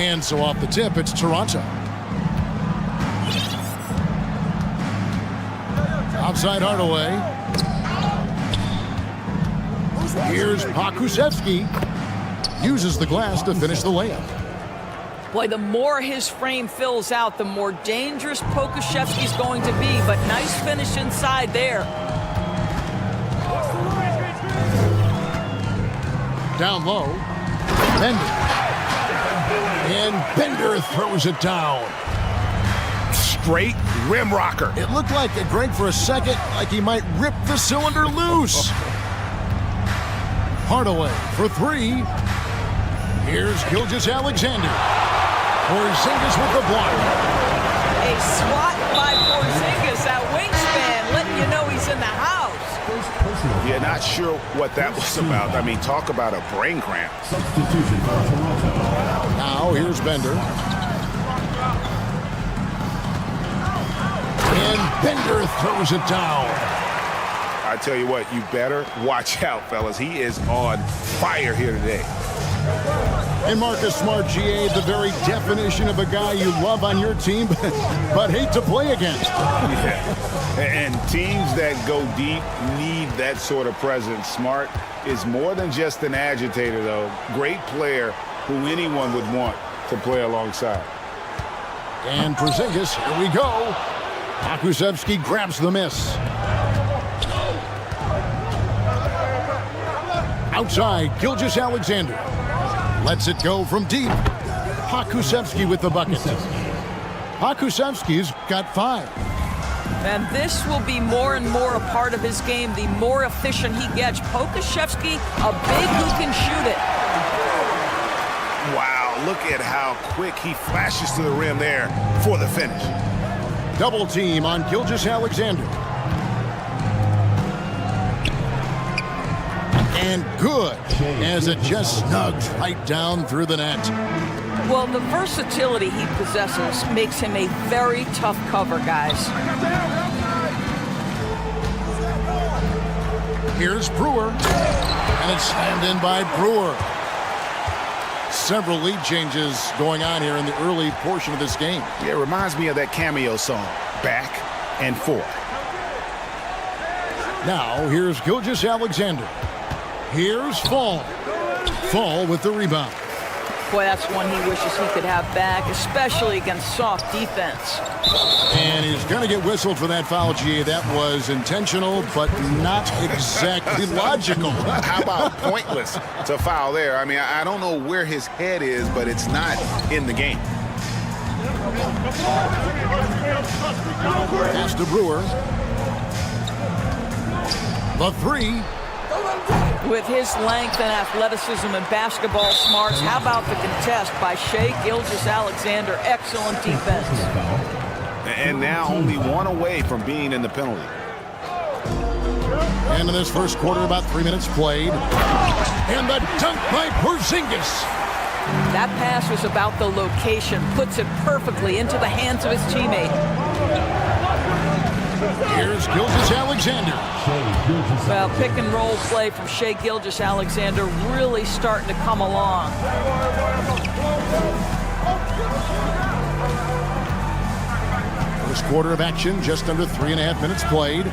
And so off the tip, it's Toronto. Outside Hardaway. Here's Pokusevski. Uses the glass to finish the layup. Boy, the more his frame fills out, the more dangerous Pokusevski's going to be. But nice finish inside there. Down low. Bender. And Bender throws it down. Straight rim rocker. It looked like it, Greg, for a second, like he might rip the cylinder loose. Hardaway for three. Here's Gilgeous-Alexander. Porzingis with the block. A swat by Porzingis. That wingspan letting you know he's in the house. Yeah, not sure what that was about. I mean, talk about a brain cramp. Substitution for Toronto. Now here's Bender. And Bender throws it down. I tell you what, you better watch out, fellas. He is on fire here today. And Marcus Smart, GA, the very definition of a guy you love on your team, but hate to play against. Yeah. And teams that go deep need that sort of presence. Smart is more than just an agitator, though. Great player who anyone would want to play alongside. And Porzingis, here we go. Pokusevski grabs the miss. Outside, Gilgeous-Alexander. Lets it go from deep. Pokusevski with the bucket. Pokusevski's got 5. And this will be more and more a part of his game, the more efficient he gets. Pokusevski, a big who can shoot it. Wow, look at how quick he flashes to the rim there for the finish. Double team on Gilgeous-Alexander. And good, as it just snugs right down through the net. Well, the versatility he possesses makes him a very tough cover, guys. Here's Brewer, and it's slammed in by Brewer. Several lead changes going on here in the early portion of this game. Yeah, it reminds me of that cameo song, Back and Forth. Now, here's Gilgeous-Alexander. Here's Fall. Fall with the rebound. Boy, that's one he wishes he could have back, especially against soft defense. And he's going to get whistled for that foul, GA. That was intentional, but not exactly logical. How about pointless to foul there? I mean, I don't know where his head is, but it's not in the game. Pass to Brewer. The three. With his length and athleticism and basketball smarts, how about the contest by Shai Gilgeous-Alexander? Excellent defense. And now only one away from being in the penalty. And in this first quarter, about 3 minutes played. And the dunk by Porzingis. That pass was about the location, puts it perfectly into the hands of his teammate. Here's Gilgeous-Alexander. Well, pick and roll play from Shai Gilgeous-Alexander really starting to come along. First quarter of action, just under 3.5 minutes played.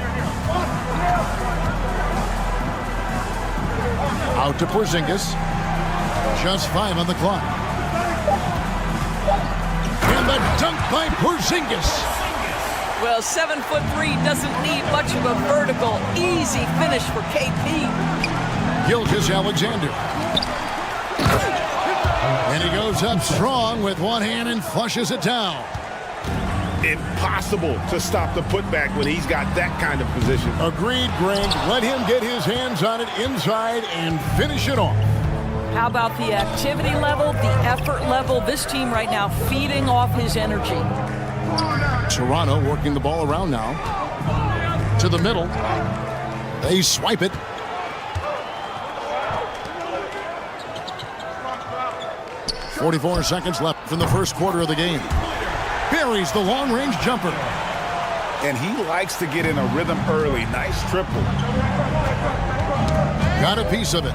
Out to Porzingis. Just 5 on the clock. And the dunk by Porzingis. Well, 7'3" doesn't need much of a vertical. Easy finish for KP. Gilgeous-Alexander. And he goes up strong with one hand and flushes it down. Impossible to stop the putback when he's got that kind of position. Agreed, Greg. Let him get his hands on it inside and finish it off. How about the activity level, the effort level? This team right now feeding off his energy. Toronto working the ball around now. To the middle. They swipe it. .44 seconds left in the first quarter of the game. Buries the long-range jumper. And he likes to get in a rhythm early. Nice triple. Got a piece of it.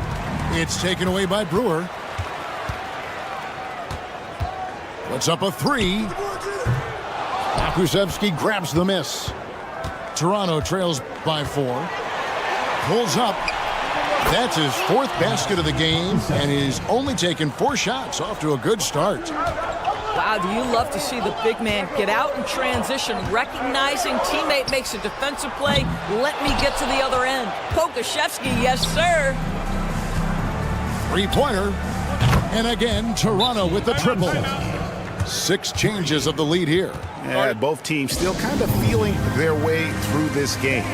It's taken away by Brewer. Puts up a three. Pokusevski grabs the miss. Toronto trails by 4. Pulls up. That's his 4th basket of the game, and he's only taken 4 shots. Off to a good start. Wow, do you love to see the big man get out in transition, recognizing teammate makes a defensive play, let me get to the other end. Pokusevski, yes, sir. 3-pointer. And again, Toronto with the triple. 6 changes of the lead here. Yeah, both teams still kind of feeling their way through this game.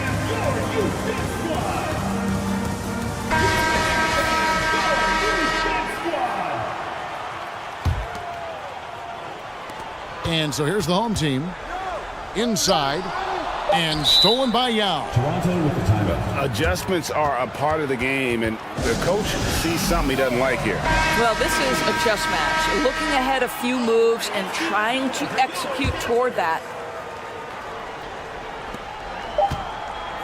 And so here's the home team. Inside. And stolen by Yao. Toronto with the timeout. Adjustments are a part of the game, and the coach sees something he doesn't like here. Well, this is a chess match. Looking ahead a few moves and trying to execute toward that.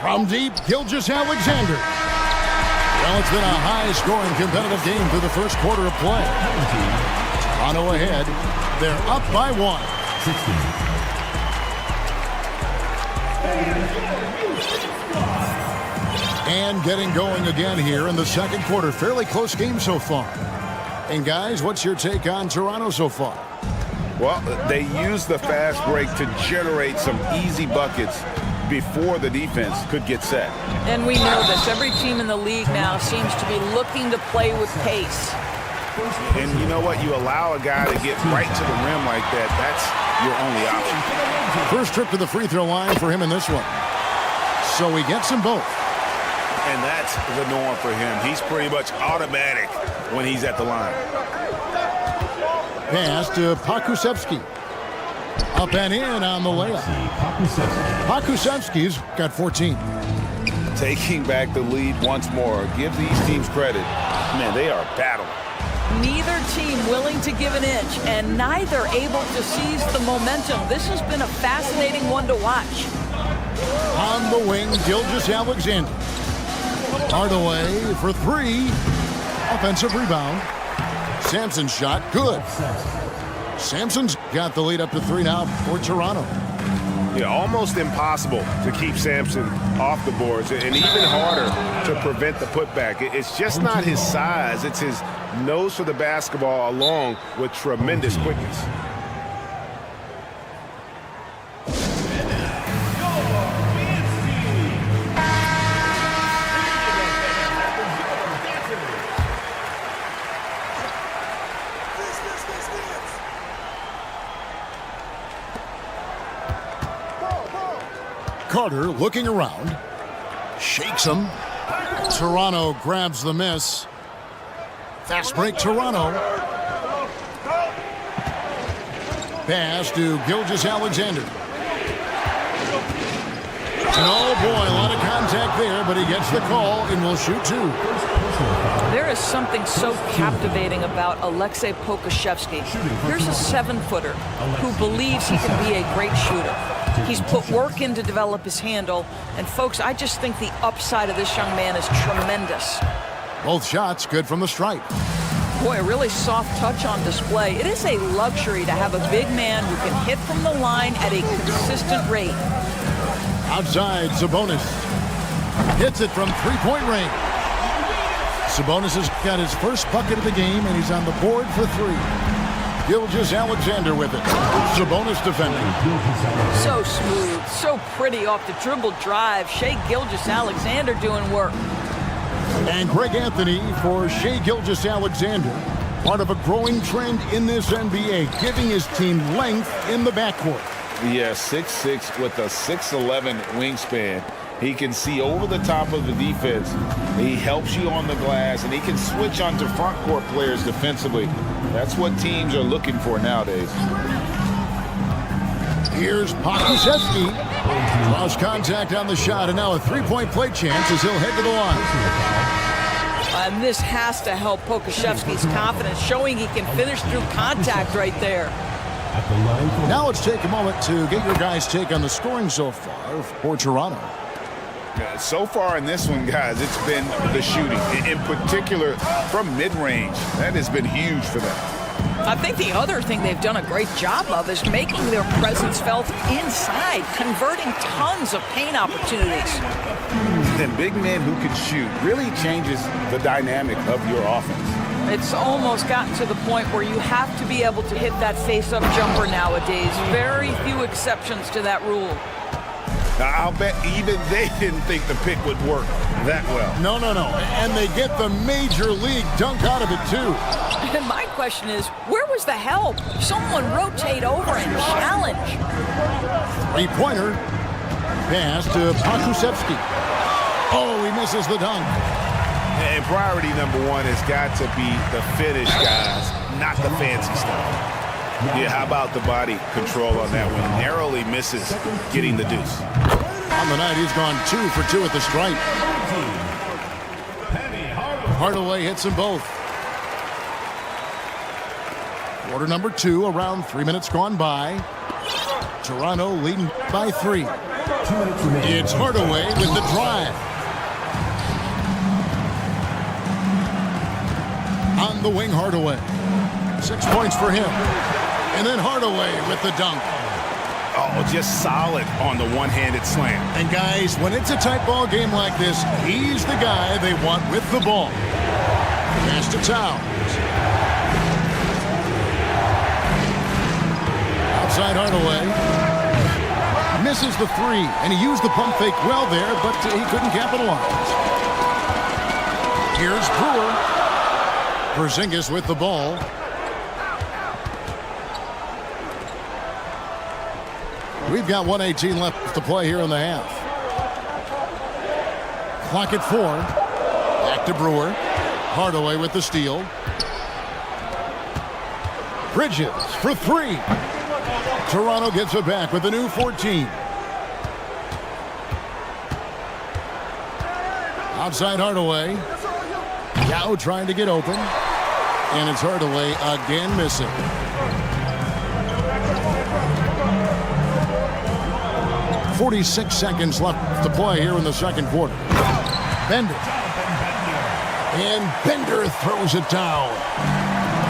From deep, Gilgeous-Alexander. Well, it's been a high-scoring competitive game through the first quarter of play. Toronto ahead. They're up by 1. 16. And getting going again here in the second quarter. Fairly close game so far. And guys, what's your take on Toronto so far? Well, they use the fast break to generate some easy buckets before the defense could get set. And we know this. Every team in the league now seems to be looking to play with pace. And you know what? You allow a guy to get right to the rim like that, that's your only option. First trip to the free throw line for him in this one. So he gets them both. And that's the norm for him. He's pretty much automatic when he's at the line. Pass to Pokusevski. Up and in on the layup. Pokusevski's got 14. Taking back the lead once more. Give these teams credit. Man, they are battling. Neither team willing to give an inch, and neither able to seize the momentum. This has been a fascinating one to watch. On the wing, Gilgeous-Alexander. Hardaway for 3. Offensive rebound. Sampson's shot, good. Sampson's got the lead up to 3 now for Toronto. Yeah, almost impossible to keep Sampson off the boards, and even harder to prevent the putback. It's just not his size. It's his nose for the basketball along with tremendous quickness. Carter looking around. Shakes him. Toronto grabs the miss. Fast break, Toronto. Pass to Gilgeous-Alexander. Oh boy, a lot of contact there, but he gets the call and will shoot 2. There is something so captivating about Aleksej Pokusevski. Here's a 7-footer who believes he can be a great shooter. He's put work in to develop his handle, and folks, I just think the upside of this young man is tremendous. Both shots good from the stripe. Boy, a really soft touch on display. It is a luxury to have a big man who can hit from the line at a consistent rate. Outside, Sabonis. Hits it from 3-point range. Sabonis has got his first bucket of the game, and he's on the board for 3. Gilgeous-Alexander with it. Sabonis defending. So smooth, so pretty off the dribble drive. Shai Gilgeous-Alexander doing work. And Greg Anthony for Shai Gilgeous-Alexander. Part of a growing trend in this NBA, giving his team length in the backcourt. Yeah, 6'6" with a 6'11" wingspan. He can see over the top of the defense. He helps you on the glass, and he can switch onto front court players defensively. That's what teams are looking for nowadays. Here's Pokusevski. Lost contact on the shot, and now a 3-point play chance as he'll head to the line. And this has to help Pokusevski's confidence, showing he can finish through contact right there. Now let's take a moment to get your guys' take on the scoring so far for Toronto. So far in this one, guys, it's been the shooting, in particular from mid-range. That has been huge for them. I think the other thing they've done a great job of is making their presence felt inside, converting tons of paint opportunities. And big men who can shoot really changes the dynamic of your offense. It's almost gotten to the point where you have to be able to hit that face-up jumper nowadays. Very few exceptions to that rule. Now, I'll bet even they didn't think the pick would work that well. No. And they get the major league dunk out of it, too. And my question is, where was the help? Someone rotate over and challenge. Three-pointer. Pass to Pakusevsky. Oh, he misses the dunk. And priority number one has got to be the finish, guys, not the fancy stuff. Yeah, how about the body control on that one? Narrowly misses getting the deuce. On the night, he's gone 2 for 2 at the stripe. Hardaway hits them both. Quarter number 2, around 3 minutes gone by. Toronto leading by 3. It's Hardaway with the drive. On the wing, Hardaway. 6 points for him. And then Hardaway with the dunk. Oh, just solid on the one-handed slam. And guys, when it's a tight ball game like this, he's the guy they want with the ball. Pass to Towns. Outside Hardaway. Misses the 3, and he used the pump fake well there, but he couldn't capitalize. Here's Brewer. Porzingis with the ball. We've got 1:18 left to play here in the half. Clock at 4. Back to Brewer. Hardaway with the steal. Bridges for 3. Toronto gets it back with a new 14. Outside Hardaway. Yao trying to get open. And it's Hardaway again missing. .46 seconds left to play here in the second quarter. Bender. And Bender throws it down.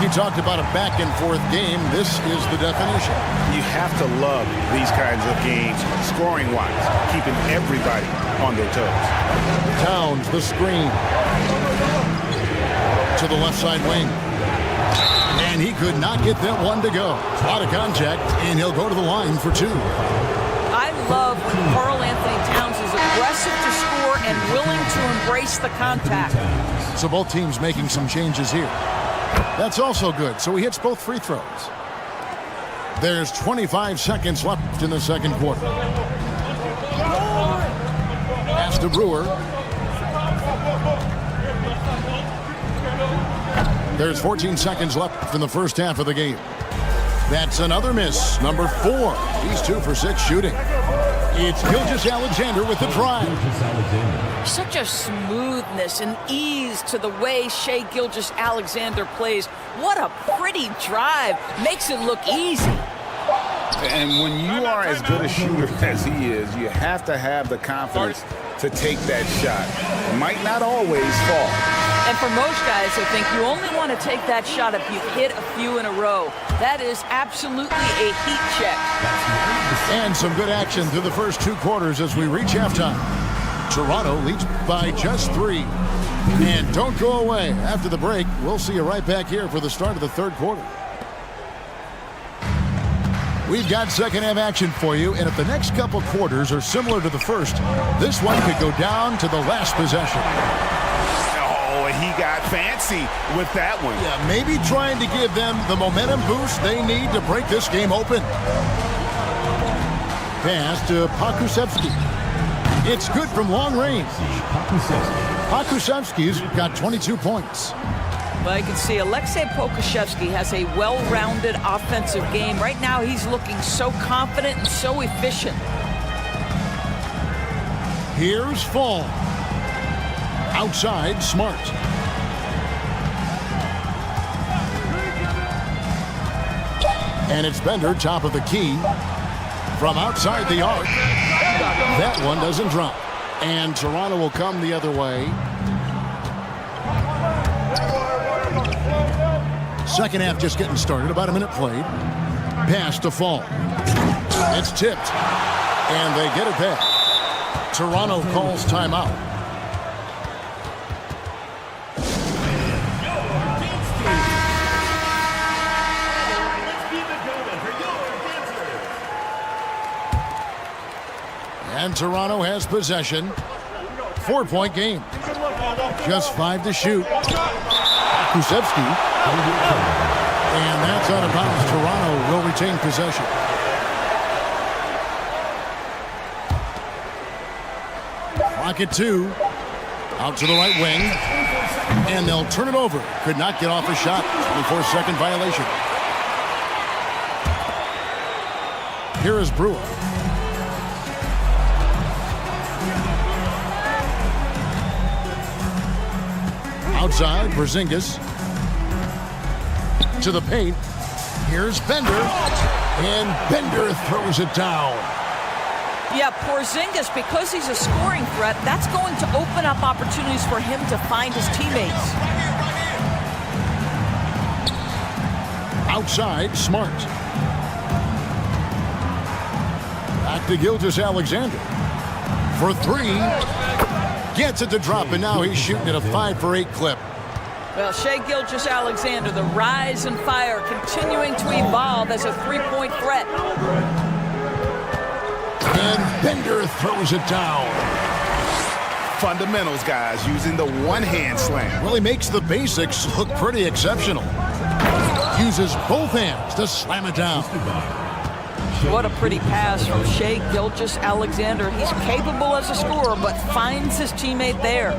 He talked about a back-and-forth game. This is the definition. You have to love these kinds of games, scoring-wise, keeping everybody on their toes. Towns, the screen. To the left side wing. And he could not get that one to go. Out of contact, and he'll go to the line for 2. I love when Karl Anthony Towns is aggressive to score and willing to embrace the contact. So both teams making some changes here. That's also good. So he hits both free throws. There's 25 seconds left in the second quarter. Pass to Brewer. There's 14 seconds left in the first half of the game. That's another miss. Number 4. He's 2 for 6 shooting. It's Gilgeous-Alexander with the drive. Such a smoothness and ease to the way Shai Gilgeous-Alexander plays. What a pretty drive. Makes it look easy. And when you are as good a shooter as he is, you have to have the confidence to take that shot. It might not always fall. And for most guys, I think you only want to take that shot if you've hit a few in a row. That is absolutely a heat check. And some good action through the first 2 quarters as we reach halftime. Toronto leads by just 3. And don't go away. After the break, we'll see you right back here for the start of the third quarter. We've got second half action for you, and if the next couple quarters are similar to the first, this one could go down to the last possession. Oh, he got fancy with that one. Yeah, maybe trying to give them the momentum boost they need to break this game open. Pass to Pakusevsky. It's good from long range. Pakusevsky's got 22 points. But you can see Aleksej Pokusevski has a well-rounded offensive game. Right now, he's looking so confident and so efficient. Here's Fall. Outside, Smart. And it's Bender, top of the key. From outside the arc. That one doesn't drop. And Toronto will come the other way. Second half just getting started. About a minute played. Pass to Fall. It's tipped. And they get it back. Toronto calls timeout. And Toronto has possession. 4-point game. Just 5 to shoot. Kusevsky. And that's out of bounds. Toronto will retain possession. Clock at 2. Out to the right wing. And they'll turn it over. Could not get off a shot. 24-second violation. Here is Brewer. Outside, Porzingis. To the paint. Here's Bender. And Bender throws it down. Yeah, Porzingis, because he's a scoring threat, that's going to open up opportunities for him to find his teammates. Outside, Smart. Back to Gilgeous-Alexander. For 3. Gets it to drop, and now he's shooting at a 5-for-8 clip. Well, Shai Gilgeous-Alexander, the rise and fire, continuing to evolve as a three-point threat. And Bender throws it down. Fundamentals, guys, using the one-hand slam. Really makes the basics look pretty exceptional. Uses both hands to slam it down. What a pretty pass from Shai Gilgeous-Alexander. He's capable as a scorer, but finds his teammate there.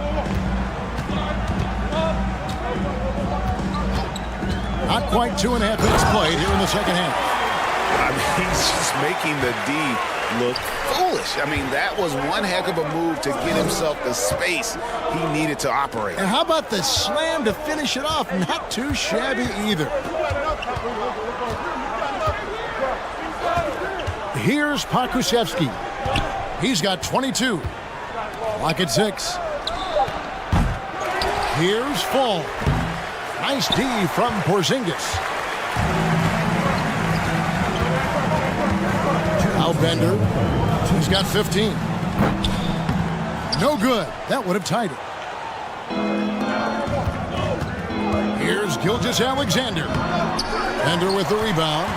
Not quite 2.5 minutes played here in the second half. I mean, he's just making the D look foolish. I mean, that was one heck of a move to get himself the space he needed to operate. And how about the slam to finish it off? Not too shabby either. Here's Pokusevsky. He's got 22. Clock at 6. Here's Fall. Nice D from Porzingis. Now Bender. He's got 15. No good. That would have tied it. Here's Gilgeous-Alexander. Bender with the rebound.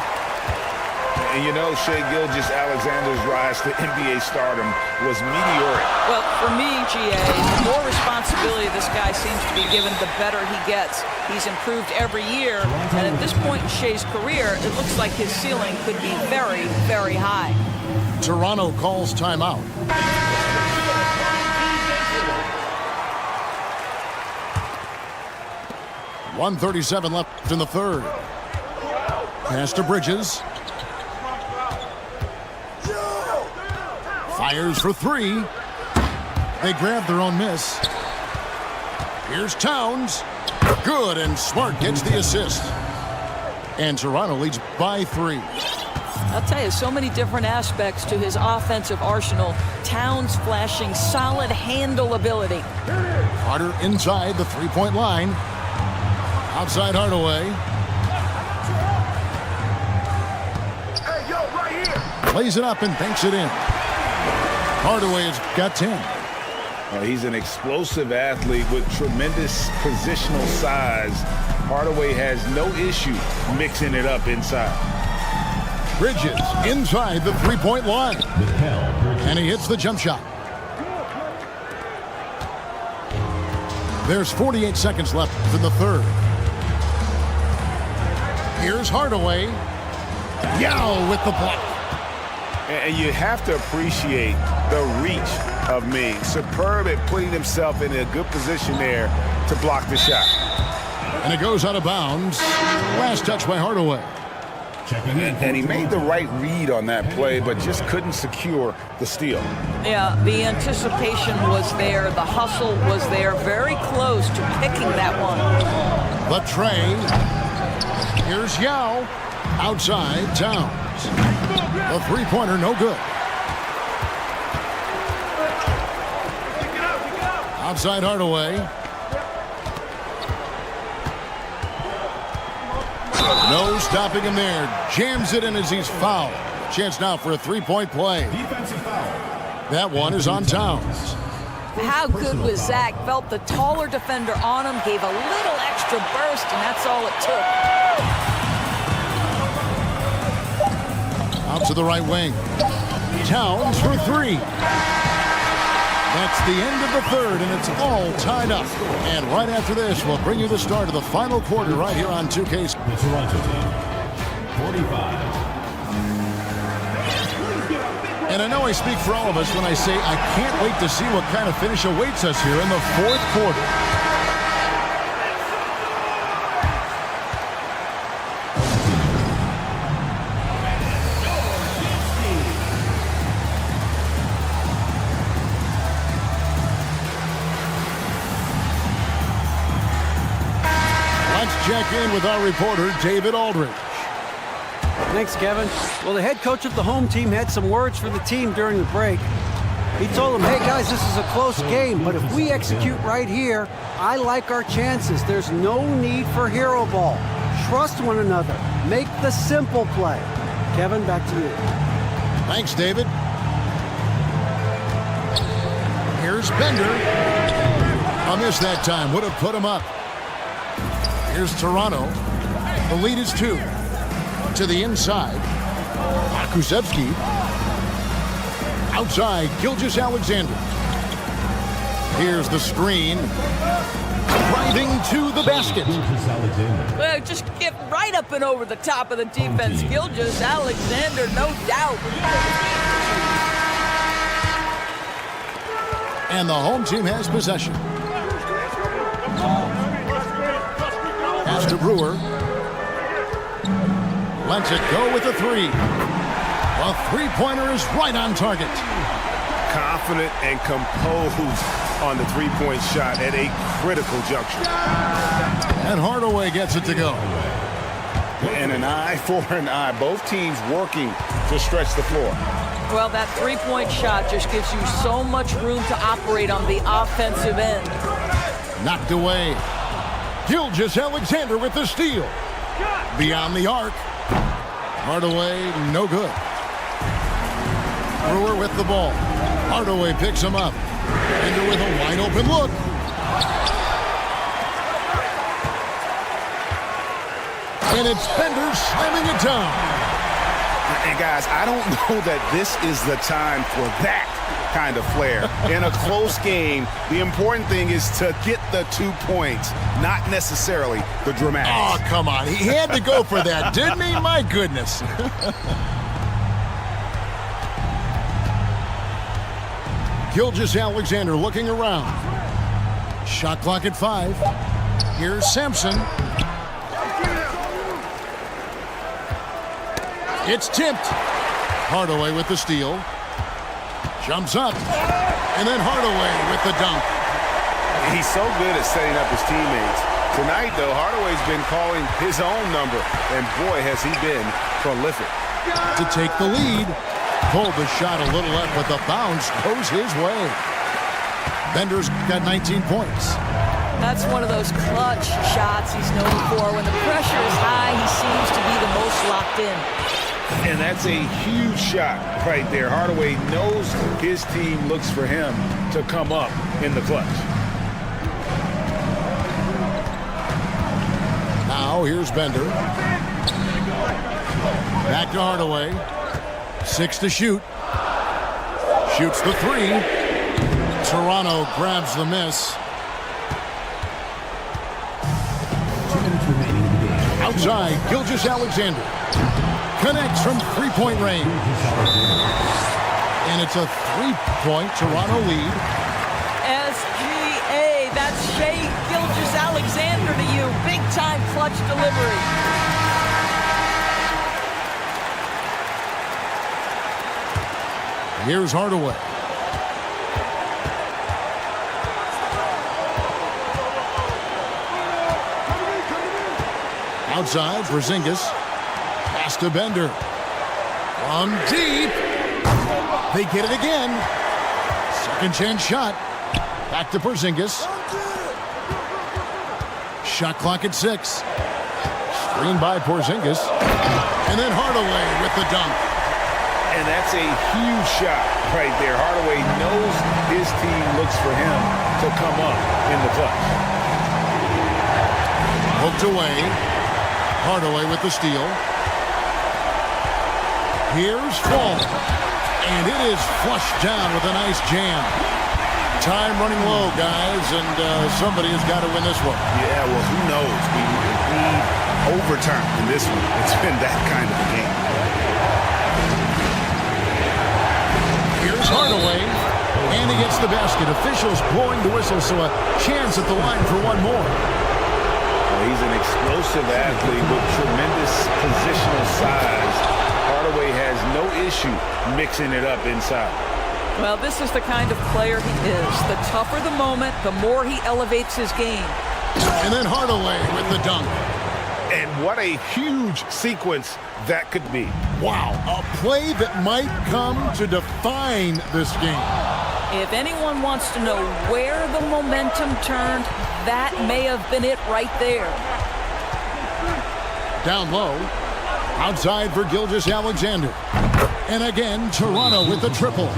And you know, Shai Gilgeous-Alexander's rise to NBA stardom was meteoric. Well, for me, GA, the more responsibility this guy seems to be given, the better he gets. He's improved every year, and at this point in Shai's career, it looks like his ceiling could be very, very high. Toronto calls timeout. .137 left in the third. Pass to Bridges. Fires for 3. They grab their own miss. Here's Towns. Good, and Smart gets the assist. And Toronto leads by 3. I'll tell you, so many different aspects to his offensive arsenal. Towns flashing solid handle ability. Carter inside the three-point line. Outside Hardaway. Hey, yo, right here. Plays it up and banks it in. Hardaway's got 10. He's an explosive athlete with tremendous positional size. Hardaway has no issue mixing it up inside. Bridges inside the three-point line. And he hits the jump shot. There's 48 seconds left in the third. Here's Hardaway. Yao with the block. And you have to appreciate the reach of Ming. Superb at putting himself in a good position there to block the shot. And it goes out of bounds. Last touch by Hardaway. And he made the right read on that play, but just couldn't secure the steal. Yeah, the anticipation was there. The hustle was there. Very close to picking that one. The tray. Here's Yao. Outside, Towns. The three-pointer, no good. Outside Hardaway. No stopping him there. Jams it in as he's fouled. Chance now for a three-point play. Defensive foul. That one is on Towns. How good was Zach? Felt the taller defender on him, gave a little extra burst, and that's all it took. Out to the right wing. Towns for three. That's the end of the third, and it's all tied up. And right after this, we'll bring you the start of the final quarter right here on 2K. The Toronto team. 45. And I know I speak for all of us when I say I can't wait to see what kind of finish awaits us here in the fourth quarter. Let's check in with our reporter, David Aldridge. Thanks, Kevin. Well, the head coach of the home team had some words for the team during the break. He told them, hey, guys, this is a close game, but if we execute right here, I like our chances. There's no need for hero ball. Trust one another. Make the simple play. Kevin, back to you. Thanks, David. Here's Bender. A miss that time. Would have put him up. Here's Toronto. The lead is 2. To the inside. Kusevsky. Outside, Gilgeous-Alexander. Here's the screen. Driving to the basket. Well, just get right up and over the top of the defense. Gilgeous-Alexander, no doubt. And the home team has possession. Pass to Brewer. Lets it go with a three. A three-pointer is right on target. Confident and composed on the three-point shot at a critical juncture. And Hardaway gets it to go. And an eye for an eye. Both teams working to stretch the floor. Well, that three-point shot just gives you so much room to operate on the offensive end. Knocked away. Gilgeous-Alexander with the steal. Beyond the arc. Hardaway, no good. Brewer with the ball. Hardaway picks him up. Bender with a wide open look. And it's Bender slamming it down. And guys, I don't know that this is the time for that kind of flair. In a close game, the important thing is to get the 2 points, not necessarily the dramatics. Oh, come on. He had to go for that, didn't he? My goodness. Gilgeous-Alexander looking around. Shot clock at 5. Here's Sampson. It's tipped. Hardaway with the steal. Jumps up. And then Hardaway with the dunk. He's so good at setting up his teammates. Tonight, though, Hardaway's been calling his own number. And boy, has he been prolific. To take the lead. Pulled the shot a little left, but the bounce goes his way. Bender's got 19 points. That's one of those clutch shots he's known for. When the pressure is high, he seems to be the most locked in. And that's a huge shot right there. Hardaway knows his team looks for him to come up in the clutch. Now here's Bender. Back to Hardaway. 6 to shoot. Shoots the 3. Toronto grabs the miss. Outside, Gilgeous-Alexander. Connects from three-point range. And it's a three-point Toronto lead. SGA, that's Shai Gilgeous-Alexander to you. Big-time clutch delivery. Here's Hardaway. Outside, Porzingis. Pass to Bender. From deep. They get it again. Second chance shot. Back to Porzingis. Shot clock at 6. Screen by Porzingis. And then Hardaway with the dunk. And that's a huge shot right there. Hardaway knows his team looks for him to come up in the clutch. Hooked away. Hardaway with the steal. Here's Fall. And it is flushed down with a nice jam. Time running low, guys, and somebody has got to win this one. Yeah, well, who knows? We need overtime in this one. It's been that kind of a game. Here's Hardaway, and he gets the basket. Officials blowing the whistle, so a chance at the line for one more. Well, he's an explosive athlete with tremendous positional size. Hardaway has no issue mixing it up inside. Well, this is the kind of player he is. The tougher the moment, the more he elevates his game. And then Hardaway with the dunk. And what a huge sequence that could be. Wow, a play that might come to define this game. If anyone wants to know where the momentum turned, that may have been it right there. Down low, outside for Gilgeous-Alexander. And again, Toronto with the triple.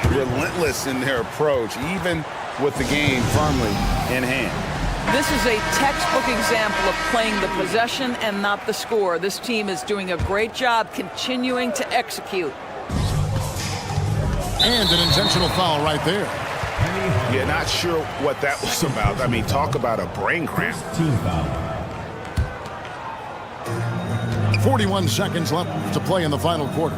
Relentless in their approach, even with the game firmly in hand. This is a textbook example of playing the possession and not the score. This team is doing a great job continuing to execute. And an intentional foul right there. Yeah, not sure what that was about. I mean, talk about a brain cramp. Team foul. 41 seconds left to play in the final quarter.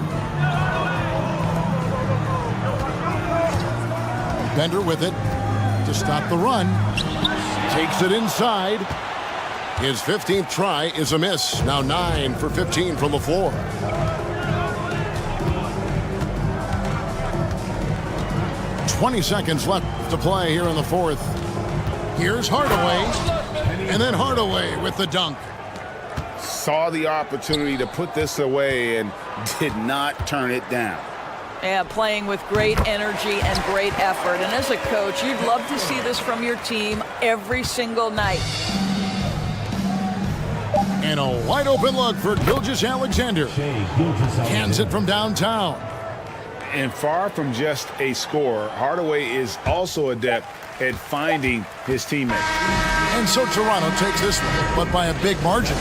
Bender with it to stop the run. Takes it inside. His 15th try is a miss. Now 9 for 15 from the floor. "20 seconds left to play here in the fourth. Here's Hardaway. And then Hardaway with the dunk. Saw the opportunity to put this away and did not turn it down. Yeah, playing with great energy and great effort. And as a coach, you'd love to see this from your team every single night. And a wide open look for Gilgeous-Alexander. Cans it from downtown. And far from just a scorer, Hardaway is also adept at finding his teammates. And so Toronto takes this one, but by a big margin.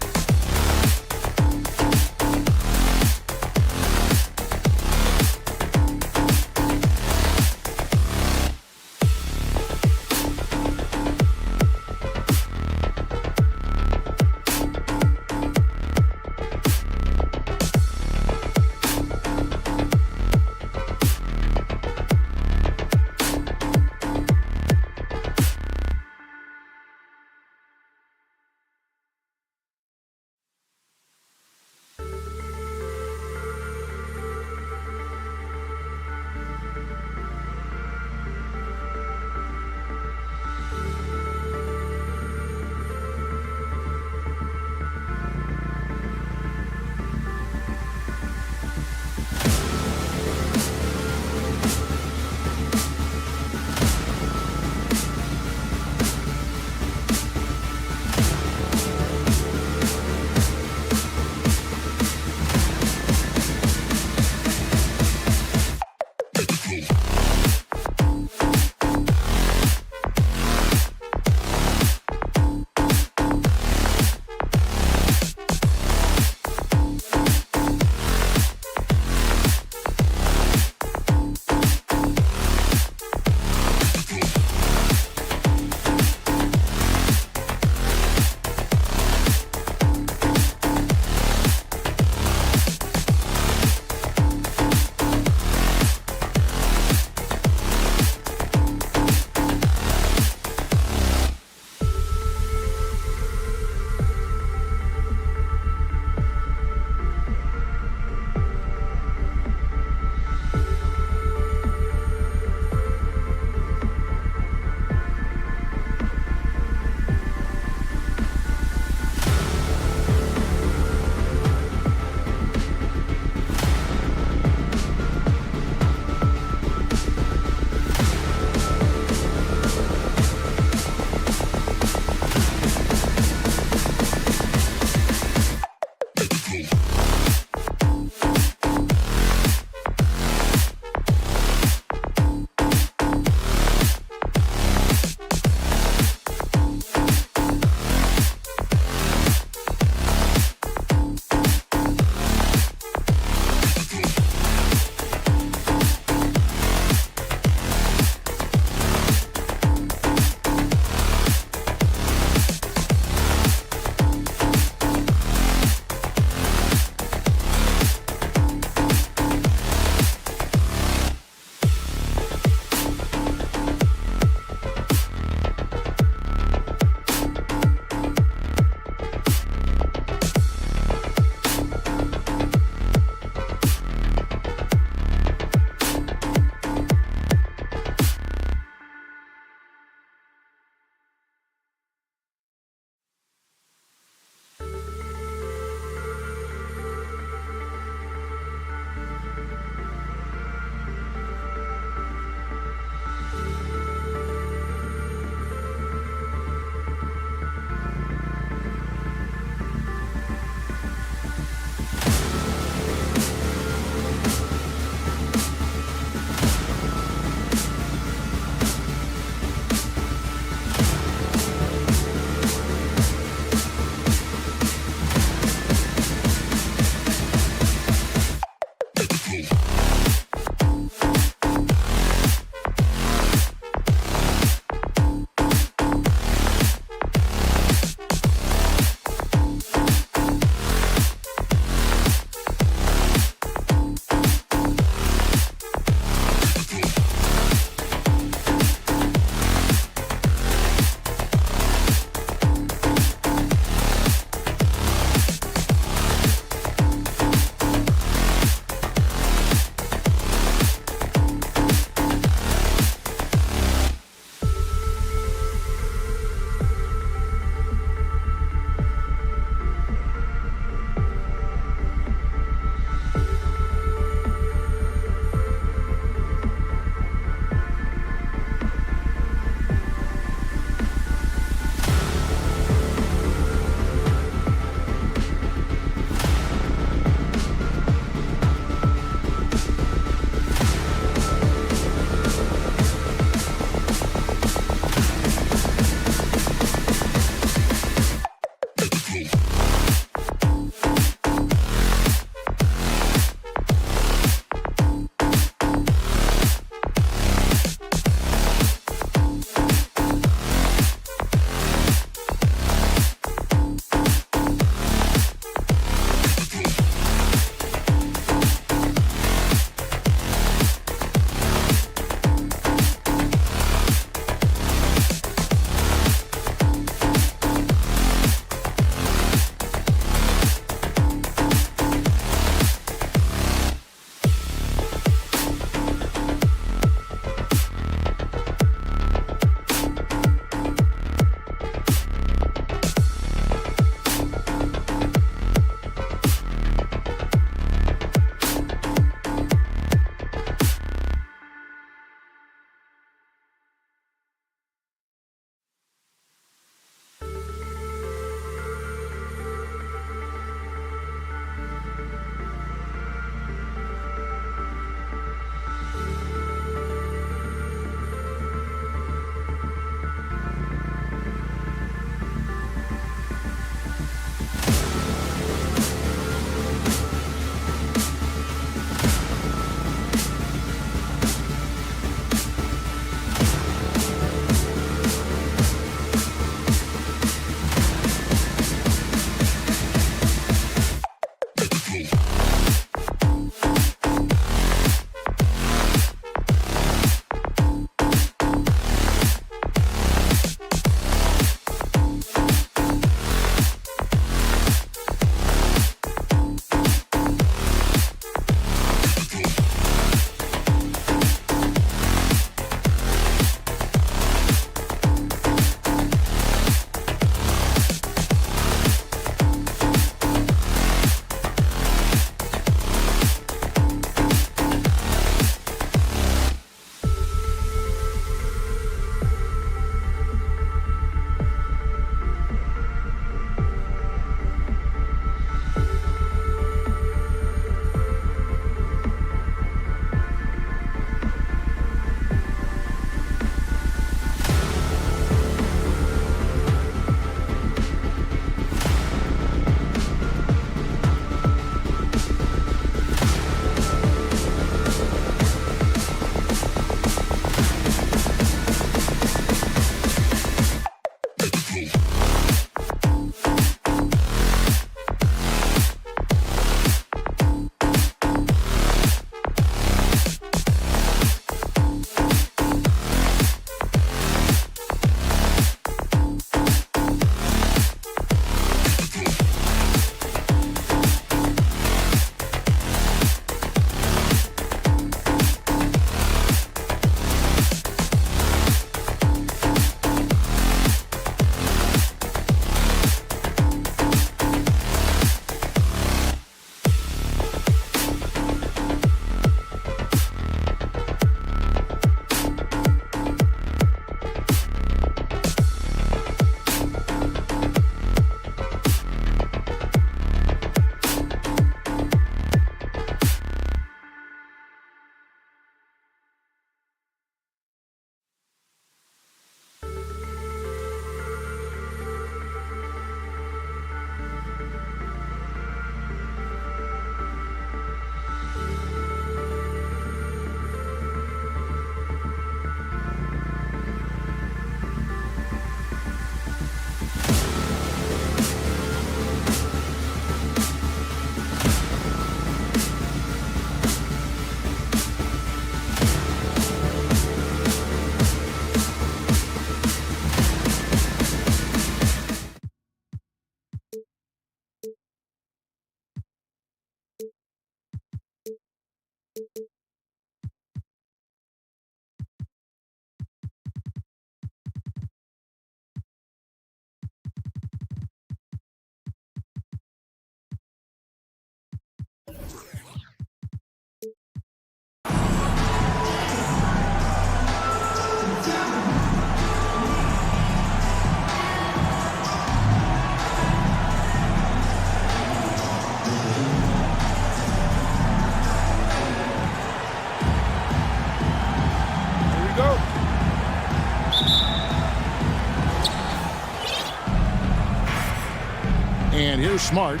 Here's Smart.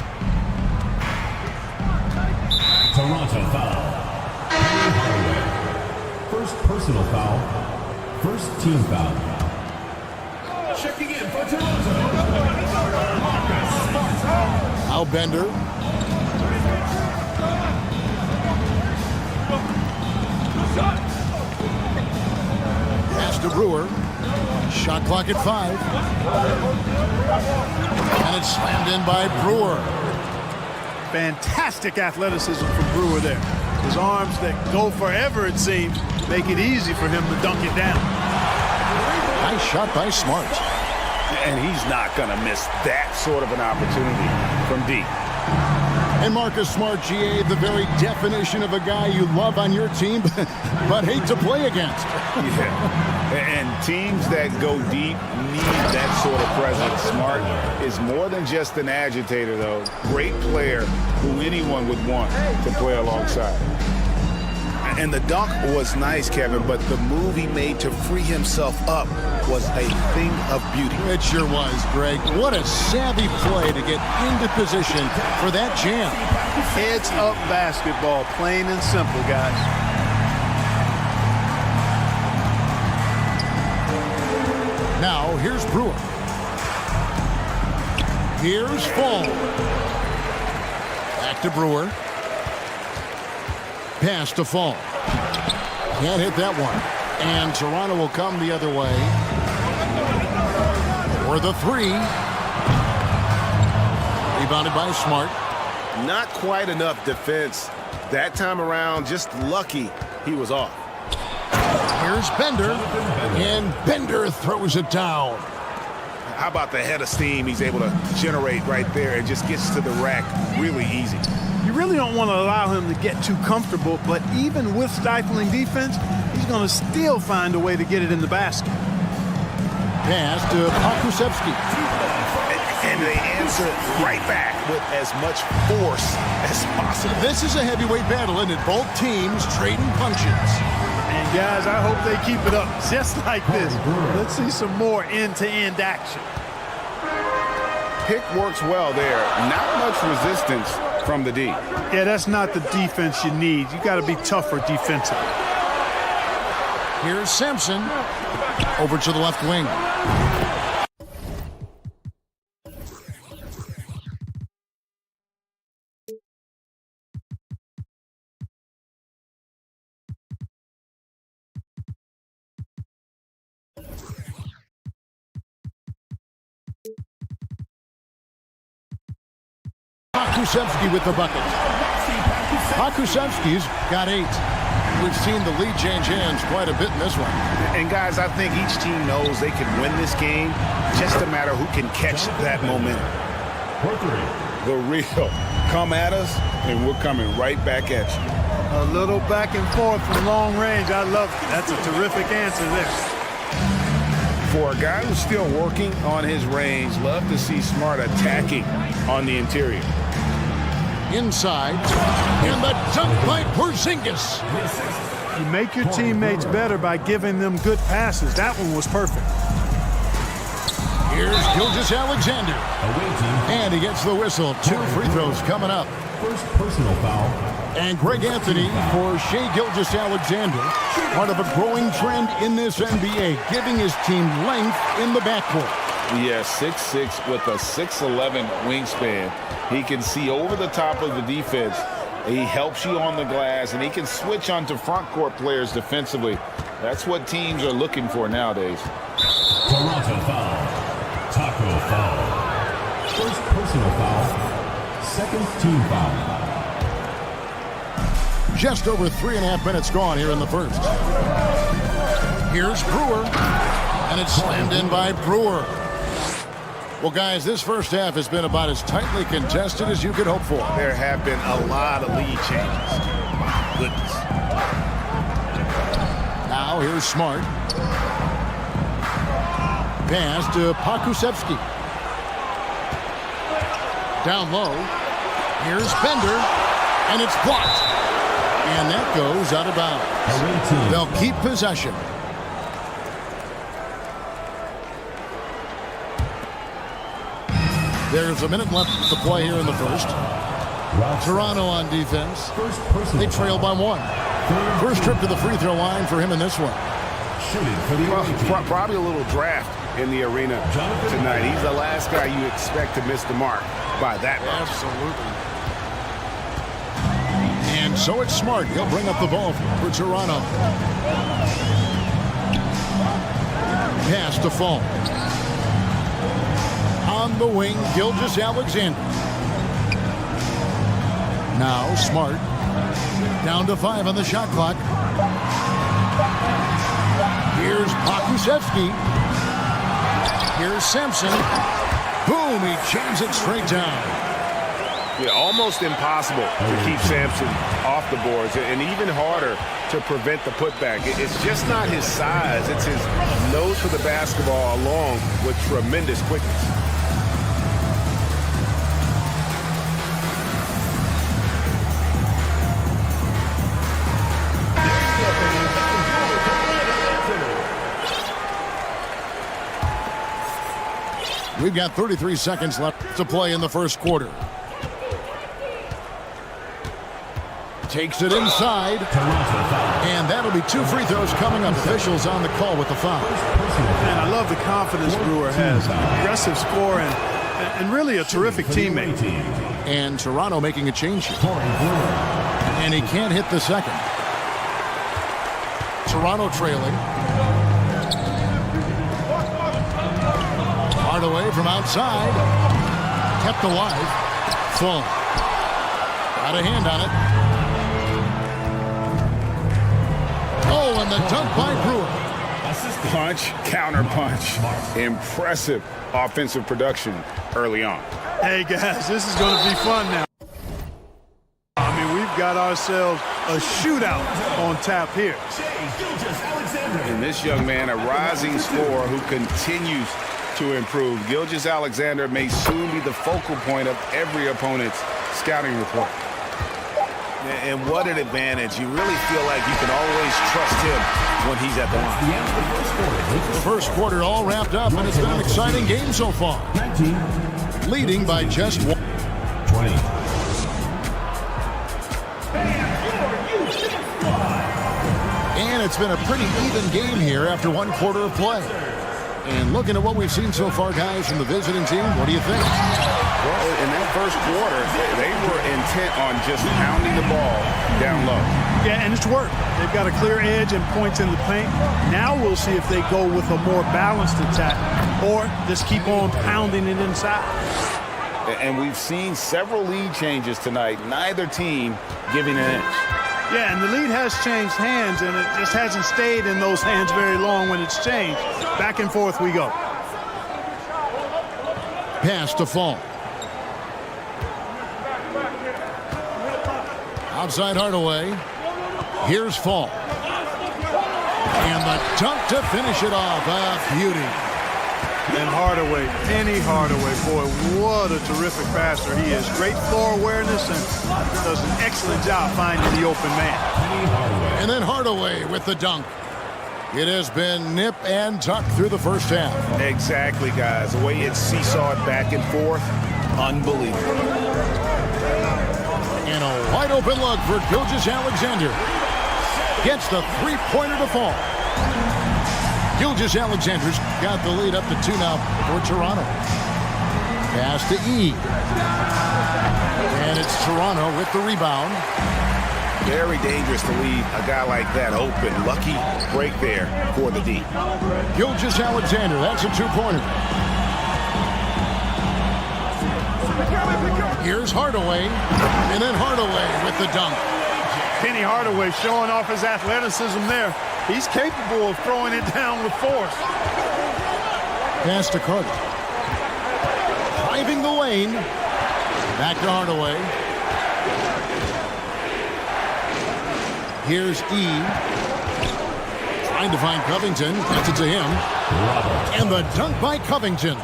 Toronto foul. First personal foul. First team foul. Checking in for Toronto. Al Bender. Pass to Brewer. Shot clock at 5. And it's slammed in by Brewer. Fantastic athleticism from Brewer there. His arms that go forever, it seems, make it easy for him to dunk it down. Nice shot by Smart. And he's not going to miss that sort of an opportunity from deep. And Marcus Smart, GA, the very definition of a guy you love on your team, but hate to play against. Yeah. And teams that go deep need that sort of presence. Smart is more than just an agitator, though. Great player who anyone would want to play alongside. And the dunk was nice, Kevin, but the move he made to free himself up was a thing of beauty. It sure was, Greg. What a savvy play to get into position for that jam. Heads up basketball, plain and simple, guys. Now, here's Brewer. Here's Fall. Back to Brewer. Pass to Fall. Can't hit that one. And Toronto will come the other way. For the 3. Rebounded by Smart. Not quite enough defense. That time around, just lucky he was off. Here's Bender. And Bender throws it down. How about the head of steam he's able to generate right there and just gets to the rack really easy. You really don't want to allow him to get too comfortable, but even with stifling defense, he's going to still find a way to get it in the basket. Pass to Pokusevski. And they answer right back with as much force as possible. This is a heavyweight battle, isn't it? Both teams trading punches. And guys, I hope they keep it up just like this. Let's see some more end-to-end action. Pick works well there. Not much resistance from the D. Yeah, that's not the defense you need. You got to be tougher defensively. Here's Sampson. Over to the left wing. Pokusevski with the bucket. Pokusevski's got 8. We've seen the lead change hands quite a bit in this one. And guys, I think each team knows they can win this game. Just a matter who can catch that momentum. The real. Come at us, and we're coming right back at you. A little back and forth from long range. I love it. That's a terrific answer there. For a guy who's still working on his range, love to see Smart attacking on the interior. Inside, and the dunk by Porzingis. You make your teammates better by giving them good passes. That one was perfect. Here's Gilgeous-Alexander. And he gets the whistle. 2 free throws coming up. First personal foul. And Greg Anthony for Shai Gilgeous-Alexander. Part of a growing trend in this NBA, giving his team length in the backcourt. Yeah, 6'6" with a 6'11" wingspan. He can see over the top of the defense. He helps you on the glass, and he can switch onto front court players defensively. That's what teams are looking for nowadays. Toronto foul. Taco foul. First personal foul. Second team foul. Just over 3.5 minutes gone here in the first. Here's Brewer, and it's slammed in by Brewer. Well, guys, this first half has been about as tightly contested as you could hope for. There have been a lot of lead changes. My goodness. Now here's Smart. Pass to Pokusevski. Down low. Here's Bender, and it's blocked. And that goes out of bounds. They'll keep possession. There's a minute left to play here in the first. Toronto on defense. They trail by 1. First trip to the free throw line for him in this one. Probably a little draft in the arena tonight. He's the last guy you expect to miss the mark by that much. Absolutely. And so it's Smart. He'll bring up the ball for Toronto. Pass to Fall. On the wing, Gilgeous-Alexander. Now Smart. Down to 5 on the shot clock. Here's Pokusevski. Here's Sampson. Boom, he jams it straight down. Yeah, almost impossible to keep Sampson off the boards, and even harder to prevent the putback. It's just not his size. It's his nose for the basketball along with tremendous quickness. We've got 33 seconds left to play in the first quarter. Takes it inside. And that'll be 2 free throws coming up. Officials on the call with the foul. Man, I love the confidence Brewer has. Aggressive score and really a terrific teammate. And Toronto making a change here. And he can't hit the second. Toronto trailing. Hardaway from outside. Kept alive. Full. Got a hand on it. Oh, and the dunk by Brewer. Punch, counter punch. Impressive offensive production early on. Hey, guys, this is going to be fun now. I mean, we've got ourselves a shootout on tap here. And this young man, a rising scorer who continues to improve. Gilgeous-Alexander may soon be the focal point of every opponent's scouting report. And what an advantage. You really feel like you can always trust him when he's at the line. The first quarter all wrapped up, and it's been an exciting game so far. Leading by just 1. 20. And it's been a pretty even game here after 1 quarter of play. And looking at what we've seen so far, guys, from the visiting team, what do you think? Well, in that first quarter, they were intent on just pounding the ball down low. Yeah, and it's worked. They've got a clear edge and points in the paint. Now we'll see if they go with a more balanced attack or just keep on pounding it inside. And we've seen several lead changes tonight, neither team giving an inch. Yeah, and the lead has changed hands, and it just hasn't stayed in those hands very long when it's changed. Back and forth we go. Pass to Fall. Outside Hardaway. Here's Fall. And the dunk to finish it off. A beauty. And Hardaway, Penny Hardaway, boy, what a terrific passer he is. Great floor awareness and does an excellent job finding the open man. And then Hardaway with the dunk. It has been nip and tuck through the first half. Exactly, guys. The way it's seesawed back and forth, unbelievable. And a wide open look for Gilgeous-Alexander. Gets the three-pointer to fall. Gilgeous-Alexander's got the lead up to 2 now for Toronto. Pass to E. And it's Toronto with the rebound. Very dangerous to leave a guy like that open. Lucky break there for the D. Gilgeous-Alexander, that's a 2-pointer. Here's Hardaway, and then Hardaway with the dunk. Penny Hardaway showing off his athleticism there. He's capable of throwing it down with force. Pass to Carter. Driving the lane. Back to Hardaway. Here's E. Trying to find Covington. Gets it to him. And the dunk by Covington.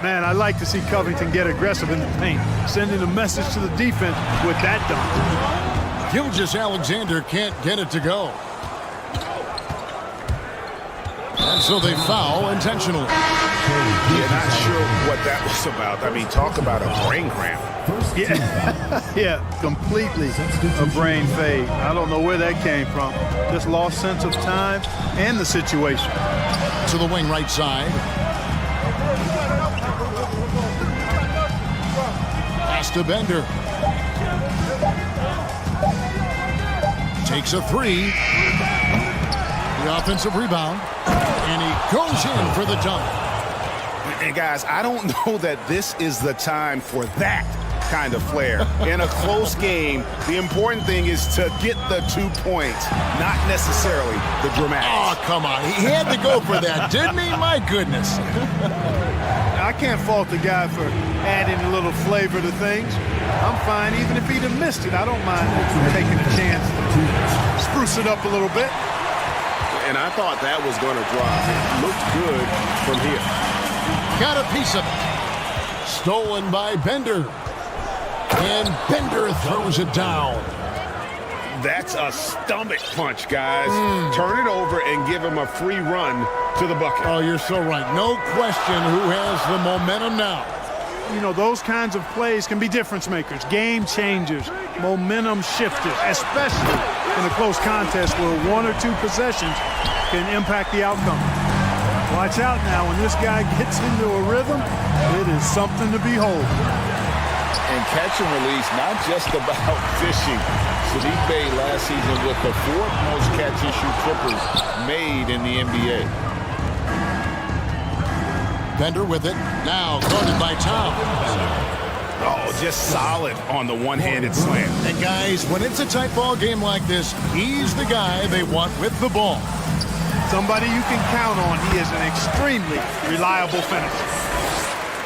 Man, I like to see Covington get aggressive in the paint, sending a message to the defense with that dunk. Gilgeous-Alexander can't get it to go. And so they foul intentionally. Yeah, not sure what that was about. I mean, talk about a brain cramp. Yeah, completely a brain fade. I don't know where that came from. Just lost sense of time and the situation. To the wing right side. Pass to Bender. Takes a three. The offensive rebound. And he goes in for the dunk. And guys, I don't know that this is the time for that kind of flair. In a close game, the important thing is to get the 2 points, not necessarily the dramatics. Oh, come on. He had to go for that, didn't he? My goodness. I can't fault the guy for adding a little flavor to things. I'm fine even if he'd have missed it. I don't mind taking a chance to spruce it up a little bit. And I thought that was going to drop. It looked good from here. Got a piece of it. Stolen by Bender. And Bender throws it down. That's a stomach punch, guys. Turn it over and give him a free run to the bucket. Oh, you're so right. No question who has the momentum now. You know, those kinds of plays can be difference makers, game changers, momentum shifters, especially in a close contest where 1 or 2 possessions can impact the outcome. Watch out now. When this guy gets into a rhythm, it is something to behold. And catch and release, not just about fishing. Sadiq Bey last season with the 4th most catch-and-shoot trippers made in the NBA. Bender with it. Now guarded by Tom. Oh, just solid on the one-handed slam. And guys, when it's a tight ball game like this, he's the guy they want with the ball. Somebody you can count on. He is an extremely reliable finisher.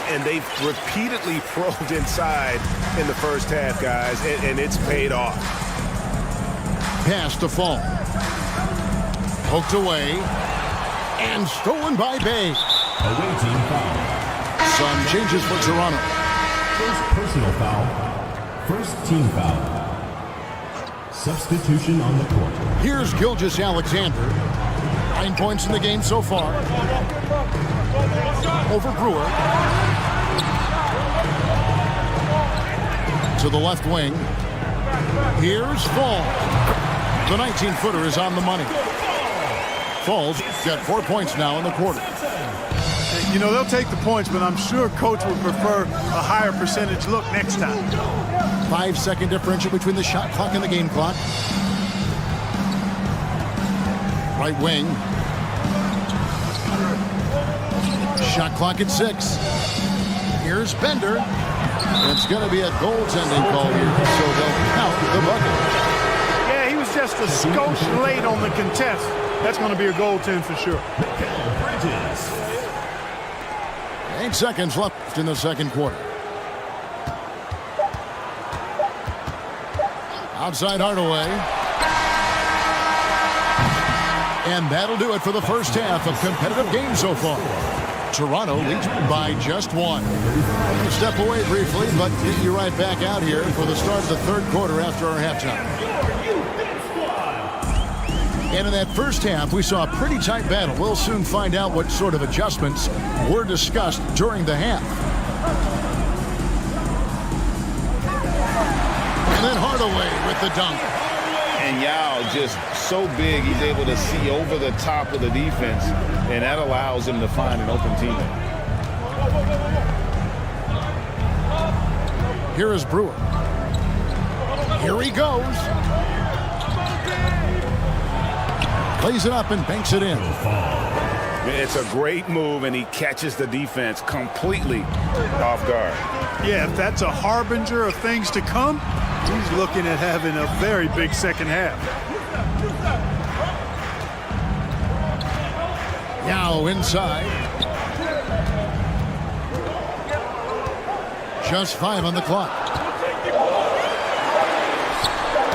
And they've repeatedly probed inside in the first half, guys, and it's paid off. Pass to Fall. Poked away. And stolen by Bay. Away team foul. Some changes for Toronto. First personal foul. First team foul. Substitution on the court. Here's Gilgeous-Alexander. 9 points in the game so far. Over Brewer. To the left wing. Here's Fall. The 19-footer is on the money. Fall's got 4 points now in the quarter. You know, they'll take the points, but I'm sure coach would prefer a higher percentage look next time. 5-second differential between the shot clock and the game clock. Right wing. Shot clock at 6. Here's Bender. It's going to be a goaltending call here, so they'll count the bucket. Yeah, he was just a skosh late on the contest. That's going to be a goaltend for sure. 8 seconds left in the second quarter. Outside Hardaway. And that'll do it for the first half of competitive games so far. Toronto leads by just 1. We'll step away briefly, but get you right back out here for the start of the third quarter after our halftime. And in that first half, we saw a pretty tight battle. We'll soon find out what sort of adjustments were discussed during the half. And then Hardaway with the dunk. And Yao just so big, he's able to see over the top of the defense, and that allows him to find an open teammate. Here is Brewer. Here he goes. Plays it up and banks it in. It's a great move, and he catches the defense completely off guard. Yeah, if that's a harbinger of things to come, he's looking at having a very big second half. Now inside. Just 5 on the clock.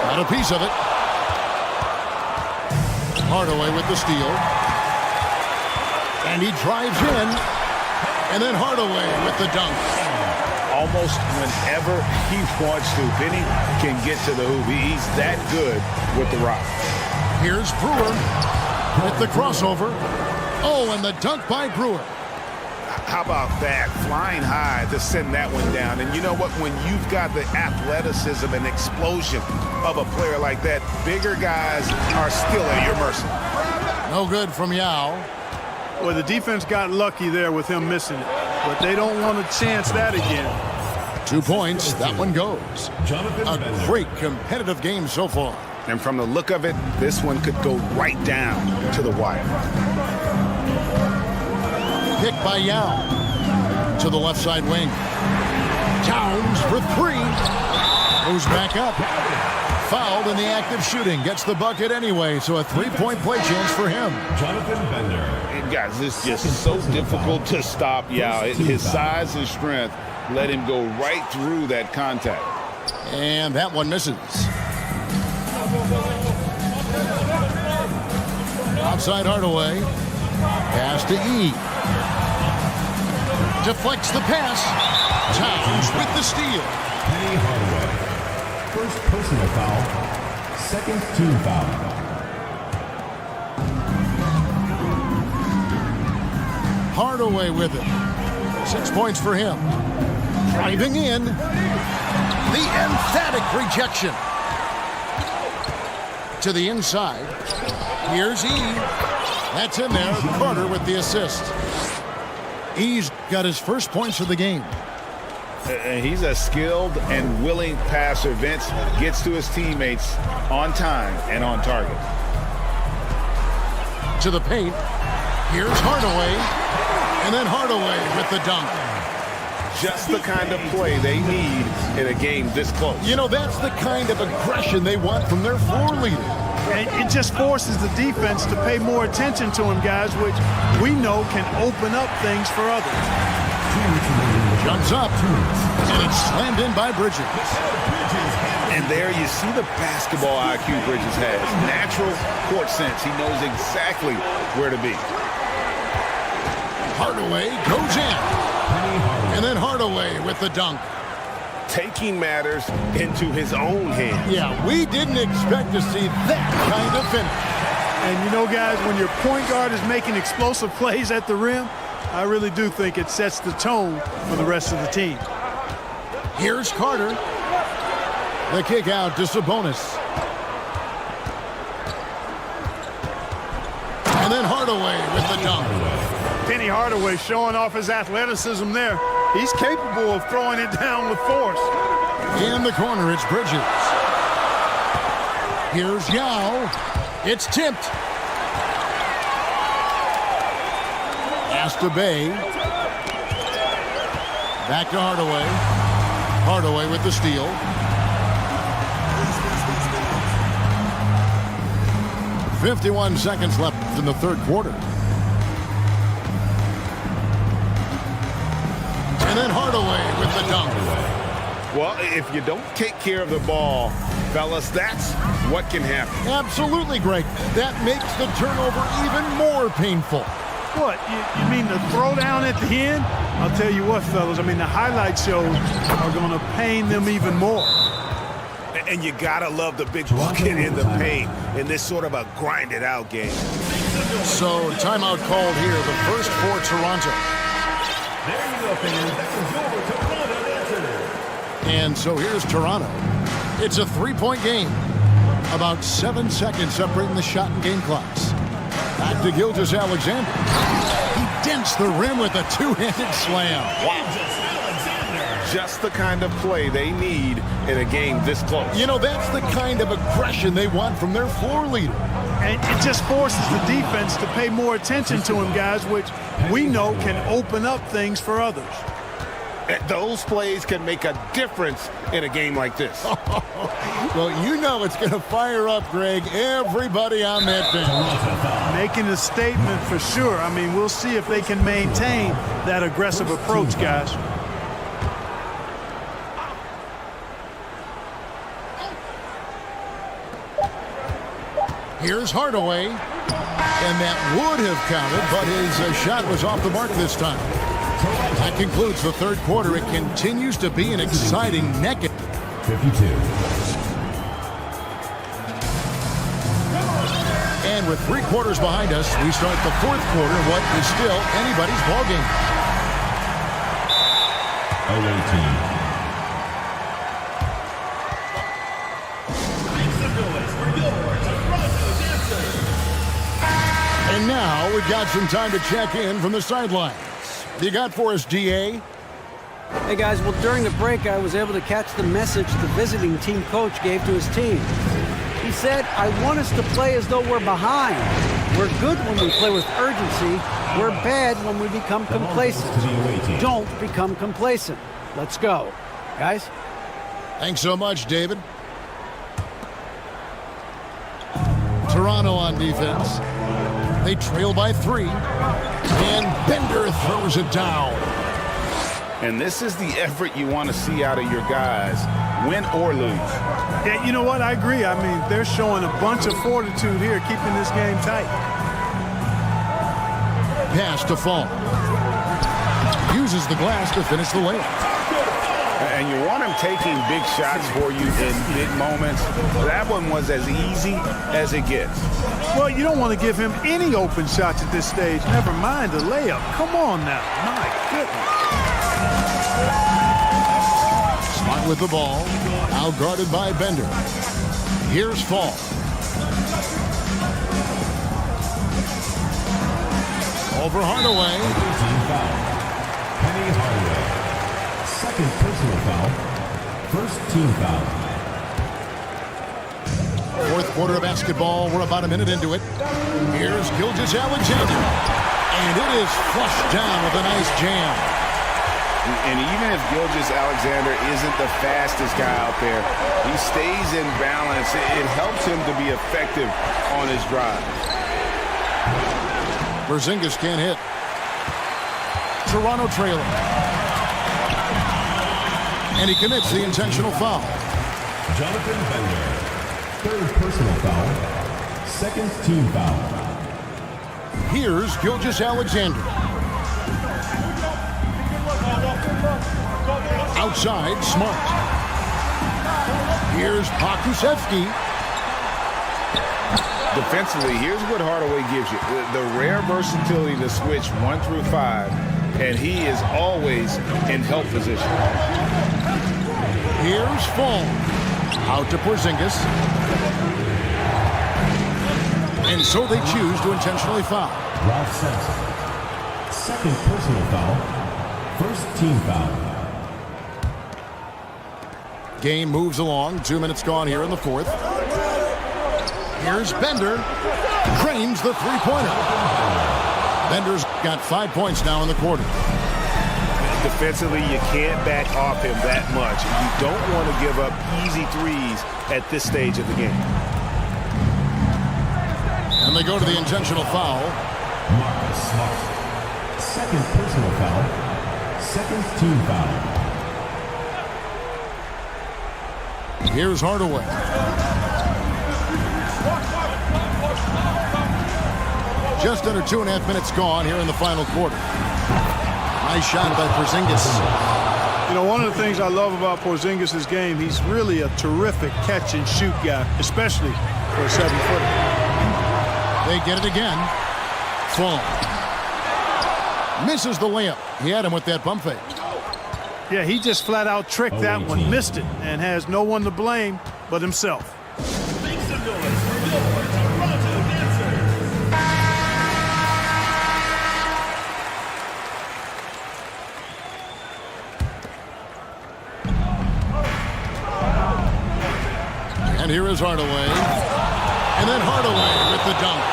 Got a piece of it. Hardaway with the steal. And he drives in. And then Hardaway with the dunk. Almost whenever he wants to, Benny can get to the hoop. He's that good with the rock. Here's Brewer with the crossover. Oh, and the dunk by Brewer. How about that? Flying high to send that one down. And you know what? When you've got the athleticism and explosion of a player like that, bigger guys are still at your mercy. No good from Yao. Well, the defense got lucky there with him missing it, but they don't want to chance that again. 2 points. That one goes. A great competitive game so far. And from the look of it, this one could go right down to the wire. Pick by Yao to the left side wing. Towns for 3. Moves back up. Fouled in the act of shooting. Gets the bucket anyway, so a 3-point play chance for him. And guys, it's just so difficult to stop Yao. His size and strength let him go right through that contact. And that one misses. Outside Hardaway. Pass to E. Deflects the pass. Towns with the steal. Penny Hardaway. First personal foul. Second team foul. Hardaway with it. 6 points for him. Driving in. The emphatic rejection. To the inside. Here's E. That's in there. Carter with the assist. E's got his first points of the game. He's a skilled and willing passer. Vince gets to his teammates on time and on target. To the paint. Here's Hardaway. And then Hardaway with the dunk. Just the kind of play they need in a game this close. You know, that's the kind of aggression they want from their floor leader. And it just forces the defense to pay more attention to him, guys, which we know can open up things for others. Jumps up, and it's slammed in by Bridges. And there you see the basketball IQ Bridges has. Natural court sense. He knows exactly where to be. Hardaway goes in. And then Hardaway with the dunk. Taking matters into his own hands. Yeah, we didn't expect to see that kind of finish. And you know, guys, when your point guard is making explosive plays at the rim, I really do think it sets the tone for the rest of the team. Here's Carter. The kick out to Sabonis. And then Hardaway with the dunk. Penny Hardaway showing off his athleticism there. He's capable of throwing it down with force. In the corner, it's Bridges. Here's Yao. It's tipped. Pass to Bay. Back to Hardaway. Hardaway with the steal. .51 seconds left in the third quarter. And then Hardaway with the dunk. Well, if you don't take care of the ball, fellas, that's what can happen. Absolutely, Greg. That makes the turnover even more painful. What, you mean the throwdown at the end? I'll tell you what, fellas, I mean, the highlight shows are going to pain them even more. And you got to love the big bucket in the paint in this sort of a grinded-out game. So, timeout called here, the first for Toronto. There you go, fans. That was your Toronto answer. And so here's Toronto. It's a three-point game. About 7 seconds separating the shot and game clocks. Back to Gilgeous-Alexander. He dents the rim with a two-handed slam. Wow. Just the kind of play they need in a game this close. You know, that's the kind of aggression they want from their floor leader. And it just forces the defense to pay more attention to him, guys, which we know can open up things for others. Those plays can make a difference in a game like this. Well, you know it's going to fire up, Greg, everybody on that bench. Making a statement for sure. I mean, we'll see if they can maintain that aggressive approach, guys. Here's Hardaway, and that would have counted, but his shot was off the mark this time. That concludes the third quarter. It continues to be an exciting naked. 52. And And with 3 quarters behind us, we start the 4th quarter in what is still anybody's ballgame. Away team. And now we've got some time to check in from the sidelines. You got for us, DA? Hey guys, well during the break I was able to catch the message the visiting team coach gave to his team. He said, I want us to play as though we're behind. We're good when we play with urgency. We're bad when we become complacent. Don't become complacent. Let's go. Guys? Thanks so much, David. Toronto on defense. They trail by 3. And Bender throws it down. And this is the effort you want to see out of your guys, win or lose. Yeah, you know what? I agree. I mean, they're showing a bunch of fortitude here, keeping this game tight. Pass to Fall. Uses the glass to finish the layup. And you want him taking big shots for you in big moments. That one was as easy as it gets. Well, you don't want to give him any open shots at this stage. Never mind the layup. Come on now. My goodness. Smart with the ball. Now guarded by Bender. Here's Fall. Over Hardaway. Penny Hardaway. Second personal foul. First team foul. 4th quarter of basketball. We're about a minute into it. Here's Gilgeous-Alexander. And it is flushed down with a nice jam. And even if Gilgeous-Alexander isn't the fastest guy out there, he stays in balance. It helps him to be effective on his drive. Porzingis can't hit. Toronto trailing. And he commits the intentional foul. Jonathan Bender. Third personal foul. Second team foul. Here's Gilgeous-Alexander. Outside, Smart. Here's Pokusevski. Defensively, here's what Hardaway gives you. The rare versatility to switch 1 through 5, and he is always in help position. Here's Fall. Out to Porzingis. And so they choose to intentionally foul. Ralph Sampson. Second personal foul. First team foul. Game moves along. 2 minutes gone here in the 4th. Here's Bender. Cranes the three-pointer. Bender's got 5 points now in the quarter. Defensively, you can't back off him that much. You don't want to give up easy threes at this stage of the game. And they go to the intentional foul. Marcus Smart. Second personal foul. Second team foul. Here's Hardaway. Just under 2.5 minutes gone here in the final quarter. Nice shot by Porzingis. You know, one of the things I love about Porzingis' game, he's really a terrific catch-and-shoot guy, especially for a 7-footer. They get it again. Fall. Misses the layup. He had him with that bump fake. Yeah, he just flat-out tricked that one, missed it, and has no one to blame but himself. Make some noise for your Toronto Dancers. And here is Hardaway. And then Hardaway with the dunk.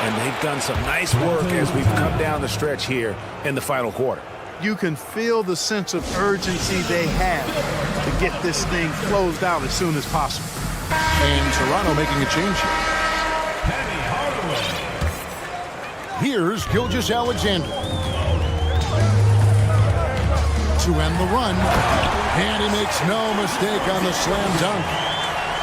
And they've done some nice work as we've come down the stretch here in the final quarter. You can feel the sense of urgency they have to get this thing closed out as soon as possible. And Toronto making a change here. Penny Hardaway. Here's Gilgeous-Alexander. To end the run. And he makes no mistake on the slam dunk.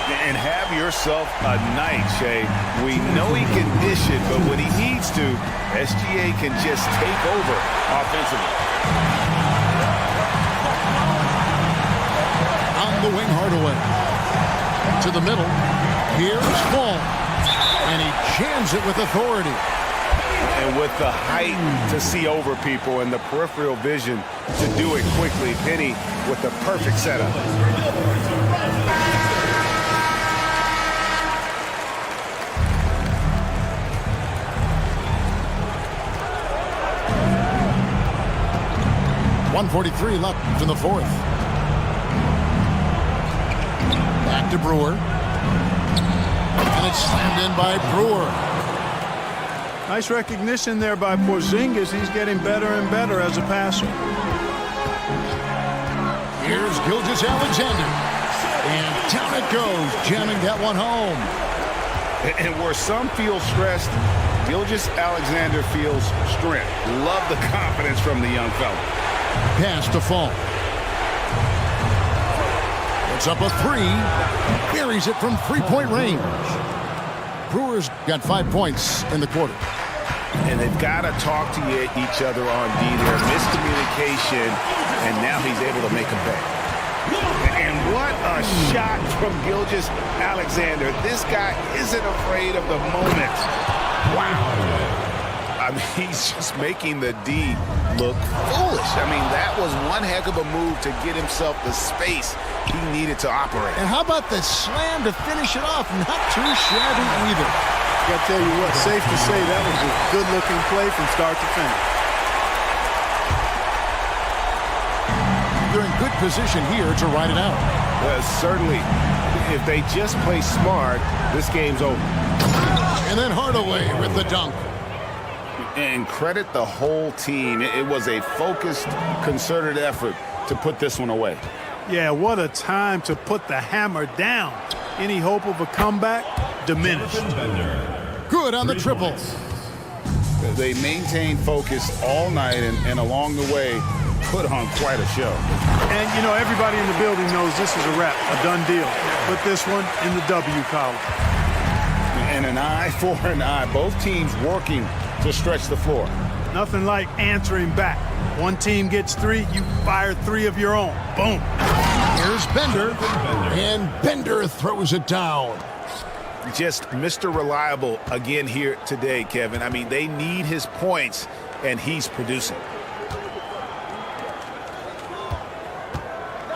And have yourself a night, Shea. We know he can dish it, but when he needs to, SGA can just take over offensively. On the wing, Hardaway. To the middle. Here's Fall. And he jams it with authority. And with the height to see over people and the peripheral vision to do it quickly, Penny with the perfect setup. .143 left in the fourth. Back to Brewer. And it's slammed in by Brewer. Nice recognition there by Porzingis. He's getting better and better as a passer. Here's Gilgeous-Alexander. And down it goes, jamming that one home. And where some feel stressed, Gilgeous-Alexander feels strength. Love the confidence from the young fella. Pass to Fall. It's up a three. Buries it from three-point range. Brewers got 5 points in the quarter. And they've got to talk to each other on D there. Miscommunication, and now he's able to make a pay. And what a shot from Gilgeous-Alexander. This guy isn't afraid of the moment. Wow. I mean, he's just making the D look foolish. I mean, that was one heck of a move to get himself the space he needed to operate. And how about the slam to finish it off? Not too shabby either. I got to tell you what, safe to say that was a good-looking play from start to finish. They're in good position here to ride it out. Well, certainly, if they just play smart, this game's over. And then Hardaway with the dunk. And credit the whole team. It was a focused, concerted effort to put this one away. Yeah, what a time to put the hammer down. Any hope of a comeback? Diminished. Good on the triple. They maintained focus all night and along the way put on quite a show. And, you know, everybody in the building knows this is a wrap, a done deal. Put this one in the W column. And an eye for an eye. Both teams working to stretch the floor. Nothing like answering back. One team gets three, you fire three of your own. Boom. Here's Bender. And Bender throws it down. Just Mr. Reliable again here today, Kevin. I mean, they need his points, and he's producing.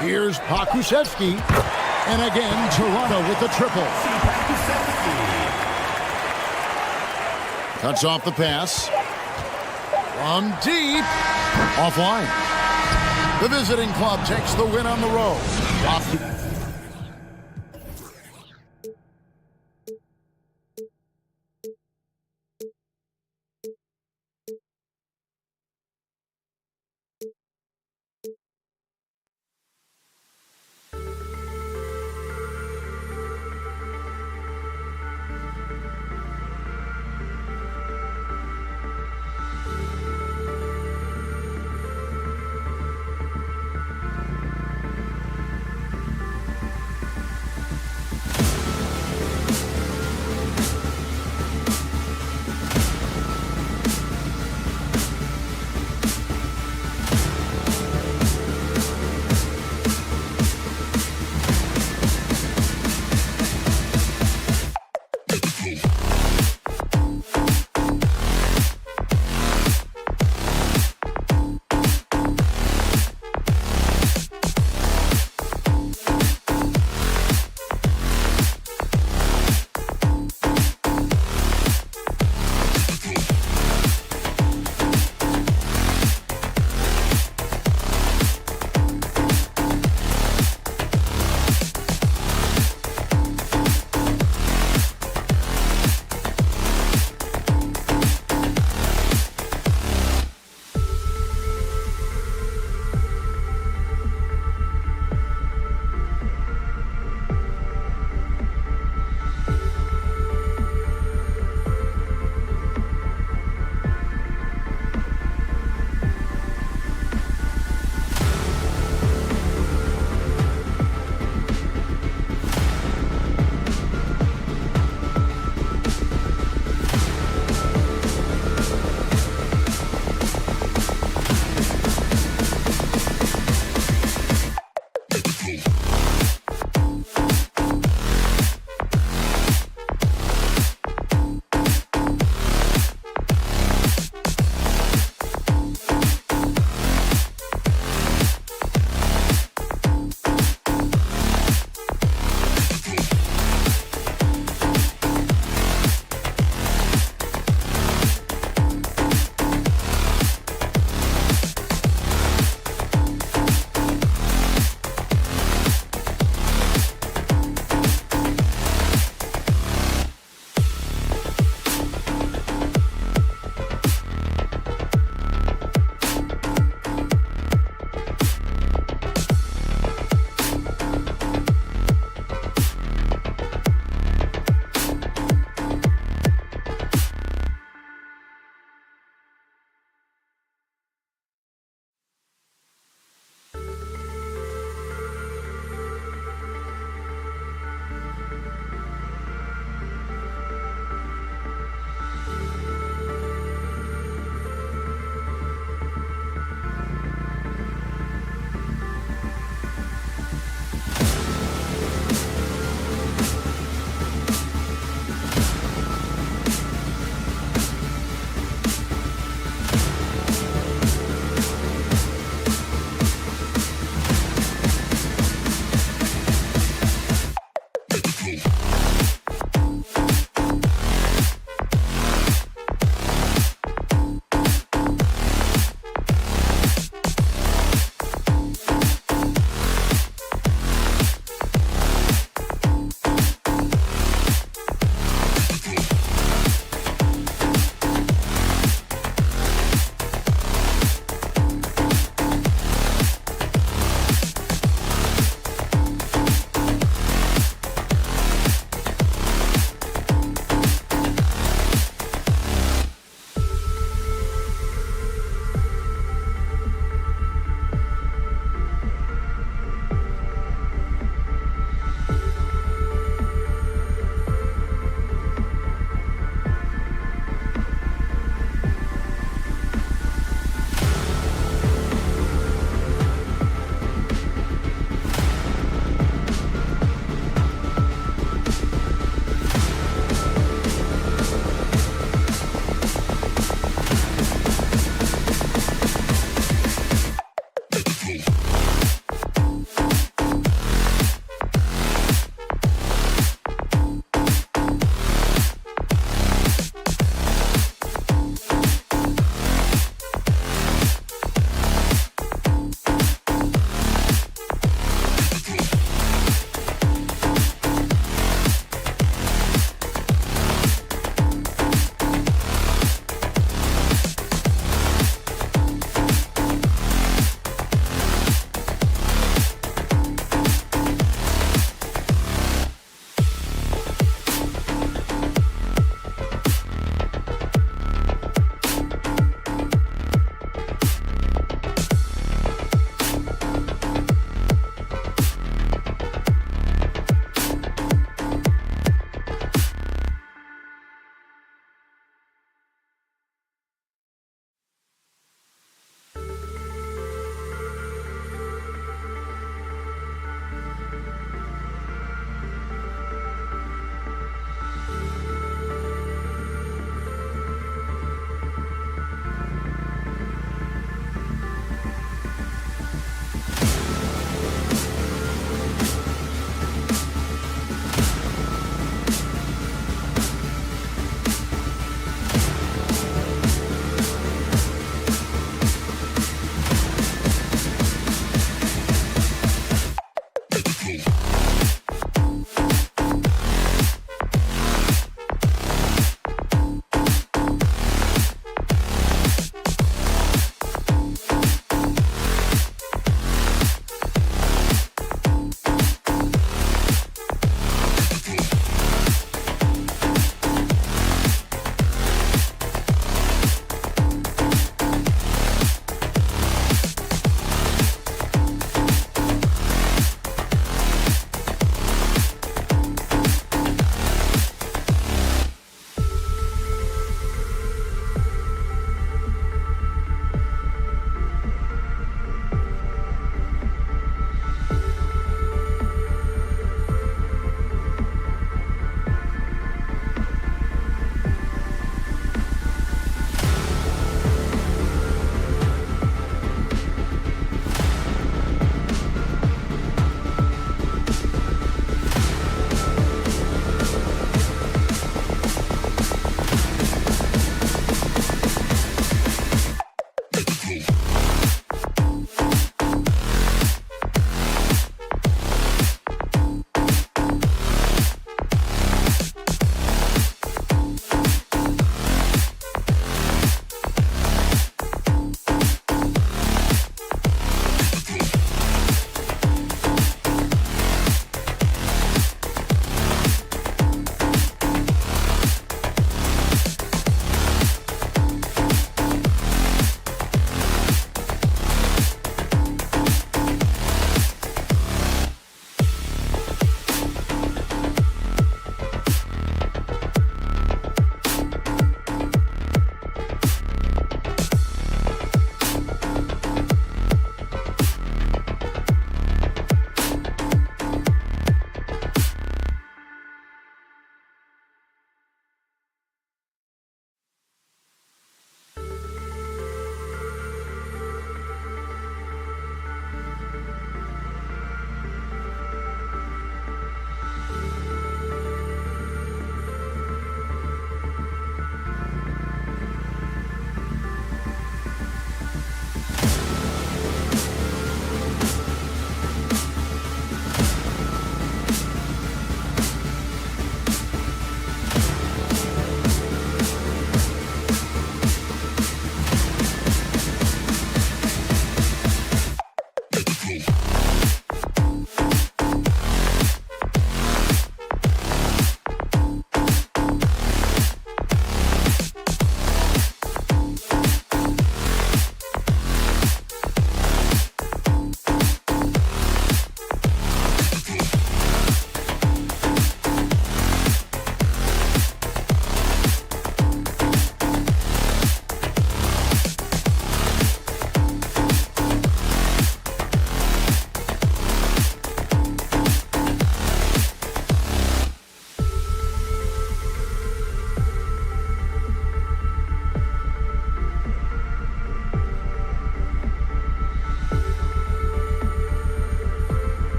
Here's Pokusevski. And again, Toronto with the triple. Cuts off the pass. From deep. Offline. The visiting club takes the win on the road.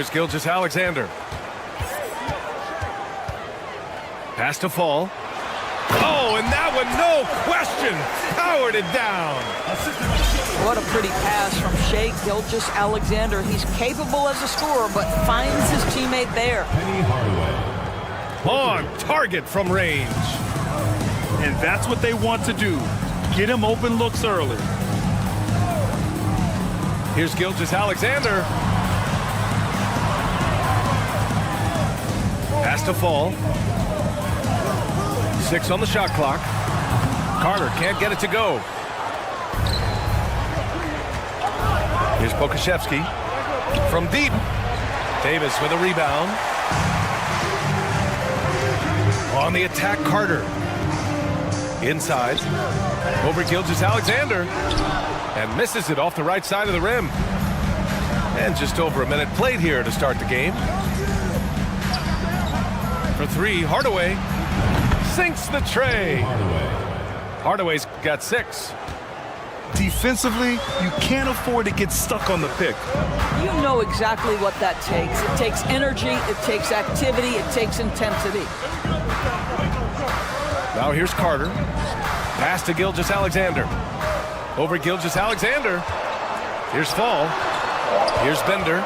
Here's Gilgeous-Alexander. Pass to Fall. Oh, and that one, no question, powered it down. What a pretty pass from Shai Gilgeous-Alexander. He's capable as a scorer, but finds his teammate there. On target from range. And that's what they want to do. Get him open looks early. Here's Gilgeous-Alexander. Pass to Fall. 6 on the shot clock. Carter can't get it to go. Here's Pokusevski from deep. Davis with a rebound. On the attack, Carter. Inside. Over Gilgeous-Alexander. And misses it off the right side of the rim. And just over a minute played here to start the game. For 3, Hardaway sinks the tray. Hardaway's got 6. Defensively, you can't afford to get stuck on the pick. You know exactly what that takes. It takes energy, it takes activity, it takes intensity. Now here's Carter. Pass to Gilgeous-Alexander. Over Gilgeous-Alexander. Here's Fall. Here's Bender.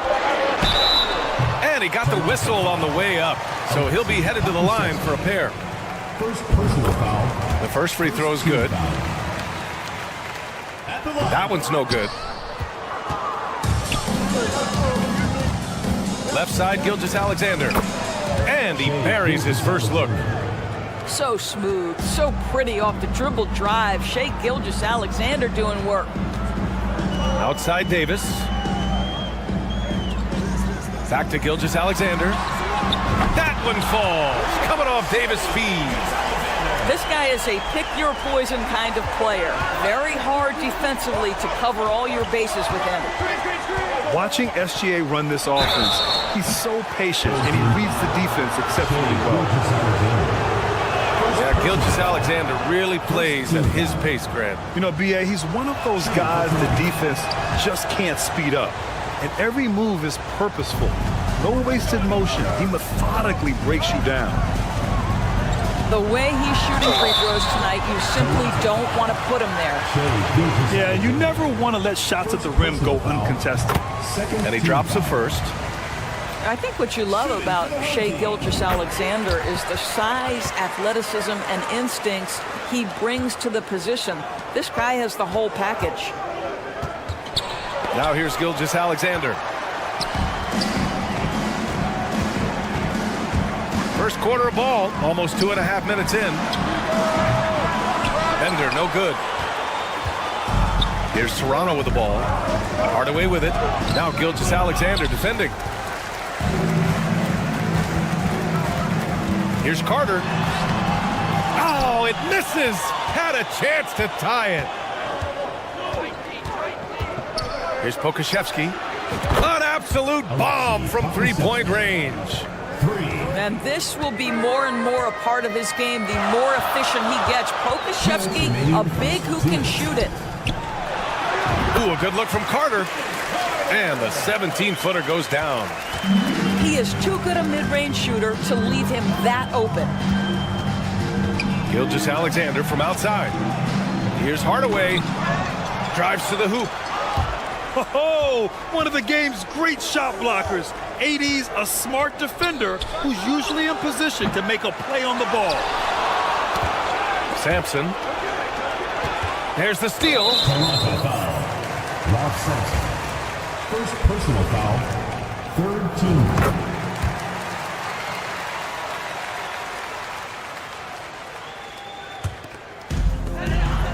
And he got the whistle on the way up. So he'll be headed to the line for a pair. First personal foul. The first free throw is good. That one's no good. Left side, Gilgeous-Alexander. And he buries his first look. So smooth, so pretty off the dribble drive. Shai Gilgeous-Alexander doing work. Outside Davis. Back to Gilgeous-Alexander. That one falls. Coming off Davis' feed. This guy is a pick-your-poison kind of player. Very hard defensively to cover all your bases with him. Watching SGA run this offense, he's so patient and he reads the defense exceptionally well. Yeah, Gilgeous-Alexander really plays at his pace, Grant. You know, B.A., he's one of those guys the defense just can't speed up. And every move is purposeful. No wasted motion. He methodically breaks you down. The way he's shooting free throws tonight, you simply don't want to put him there. Yeah, you never want to let shots at the rim go uncontested. And he drops the first. I think what you love about Shai Gilgeous-Alexander is the size, athleticism, and instincts he brings to the position. This guy has the whole package. Now here's Gilgeous-Alexander. First quarter of ball, almost 2.5 minutes in. Bender, no good. Here's Serrano with the ball. Hardaway with it. Now Gilgeous-Alexander defending. Here's Carter. Oh, it misses. Had a chance to tie it. Here's Pokusevski. An absolute bomb from three-point range. And this will be more and more a part of his game the more efficient he gets. Pokusevski, a big who can shoot it. Ooh, a good look from Carter. And the 17-footer goes down. He is too good a mid-range shooter to leave him that open. Gilgeous-Alexander from outside. Here's Hardaway. Drives to the hoop. Oh, one of the game's great shot blockers. AD's a smart defender who's usually in position to make a play on the ball. Sampson. There's the steal. Rob Sampson. First personal foul. Third team.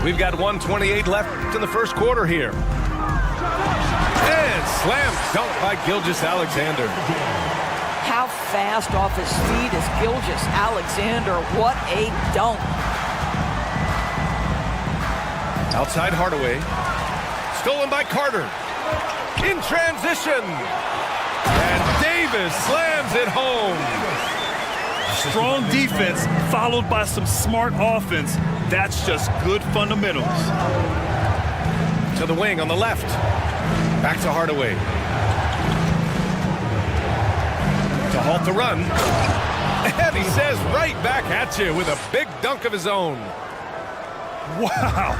We've got 1:28 left in the first quarter here. And slam dunk by Gilgeous-Alexander. How fast off his feet is Gilgeous-Alexander. What a dunk. Outside Hardaway. Stolen by Carter. In transition. And Davis slams it home. Strong defense followed by some smart offense. That's just good fundamentals. To the wing on the left. Back to Hardaway. halt the run. And he says right back at you with a big dunk of his own. Wow.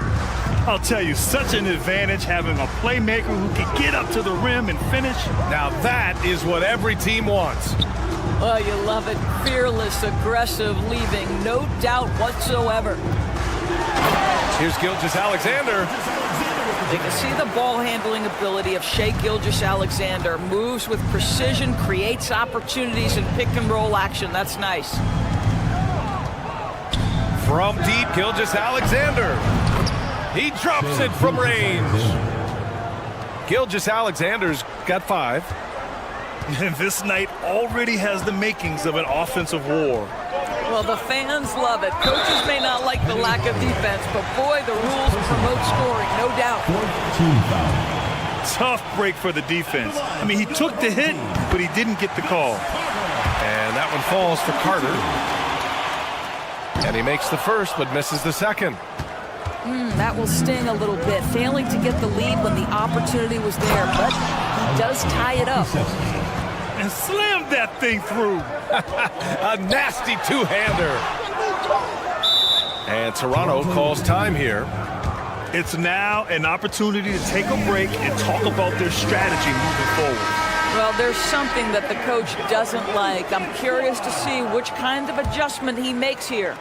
I'll tell you, such an advantage having a playmaker who can get up to the rim and finish. Now that is what every team wants. Oh, you love it. Fearless, aggressive, leaving no doubt whatsoever. Here's Gilgeous-Alexander. You can see the ball handling ability of Shai Gilgeous-Alexander. Moves with precision, creates opportunities in pick and roll action. That's nice. From deep, Gilgeous-Alexander. He drops it from range. Gilgeous-Alexander's got 5. And this night already has the makings of an offensive war. Well, the fans love it. Coaches may not like the lack of defense, but boy, the rules promote scoring, no doubt. 14 foul. Tough break for the defense. I mean, he took the hit, but he didn't get the call. And that one falls for Carter. And he makes the first, but misses the second. That will sting a little bit, failing to get the lead when the opportunity was there, but he does tie it up. And slammed that thing through. A nasty two-hander. And Toronto calls time here. It's now an opportunity to take a break and talk about their strategy moving forward. Well, there's something that the coach doesn't like. I'm curious to see which kind of adjustment he makes here.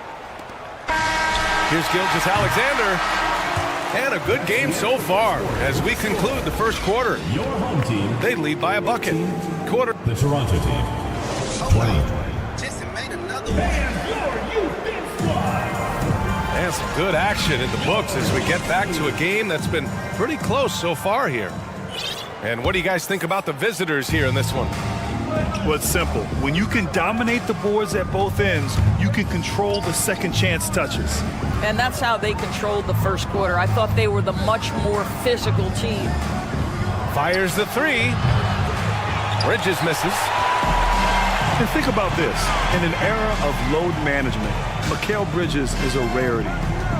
Here's Gilgeous-Alexander. And a good game so far as we conclude the first quarter. Your home team. They lead by a bucket. Quarter. The Toronto team. 20. And some good action in the books as we get back to a game that's been pretty close so far here. And what do you guys think about the visitors here in this one? Well, it's simple. When you can dominate the boards at both ends, you can control the second chance touches. And that's how they controlled the first quarter. I thought they were the much more physical team. Fires the 3. Bridges misses. And think about this. In an era of load management, Mikal Bridges is a rarity.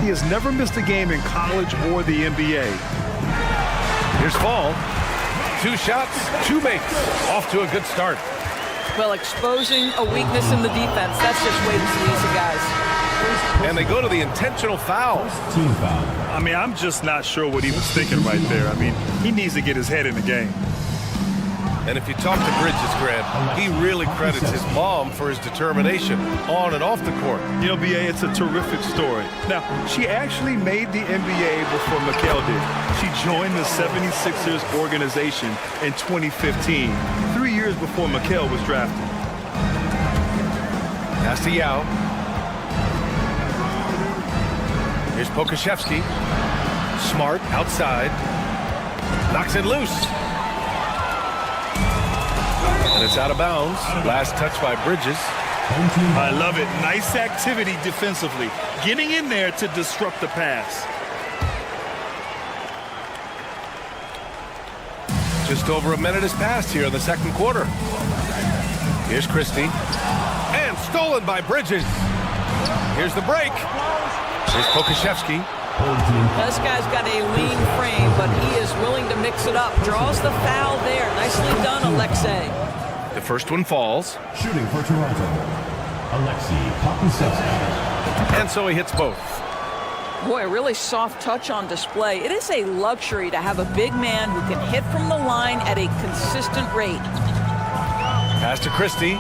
He has never missed a game in college or the NBA. Here's Fall. 2 shots, 2 makes. Off to a good start. Well, exposing a weakness in the defense, that's just way too easy, guys. And they go to the intentional foul. Team foul. I mean, I'm just not sure what he was thinking right there. I mean, he needs to get his head in the game. And if you talk to Bridges, Grant, he really credits his mom for his determination on and off the court. You know, B.A., it's a terrific story. Now, she actually made the NBA before Mikal did. She joined the 76ers organization in 2015, 3 years before Mikal was drafted. Pass to Yao. Here's Pokashevsky. Smart outside. Knocks it loose. And it's out of bounds. Last touch by Bridges. I love it. Nice activity defensively. Getting in there to disrupt the pass. Just over a minute has passed here in the second quarter. Here's Christie. And stolen by Bridges. Here's the break. Here's Pokashevsky. This guy's got a lean frame, but he is willing to mix it up. Draws the foul there. Nicely done, Alexei. The first one falls. Shooting for Toronto. Alexei Pokashevsky. And so he hits both. Boy, a really soft touch on display. It is a luxury to have a big man who can hit from the line at a consistent rate. Pass to Christie.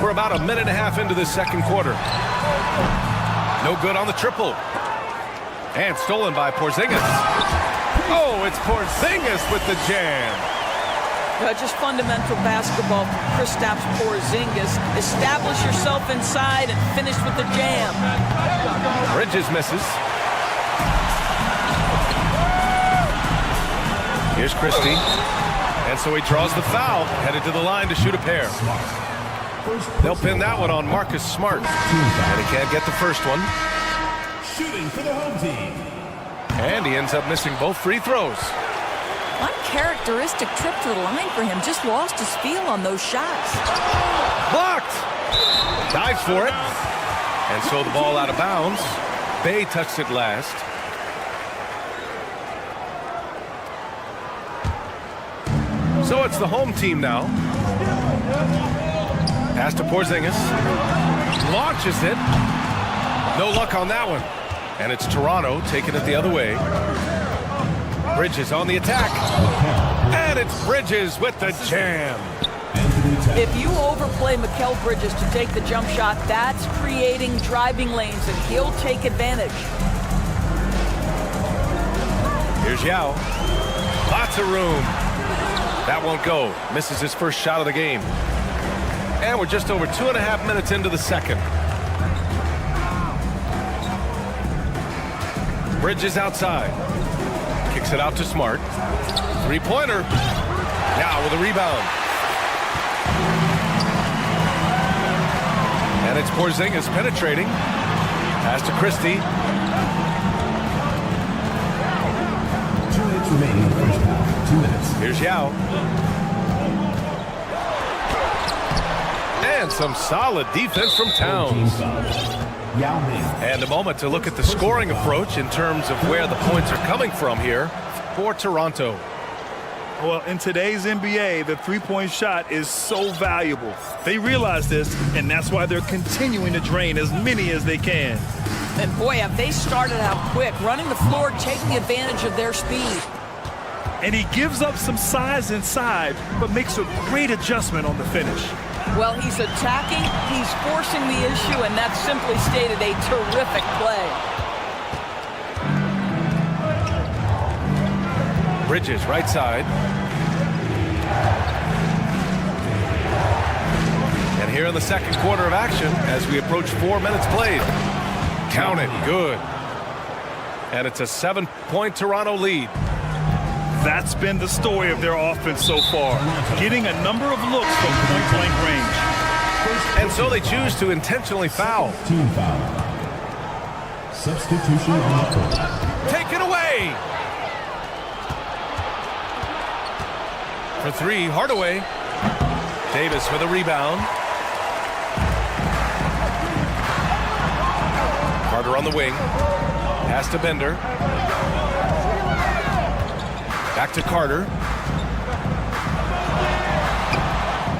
We're about a minute and a half into the second quarter. No good on the triple. And stolen by Porzingis. Oh, it's Porzingis with the jam. Just fundamental basketball from Kristaps Porzingis. Establish yourself inside and finish with the jam. Bridges misses. Here's Christie. And so he draws the foul, headed to the line to shoot a pair. They'll pin that one on Marcus Smart. And he can't get the first one. Shooting for the home team. And he ends up missing both free throws. Uncharacteristic trip to the line for him. Just lost his feel on those shots. Blocked. Dives for it. And so the ball out of bounds. Bay touched it last. So it's the home team now. Pass to Porzingis. Launches it. No luck on that one. And it's Toronto taking it the other way. Bridges on the attack. And it's Bridges with the jam. If you overplay Mikal Bridges to take the jump shot, that's creating driving lanes, and he'll take advantage. Here's Yao. Lots of room. That won't go. Misses his first shot of the game. And we're just over 2.5 minutes into the second. Bridges outside. Kicks it out to Smart. Three-pointer. Now with a rebound. And it's Porzingis penetrating. Pass to Christie. 2 minutes remaining in the first half. 2 minutes. Here's Yao. And some solid defense from Towns. And a moment to look at the scoring approach in terms of where the points are coming from here for Toronto. Well, in today's NBA, the three-point shot is so valuable. They realize this, and that's why they're continuing to drain as many as they can. And boy, have they started out quick, running the floor, taking advantage of their speed. And he gives up some size inside, but makes a great adjustment on the finish. Well, he's attacking, he's forcing the issue, and that's simply stated a terrific play. Bridges, right side. And here in the second quarter of action, as we approach 4 minutes played. Count it, good. And it's a 7-point Toronto lead. That's been the story of their offense so far, getting a number of looks from point-blank range. And so they choose to intentionally foul. Team foul. Substitution on the court. Take it away! For three, Hardaway. Davis with a rebound. Carter on the wing. Pass to Bender. Back to Carter.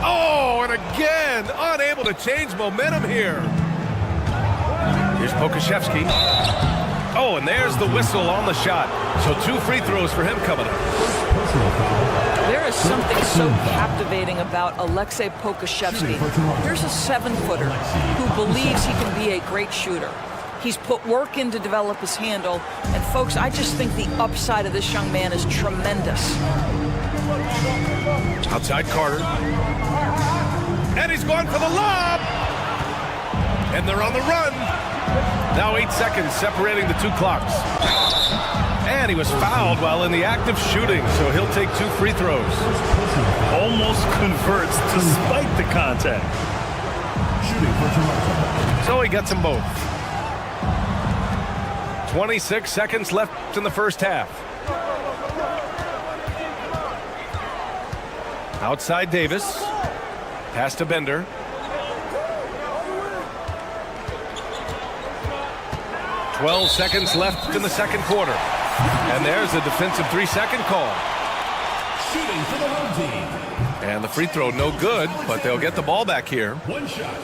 Oh, and again, unable to change momentum here. Here's Pokashevsky. Oh, and there's the whistle on the shot. So 2 free throws for him coming up. There is something so captivating about Aleksej Pokashevsky. Here's a 7-footer who believes he can be a great shooter. He's put work in to develop his handle. And folks, I just think the upside of this young man is tremendous. Outside Carter. And he's going for the lob. And they're on the run. Now 8 seconds separating the two clocks. And he was fouled while in the act of shooting, so he'll take 2 free throws. Almost converts despite the contact. Shooting for Toronto. So he gets them both. 26 seconds left in the first half. Outside Davis. Pass to Bender. "12 seconds left in the second quarter. And there's a defensive 3-second call. Shooting for the home team. And the free throw no good, but they'll get the ball back here. One shot.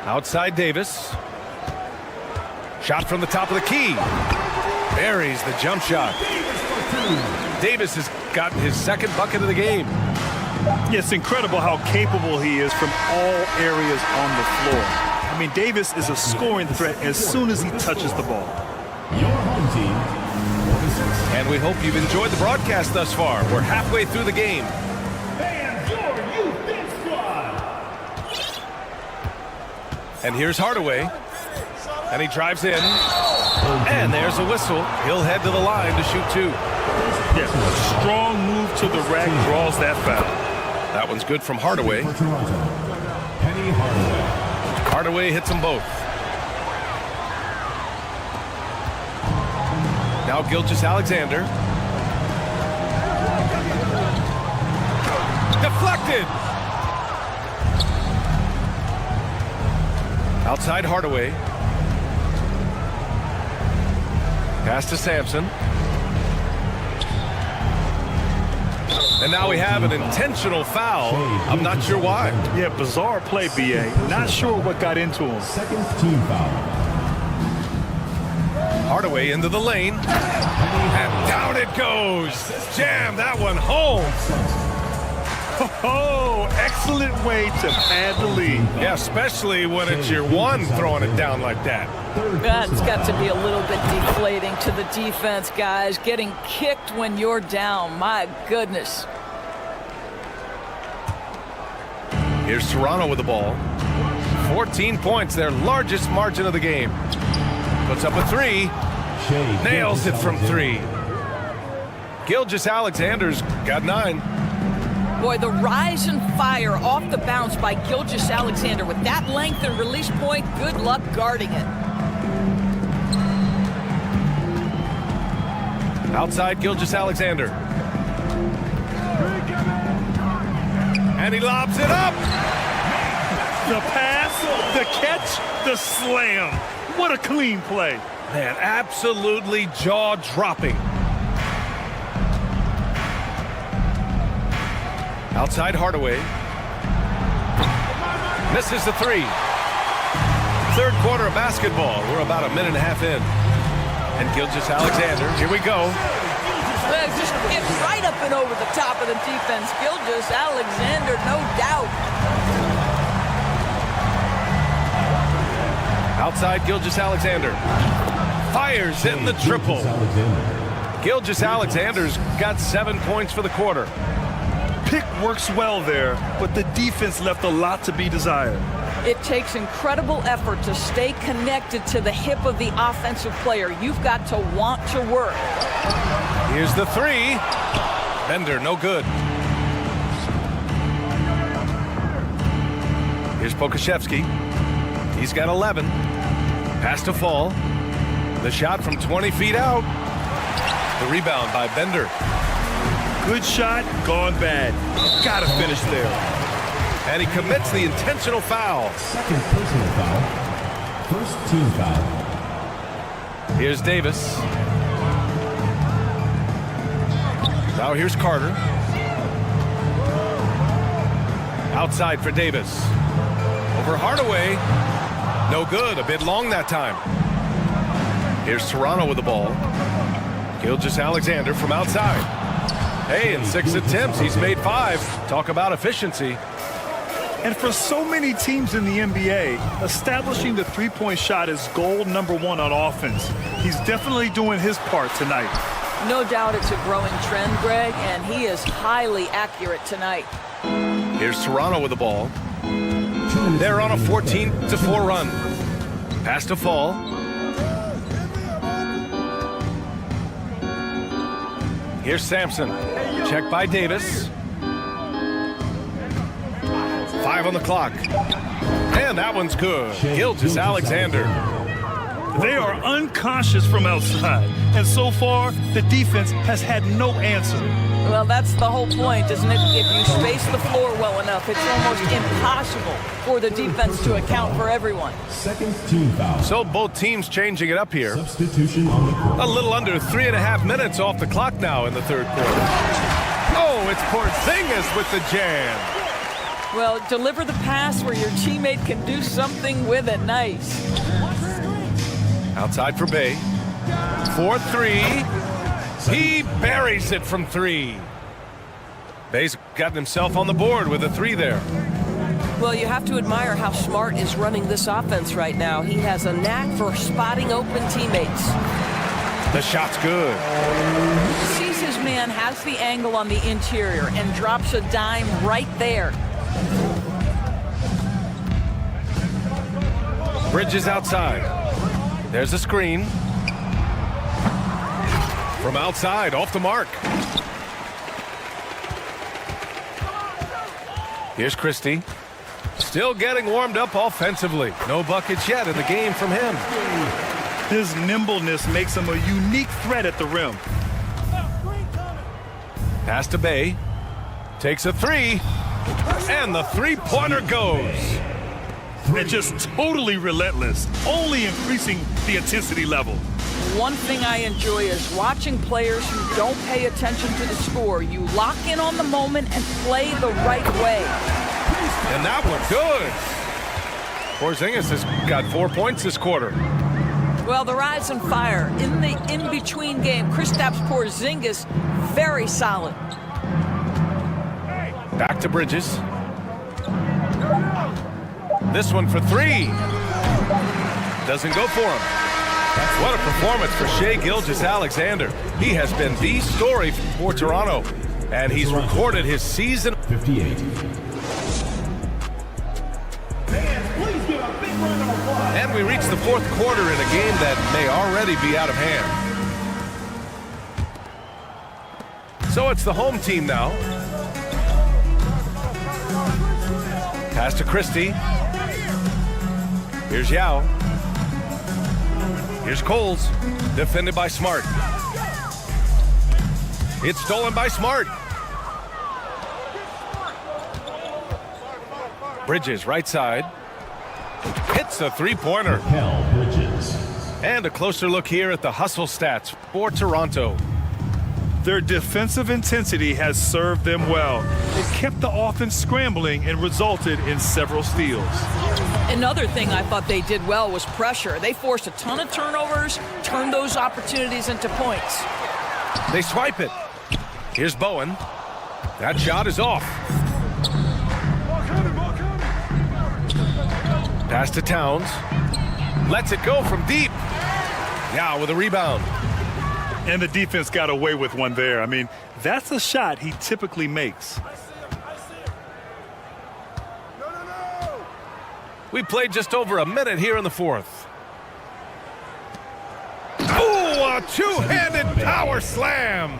Outside Davis. Shot from the top of the key. Buries the jump shot. Davis has got his second bucket of the game. Yeah, it's incredible how capable he is from all areas on the floor. I mean, Davis is a scoring threat as soon as he touches the ball. Your home team. And we hope you've enjoyed the broadcast thus far. We're halfway through the game. And your youth big squad. And here's Hardaway. And he drives in. And there's a whistle. He'll head to the line to shoot 2. Yeah, a strong move to the rack draws that foul. That one's good from Hardaway. For Toronto. Penny Hardaway. Hardaway hits them both. Now Gilgeous-Alexander. Deflected. Outside Hardaway. Pass to Sampson. And now we have an intentional foul. I'm not sure why. Yeah, bizarre play, B.A. Not sure what got into him. Second team foul. Hardaway into the lane. And down it goes. Jam that one home. Oh, excellent way to pad the lead. Yeah, especially when it's your one throwing it down like that. That's got to be a little bit deflating to the defense, guys. Getting kicked when you're down. My goodness. Here's Toronto with the ball. 14 points, their largest margin of the game. Puts up a three. Nails it from three. Gilgeous-Alexander's got 9. Boy, the rise and fire off the bounce by Gilgeous-Alexander. With that length and release point, good luck guarding it. Outside Gilgeous-Alexander. And he lobs it up. The pass, the catch, the slam. What a clean play. Man, absolutely jaw-dropping. Outside Hardaway. Misses the three. Third quarter of basketball. We're about a minute and a half in. And Gilgeous-Alexander, here we go. Just get right up and over the top of the defense. Gilgeous-Alexander, no doubt. Outside Gilgeous-Alexander. Fires in the triple. Gilgeous-Alexander's got 7 points for the quarter. Pick works well there, but the defense left a lot to be desired. It takes incredible effort to stay connected to the hip of the offensive player. You've got to want to work. Here's the three. Bender, no good. Here's Pokuševski. He's got 11. Pass to Fall. The shot from 20 feet out. The rebound by Bender. Good shot, gone bad. Gotta finish there. And he commits the intentional foul. Second personal foul. First team foul. Here's Davis. Now here's Carter. Outside for Davis. Over Hardaway. No good. A bit long that time. Here's Toronto with the ball. Gilgeous-Alexander from outside. Hey, in 6 attempts, he's made 5. Talk about efficiency. And for so many teams in the NBA, establishing the three-point shot is goal number 1 on offense. He's definitely doing his part tonight. No doubt it's a growing trend, Greg, and he is highly accurate tonight. Here's Toronto with the ball. They're on a 14-4 run. Pass to Fall. Here's Sampson. Check by Davis. 5 on the clock. And that one's good. Gilgeous-Alexander. They are unconscious from outside, and so far, the defense has had no answer. Well, that's the whole point, isn't it? If you space the floor well enough, it's almost impossible for the defense to account for everyone. Second team foul. So both teams changing it up here. Substitution on the court. A little under 3.5 minutes off the clock now in the third quarter. Oh, it's Porzingis with the jam. Well, deliver the pass where your teammate can do something with it. Nice. Outside for Bay. 4-3. He buries it from 3. Bay's gotten himself on the board with a 3 there. Well, you have to admire how Smart is running this offense right now. He has a knack for spotting open teammates. The shot's good. Sees his man, has the angle on the interior, and drops a dime right there. Bridges outside. There's a screen. From outside, off the mark. Here's Christie. Still getting warmed up offensively. No buckets yet in the game from him. His nimbleness makes him a unique threat at the rim. Pass to Bay. Takes a 3. And the three-pointer goes. And just totally relentless, only increasing the intensity level. one thing I enjoy is watching players who don't pay attention to the score. You lock in on the moment and play the right way. And that one, good. Porzingis has got 4 points this quarter. Well, the rise and fire in the in-between game. Kristaps Porzingis, very solid. Back to Bridges. This one for three. Doesn't go for him. What a performance for Shai Gilgeous-Alexander. He has been the story for Toronto, and he's recorded his season. 58. And we reach the fourth quarter in a game that may already be out of hand. So it's the home team now. Pass to Christie. Here's Yao. Here's Coles. Defended by Smart. It's stolen by Smart. Bridges, right side. Hits a three-pointer. Bridges. And a closer look here at the hustle stats for Toronto. Their defensive intensity has served them well. It kept the offense scrambling and resulted in several steals. Another thing I thought they did well was pressure. They forced a ton of turnovers, turned those opportunities into points. They swipe it. Here's Bowen. That shot is off. Pass to Towns. Lets it go from deep. Yao with a rebound. And the defense got away with one there. I mean, that's a shot he typically makes. We played just over a minute here in the fourth. Ooh, a two-handed power slam.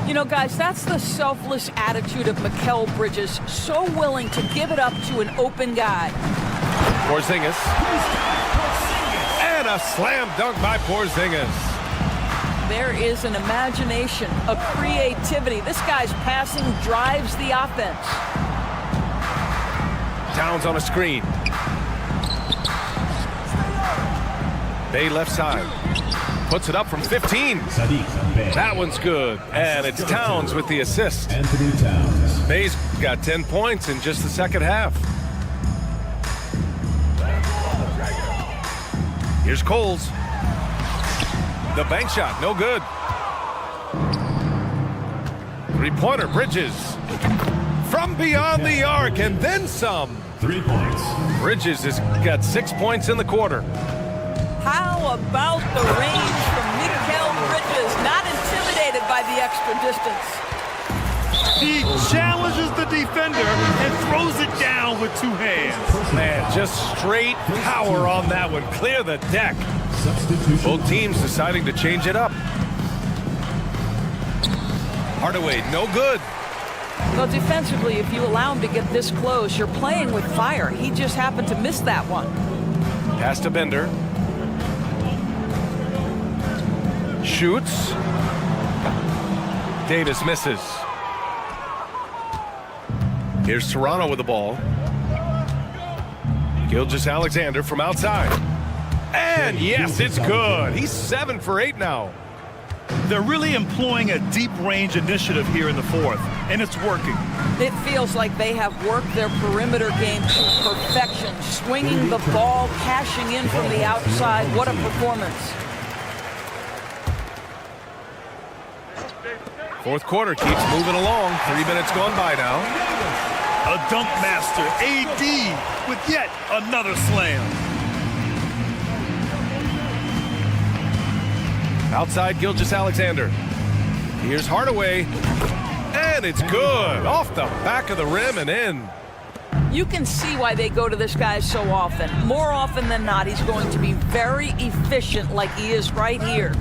You know, guys, that's the selfless attitude of Mikal Bridges, so willing to give it up to an open guy. Porzingis. And a slam dunk by Porzingis. There is an imagination, a creativity. This guy's passing drives the offense. Towns on a screen. Bay left side. Puts it up from 15. That one's good. And it's Towns with the assist. Anthony Towns. Bay's got 10 points in just the second half. Here's Coles. The bank shot, no good. Three-pointer, Bridges. From beyond the arc and then some. 3 points. Bridges has got 6 points in the quarter. How about the range from Mikal Bridges? Not intimidated by the extra distance. He challenges the defender and throws it down with two hands. Man, just straight power on that one. Clear the deck. Both teams deciding to change it up. Hardaway, no good. Well, defensively, if you allow him to get this close, you're playing with fire. He just happened to miss that one. Pass to Bender. Shoots. Davis misses. Here's Toronto with the ball. Gilgeous-Alexander from outside. And yes, it's good. He's 7 for 8 now. They're really employing a deep range initiative here in the fourth, and it's working. It feels like they have worked their perimeter game to perfection, swinging the ball, cashing in from the outside. What a performance. Fourth quarter keeps moving along. 3 minutes gone by now. A dunk master, AD, with yet another slam. Outside Gilgeous-Alexander. Here's Hardaway. And it's good. Off the back of the rim and in. You can see why they go to this guy so often. More often than not, he's going to be very efficient like he is right here.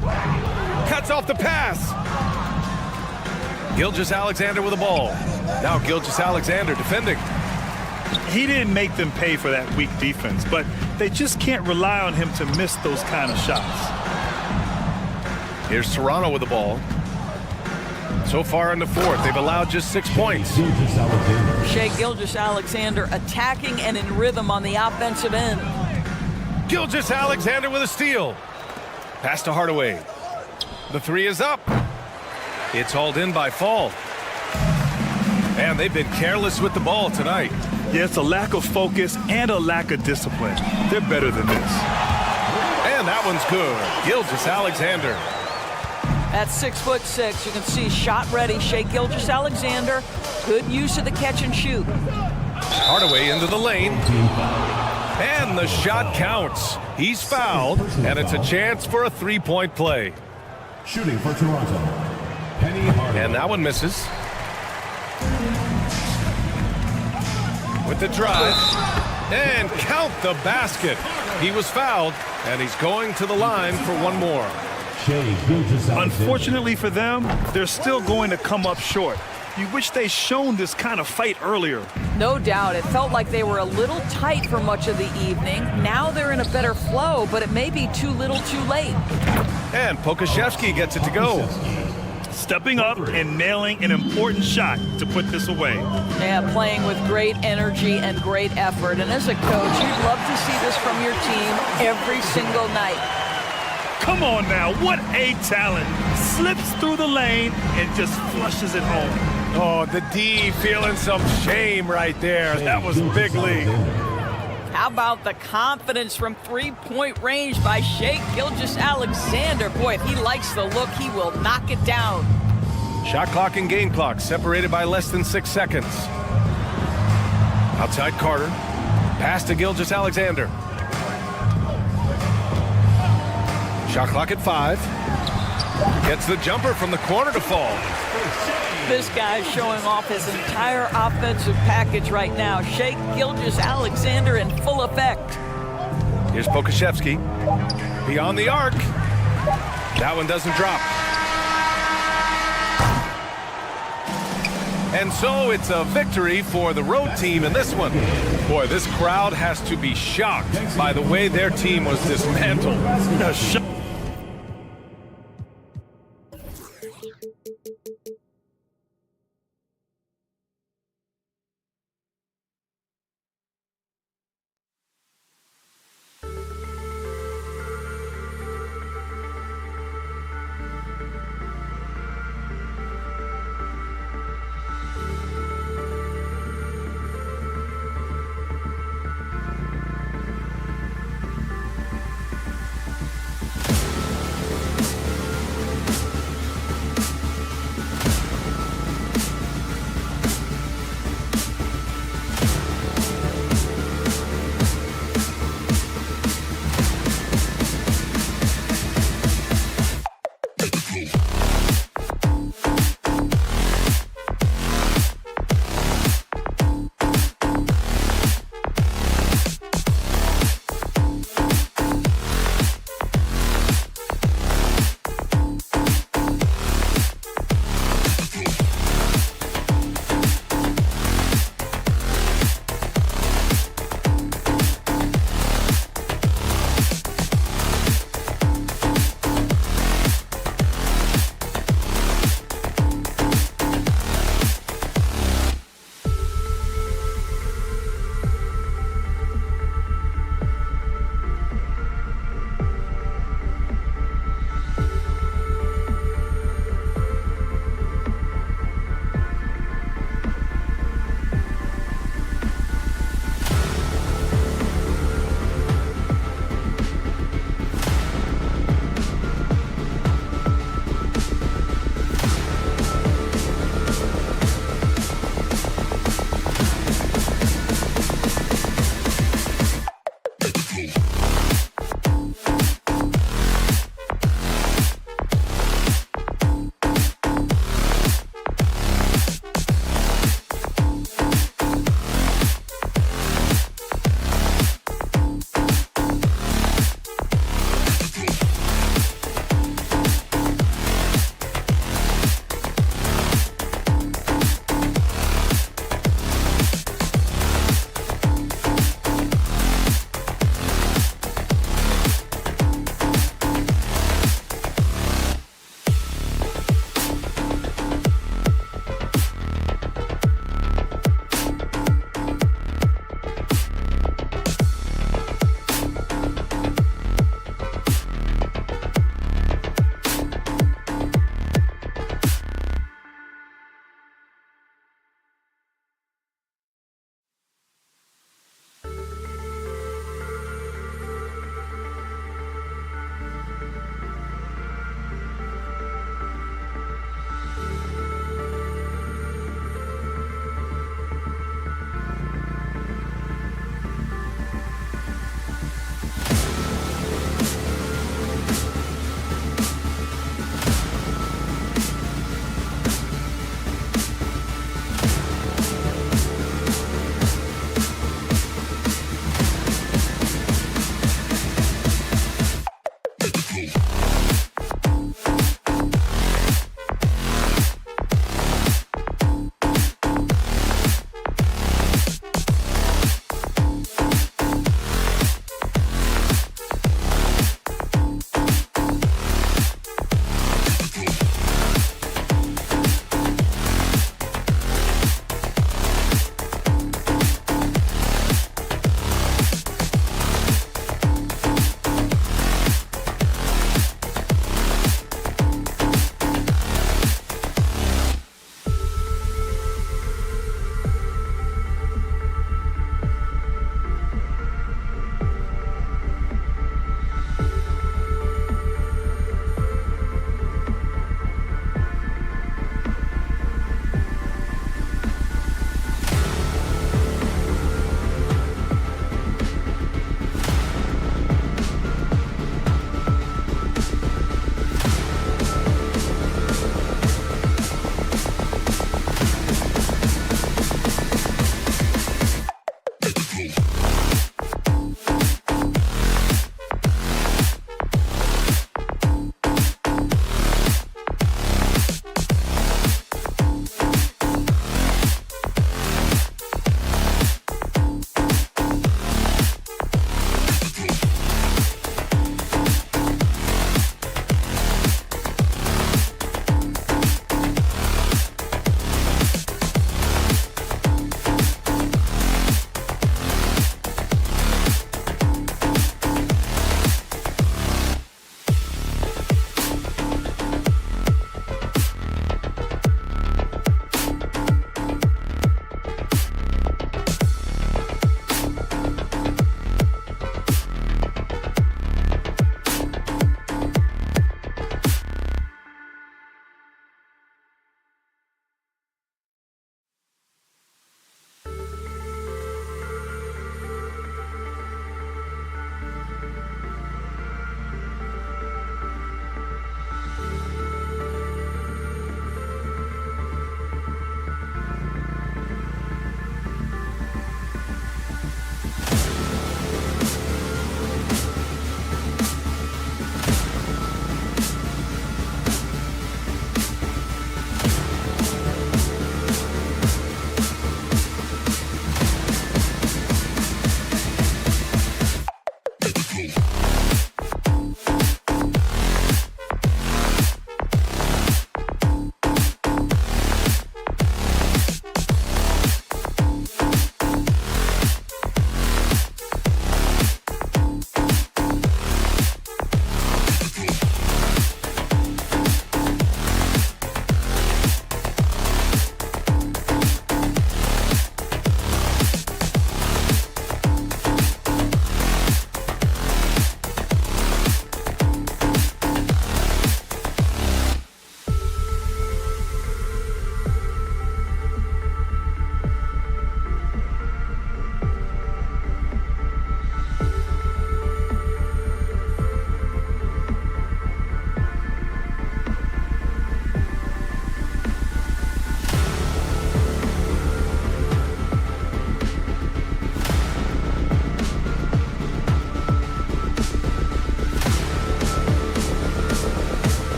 Cuts off the pass. Gilgeous-Alexander with the ball. Now Gilgeous-Alexander defending. He didn't make them pay for that weak defense, but they just can't rely on him to miss those kind of shots. Here's Toronto with the ball. So far in the fourth, they've allowed just 6 points. Shai Gilgeous-Alexander attacking and in rhythm on the offensive end. Gilgeous-Alexander with a steal. Pass to Hardaway. The three is up. It's hauled in by Fall. And they've been careless with the ball tonight. Yeah, it's a lack of focus and a lack of discipline. They're better than this. And that one's good. Gilgeous-Alexander. At 6'6", you can see shot ready. Shai Gilgeous-Alexander, good use of the catch and shoot. Hardaway into the lane. And the shot counts. He's fouled, and it's a chance for a three-point play. Shooting for Toronto, Penny Hardaway. And that one misses. With the drive. And count the basket. He was fouled, and he's going to the line for one more. Unfortunately for them, they're still going to come up short. You wish they'd shown this kind of fight earlier. No doubt. It felt like they were a little tight for much of the evening. Now they're in a better flow, but it may be too little too late. And Pokusevski gets it to go. Stepping up and nailing an important shot to put this away. Yeah, playing with great energy and great effort. And as a coach, you'd love to see this from your team every single night. Come on now, what a talent. Slips through the lane and just flushes it home. Oh, the D feeling some shame right there. That was big league. How about the confidence from three-point range by Shai Gilgeous-Alexander? Boy, if he likes the look, he will knock it down. Shot clock and game clock separated by less than 6 seconds. Outside Carter. Pass to Gilgeous-Alexander. Shot clock at 5. Gets the jumper from the corner to fall. This guy's showing off his entire offensive package right now. Shai Gilgeous-Alexander in full effect. Here's Pokusevski. Beyond the arc. That one doesn't drop. And so it's a victory for the road team in this one. Boy, this crowd has to be shocked by the way their team was dismantled.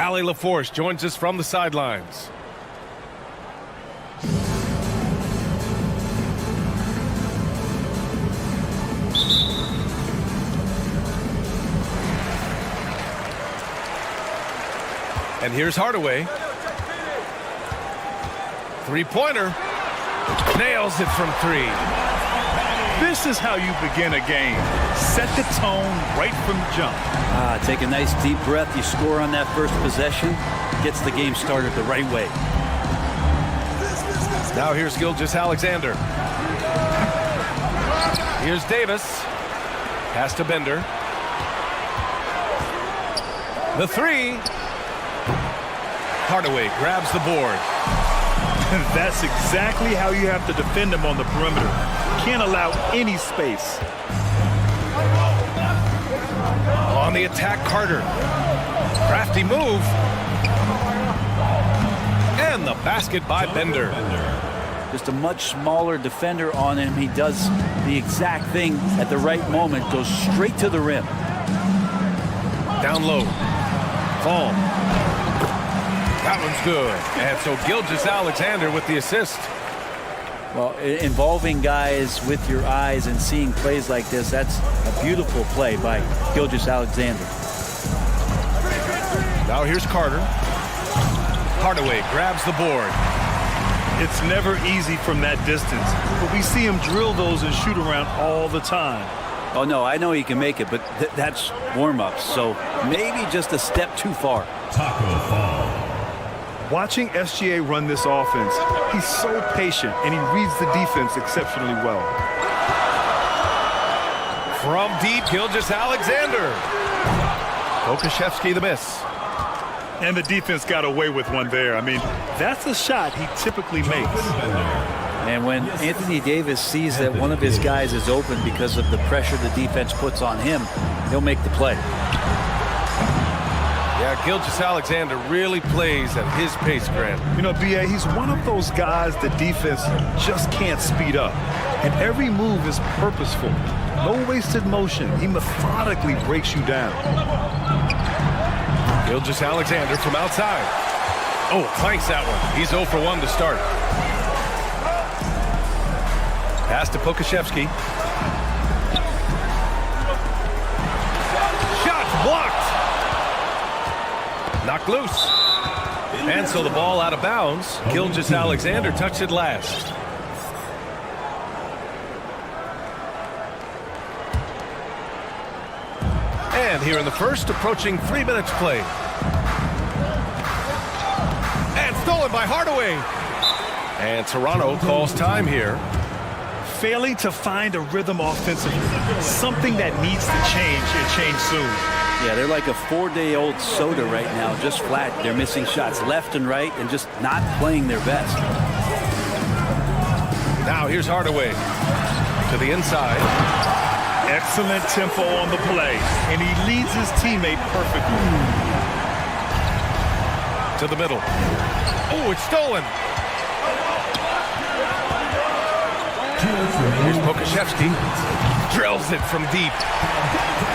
Allie LaForce joins us from the sidelines. And here's Hardaway. Three-pointer. Nails it from three. This is how you begin a game. Set the tone right from jump. Take a nice deep breath. You score on that first possession. Gets the game started the right way. Now here's Gilgeous-Alexander. Here's Davis. Pass to Bender. The three. Hardaway grabs the board. That's exactly how you have to defend him on the perimeter. Can't allow any space. On the attack, Carter. Crafty move. And the basket by Bender. Just a much smaller defender on him. He does the exact thing at the right moment. Goes straight to the rim. Down low. Fall. That one's good. And so Gilgeous-Alexander with the assist. Well, involving guys with your eyes and seeing plays like this, that's a beautiful play by Gilgeous-Alexander. Now here's Carter. Hardaway grabs the board. It's never easy from that distance, but we see him drill those and shoot around all the time. Oh, no, I know he can make it, but that's warm-ups, so maybe just a step too far. Taco Fall. Watching SGA run this offense, he's so patient and he reads the defense exceptionally well. From deep, Gilgeous-Alexander. Pokusevski the miss. And the defense got away with one there. I mean, that's a shot he typically makes. And when Anthony Davis sees that one of his guys is open because of the pressure the defense puts on him, he'll make the play. Yeah, Gilgeous-Alexander really plays at his pace, Grant. You know, B.A., he's one of those guys the defense just can't speed up. And every move is purposeful. No wasted motion. He methodically breaks you down. Gilgeous-Alexander from outside. Oh, clanks that one. He's 0 for 1 to start. Pass to Pokusevski. Shot blocked. Knocked loose. And so the ball out of bounds. Gilgeous-Alexander touched it last. And here in the first, approaching 3 minutes play. And stolen by Hardaway. And Toronto calls time here. Failing to find a rhythm offensively. Something that needs to change and change soon. Yeah, they're like a 4-day-old soda right now, just flat. They're missing shots left and right and just not playing their best. Now here's Hardaway to the inside. Excellent tempo on the play, and he leads his teammate perfectly. To the middle. Oh, it's stolen. Here's Pokusevski. Drills it from deep.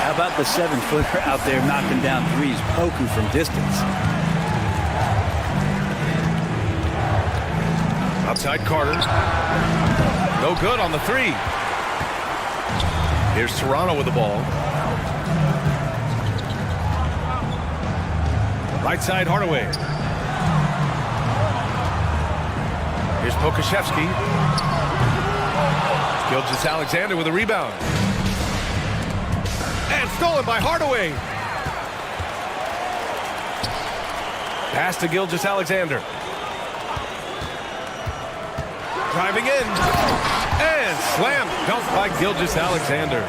How about the 7-footer out there knocking down threes? Poku from distance. Outside Carter. No good on the three. Here's Toronto with the ball. Right side Hardaway. Here's Pokusevski. Gilgeous-Alexander with a rebound. And stolen by Hardaway. Pass to Gilgeous-Alexander. Driving in. And slam dunk by Gilgeous-Alexander.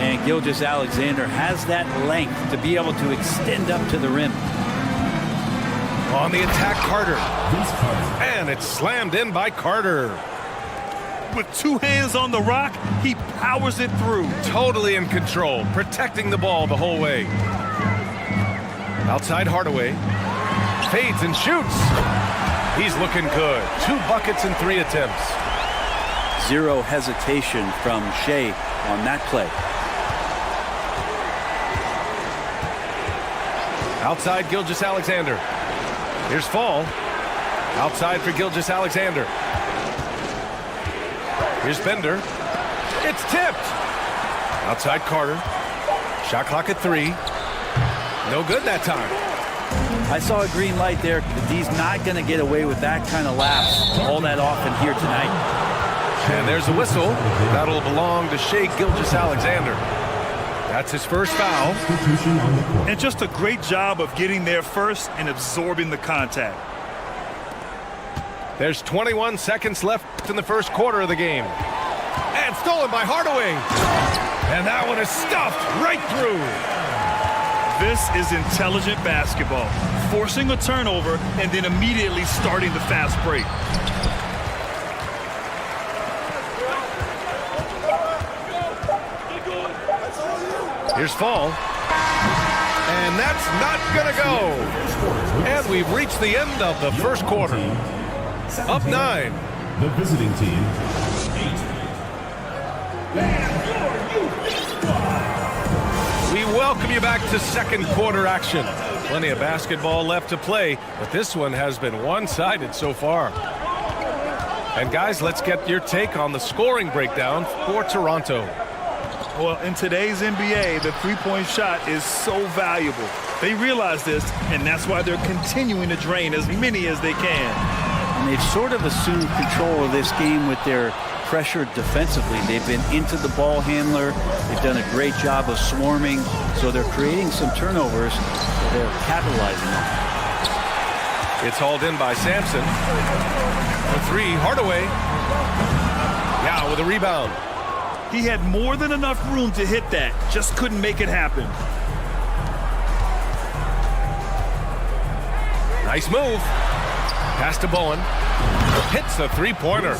And Gilgeous-Alexander has that length to be able to extend up to the rim. On the attack, Carter. And it's slammed in by Carter. With 2 hands on the rock, he powers it through. Totally in control, protecting the ball the whole way. Outside Hardaway. Fades and shoots. He's looking good. 2 buckets in 3 attempts. Zero hesitation from Shea on that play. Outside Gilgeous-Alexander. Here's Fall. Outside for Gilgeous-Alexander. Here's Bender. It's tipped. Outside Carter. Shot clock at 3. No good that time. I saw a green light there. The D's not going to get away with that kind of lapse all that often here tonight. And there's a whistle. That'll belong to Shai Gilgeous-Alexander. That's his first foul. And just a great job of getting there first and absorbing the contact. There's 21 seconds left in the first quarter of the game. And stolen by Hardaway. And that one is stuffed right through. This is intelligent basketball. Forcing a turnover and then immediately starting the fast break. Here's Fall. And that's not going to go. And we've reached the end of the first quarter. Up 9. The visiting team, 8. We welcome you back to second quarter action. Plenty of basketball left to play, but this one has been one-sided so far. And guys, let's get your take on the scoring breakdown for Toronto. Well, in today's NBA, the three-point shot is so valuable. They realize this, and that's why they're continuing to drain as many as they can. And they've sort of assumed control of this game with their pressure defensively. They've been into the ball handler. They've done a great job of swarming. So they're creating some turnovers that they're capitalizing on. It's hauled in by Sampson. For 3, Hardaway. Now with a rebound. He had more than enough room to hit that. Just couldn't make it happen. Nice move. Pass to Bowen. Hits a three-pointer.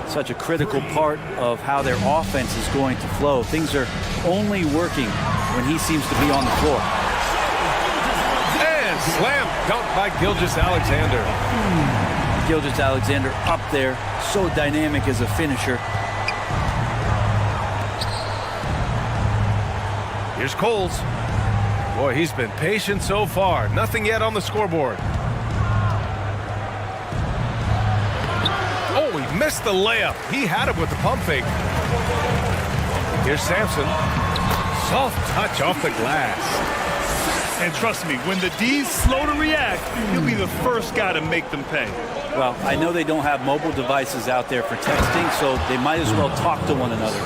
Such a critical part of how their offense is going to flow. Things are only working when he seems to be on the floor. And slam dunk by Gilgeous-Alexander. Gilgeous-Alexander up there, so dynamic as a finisher. Here's Coles. Boy, he's been patient so far. Nothing yet on the scoreboard. Oh, he missed the layup. He had it with the pump fake. Here's Sampson. Soft touch off the glass. And trust me, when the D's slow to react, he'll be the first guy to make them pay. Well, I know they don't have mobile devices out there for texting, so they might as well talk to one another.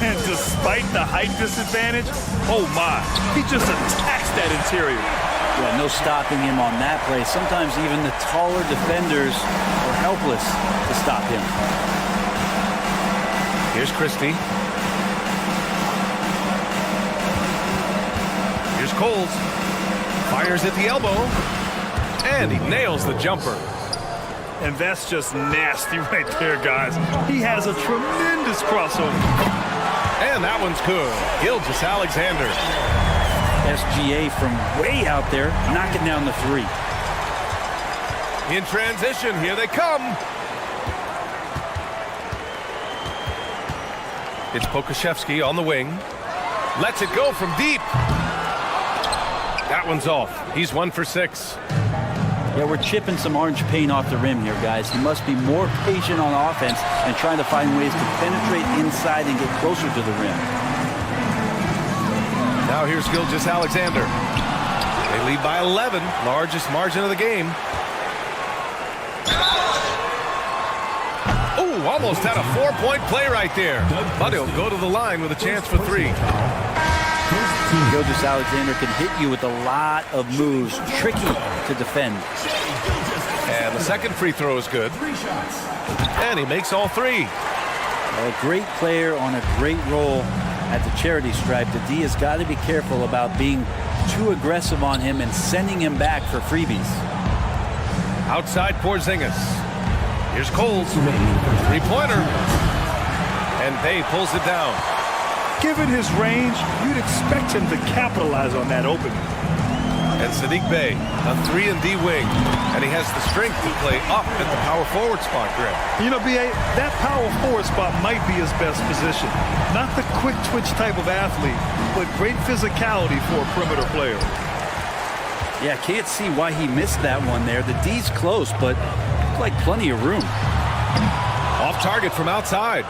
And despite the height disadvantage, oh my, he just attacks that interior. Yeah, no stopping him on that play. Sometimes even the taller defenders are helpless to stop him. Here's Christie. Here's Coles. Fires at the elbow. And he nails the jumper. And that's just nasty right there, guys. He has a tremendous crossover. And that one's good. Gilgeous-Alexander. SGA from way out there, knocking down the 3. In transition, here they come. It's Pokusevski on the wing. Lets it go from deep. That one's off. He's 1 for 6. Yeah, we're chipping some orange paint off the rim here, guys. He must be more patient on offense and trying to find ways to penetrate inside and get closer to the rim. Now here's Gilgeous-Alexander. They lead by 11, largest margin of the game. Oh, almost had a 4-point play right there. But he'll go to the line with a chance for 3. Gilgeous-Alexander can hit you with a lot of moves. Tricky to defend. And the second free throw is good. And he makes all 3. A great player on a great role at the charity stripe. The D has got to be careful about being too aggressive on him and sending him back for freebies. Outside Porzingis. Here's Coles. 3-pointer. And Bay pulls it down. Given his range, you'd expect him to capitalize on that opening. And Sadiq Bey, a 3-and-D wing. And he has the strength to play up at the power forward spot, Greg. You know, B.A., that power forward spot might be his best position. Not the quick twitch type of athlete, but great physicality for a perimeter player. Yeah, can't see why he missed that one there. The D's close, but like plenty of room. Off target from outside.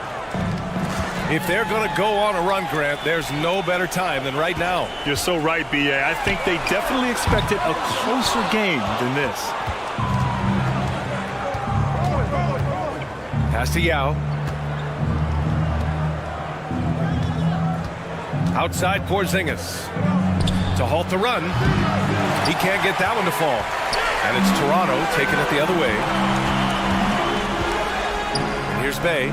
If they're going to go on a run, Grant, there's no better time than right now. You're so right, B.A. I think they definitely expected a closer game than this. Pass to Yao. Outside Porzingis. To halt the run. He can't get that one to fall. And it's Toronto taking it the other way. And here's Bey.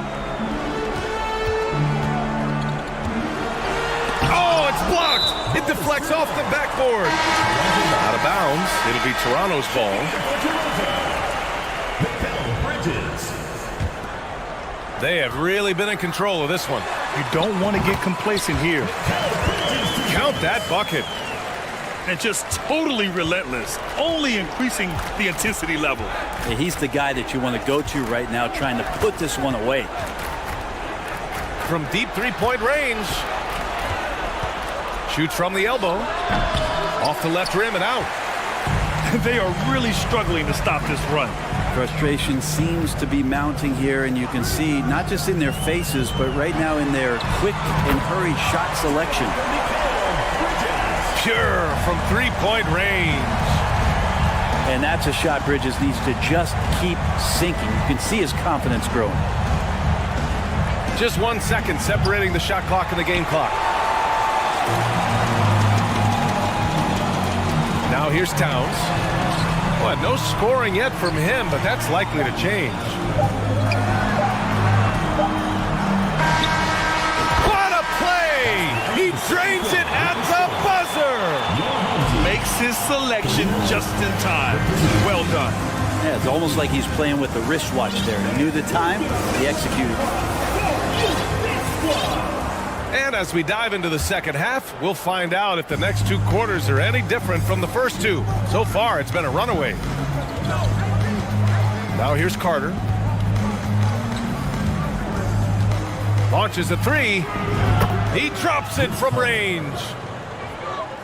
Oh, it's blocked. It deflects off the backboard. Out of bounds. It'll be Toronto's ball. They have really been in control of this one. You don't want to get complacent here. Count that bucket. And just totally relentless, only increasing the intensity level. Yeah, he's the guy that you want to go to right now, trying to put this one away. From deep three-point range. Shoots from the elbow. Off the left rim and out. They are really struggling to stop this run. Frustration seems to be mounting here, and you can see not just in their faces, but right now in their quick and hurried shot selection. Pure from three-point range. And that's a shot Bridges needs to just keep sinking. You can see his confidence growing. Just 1 second separating the shot clock and the game clock. Now here's Towns. Well, no scoring yet from him, but that's likely to change. What a play! He drains it at the buzzer! Makes his selection just in time. Well done. Yeah, it's almost like he's playing with the wristwatch there. He knew the time, he executed. And as we dive into the second half, we'll find out if the next 2 quarters are any different from the first 2. So far, it's been a runaway. Now here's Carter. Launches a 3. He drops it from range.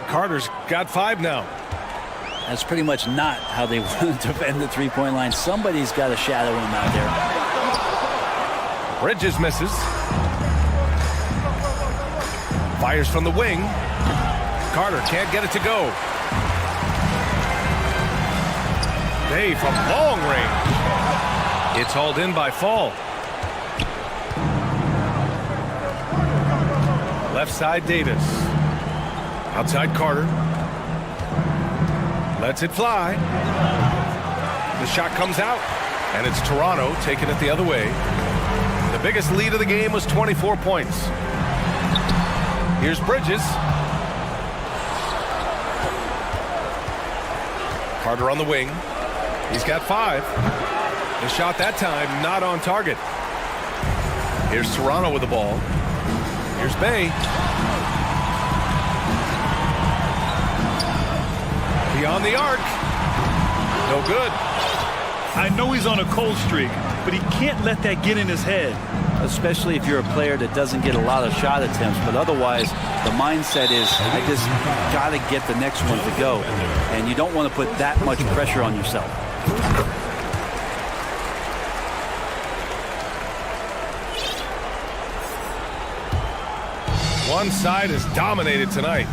Carter's got 5 now. That's pretty much not how they want to defend the three-point line. Somebody's got to shadow him out there. Bridges misses. Fires from the wing. Carter can't get it to go. Bey from long range. It's hauled in by Fall. Left side Davis. Outside Carter. Lets it fly. The shot comes out. And it's Toronto taking it the other way. The biggest lead of the game was 24 points. Here's Bridges. Carter on the wing. He's got 5. The shot that time not on target. Here's Toronto with the ball. Here's Bey. Beyond the arc. No good. I know he's on a cold streak, but he can't let that get in his head. Especially if you're a player that doesn't get a lot of shot attempts, but otherwise the mindset is I just got to get the next one to go, and you don't want to put that much pressure on yourself. One side is dominated tonight.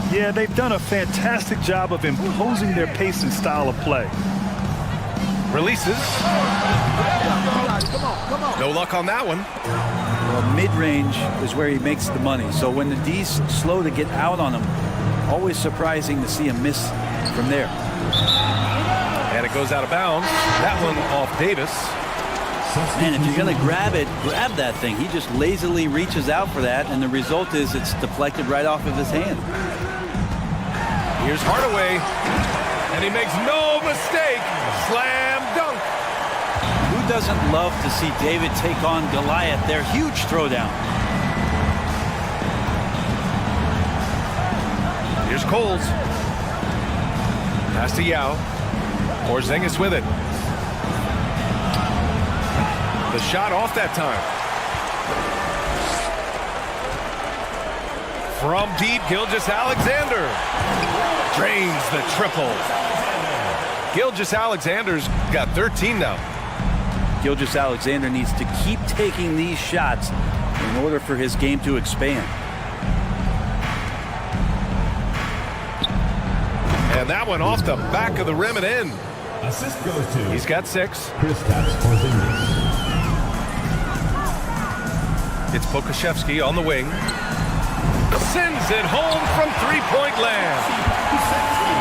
Yeah, they've done a fantastic job of imposing their pace and style of play. Releases. No luck on that one. Well, mid-range is where he makes the money. So when the D's slow to get out on him, always surprising to see him miss from there. And it goes out of bounds. That one off Davis. Man, if you're going to grab it, grab that thing. He just lazily reaches out for that, and the result is it's deflected right off of his hand. Here's Hardaway, and he makes no mistake. Slam dunk. Who doesn't love to see David take on Goliath? Their huge throwdown. Here's Coles. Pass to Yao. Porzingis with it. The shot off that time. From deep, Gilgeous-Alexander drains the triple. Gilgeous-Alexander's got 13 now. Gilgeous-Alexander needs to keep taking these shots in order for his game to expand. And that one off the back of the rim and in. Assist goes to. He's got 6. It's Pokuševski on the wing. Sends it home from three-point land.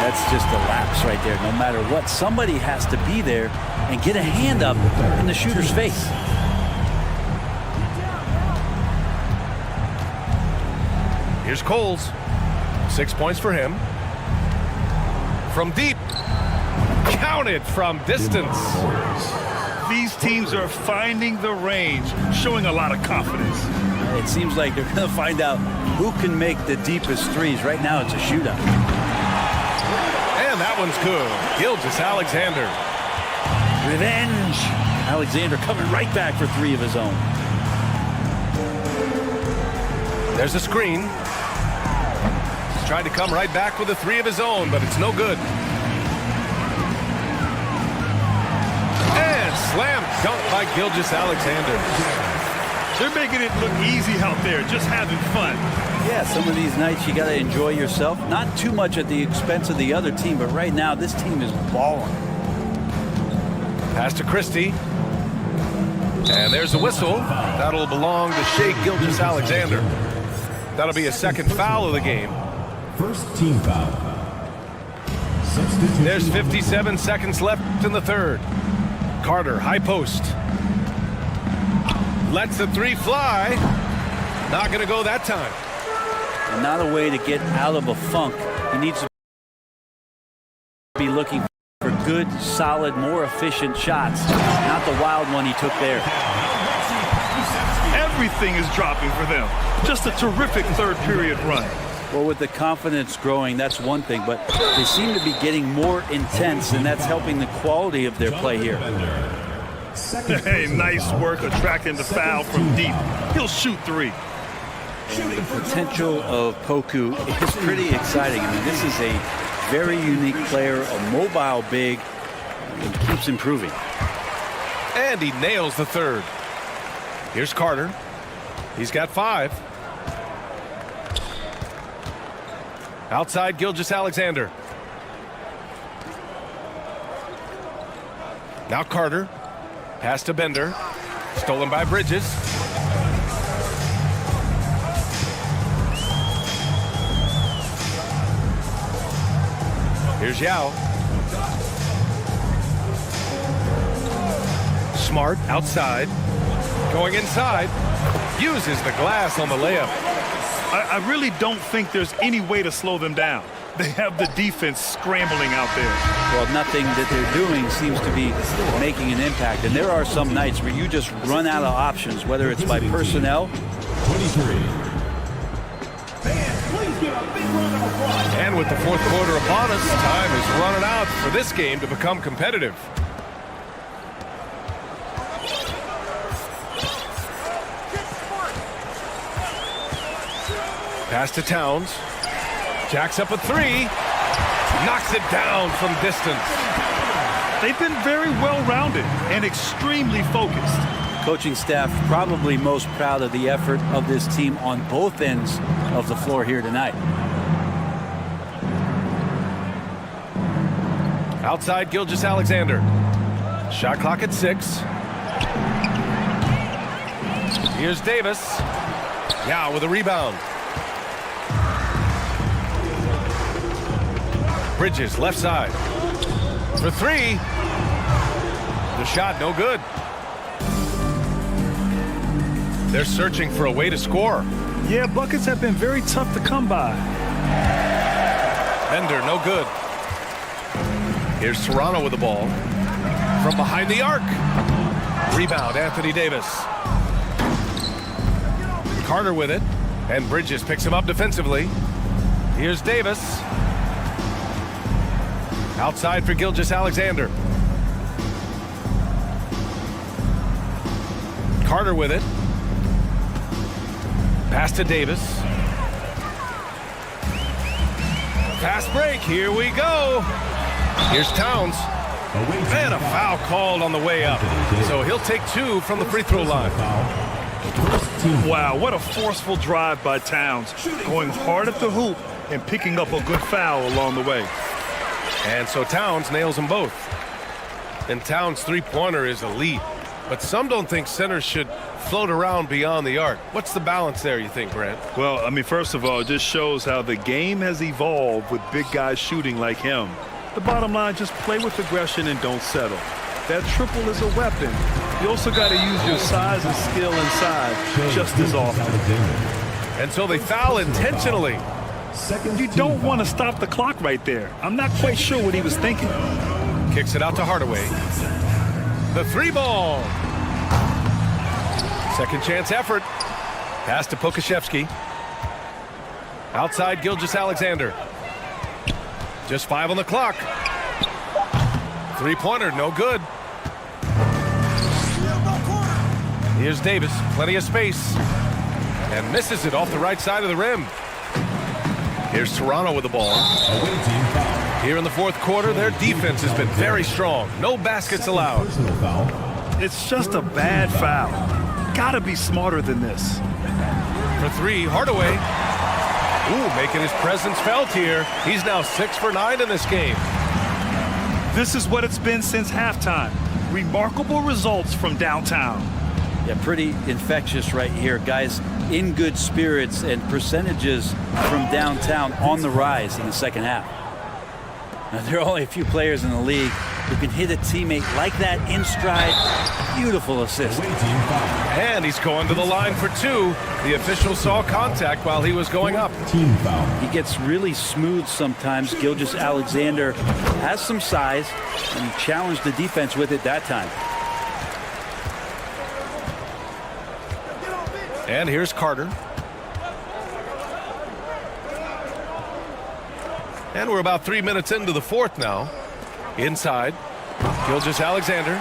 That's just a lapse right there. No matter what, somebody has to be there and get a hand up in the shooter's face. Here's Coles. 6 points for him. From deep. Counted from distance. These teams are finding the range, showing a lot of confidence. It seems like they're going to find out who can make the deepest threes. Right now, it's a shootout. And that one's good. Gilgeous-Alexander. Revenge. Alexander coming right back for 3 of his own. There's a screen. He's tried to come right back with a 3 of his own, but it's no good. And slam dunk by Gilgeous-Alexander. They're making it look easy out there, just having fun. Yeah, some of these nights you got to enjoy yourself. Not too much at the expense of the other team, but right now this team is balling. Pass to Christie. And there's a whistle. That'll belong to Shai Gilgeous-Alexander. That'll be a second foul of the game. First team foul. Substitution. There's 57 seconds left in the third. Carter, high post. Lets the 3 fly. Not going to go that time. And not a way to get out of a funk. He needs to be looking for good, solid, more efficient shots. Not the wild one he took there. Everything is dropping for them. Just a terrific third period run. Well, with the confidence growing, that's one thing, but they seem to be getting more intense, and that's helping the quality of their play here. Hey, nice work attracting the foul from deep. He'll shoot 3. The potential of Poku is pretty exciting. I mean, this is a very unique player, a mobile big, and keeps improving. And he nails the third. Here's Carter. He's got 5. Outside Gilgeous-Alexander. Now Carter. Pass to Bender. Stolen by Bridges. Here's Yao. Smart outside. Going inside. Uses the glass on the layup. I really don't think there's any way to slow them down. They have the defense scrambling out there. Well, nothing that they're doing seems to be making an impact. And there are some nights where you just run out of options, whether it's by personnel. 23. And with the fourth quarter upon us, time is running out for this game to become competitive. Pass to Towns. Jacks up a 3. Knocks it down from distance. They've been very well-rounded and extremely focused. Coaching staff probably most proud of the effort of this team on both ends of the floor here tonight. Outside Gilgeous-Alexander. Shot clock at 6. Here's Davis. Now with a rebound. Bridges, left side. For 3. The shot, no good. They're searching for a way to score. Yeah, buckets have been very tough to come by. Bender, no good. Here's Serrano with the ball. From behind the arc. Rebound, Anthony Davis. Carter with it. And Bridges picks him up defensively. Here's Davis. Outside for Gilgeous Alexander. Carter with it. Pass to Davis. Fast break. Here we go. Here's Towns. And a foul called on the way up. So he'll take 2 from the free throw line. Wow, what a forceful drive by Towns. Going hard at the hoop and picking up a good foul along the way. And so Towns nails them both. And Towns' three-pointer is elite. But some don't think centers should float around beyond the arc. What's the balance there, you think, Grant? Well, I mean, first of all, it just shows how the game has evolved with big guys shooting like him. The bottom line, just play with aggression and don't settle. That triple is a weapon. You also got to use your size and skill inside just as often. And so they foul intentionally. You don't want to stop the clock right there. I'm not quite sure what he was thinking. Kicks it out to Hardaway. The 3-ball. Second chance effort. Pass to Pokashevsky. Outside Gilgeous Alexander. Just 5 on the clock. Three-pointer, no good. Here's Davis, plenty of space. And misses it off the right side of the rim. Here's Toronto with the ball. Here in the fourth quarter, their defense has been very strong. No baskets allowed. It's just a bad foul. Gotta be smarter than this. For 3, Hardaway. Ooh, making his presence felt here. He's now 6 for 9 in this game. This is what it's been since halftime. Remarkable results from downtown. Yeah, pretty infectious right here. Guys in good spirits and percentages from downtown on the rise in the second half. Now, there are only a few players in the league who can hit a teammate like that in stride. Beautiful assist. And he's going to the line for 2. The official saw contact while he was going up. Team foul. He gets really smooth sometimes. Gilgeous Alexander has some size and challenged the defense with it that time. And here's Carter. And we're about 3 minutes into the fourth now. Inside, Gilgeous Alexander.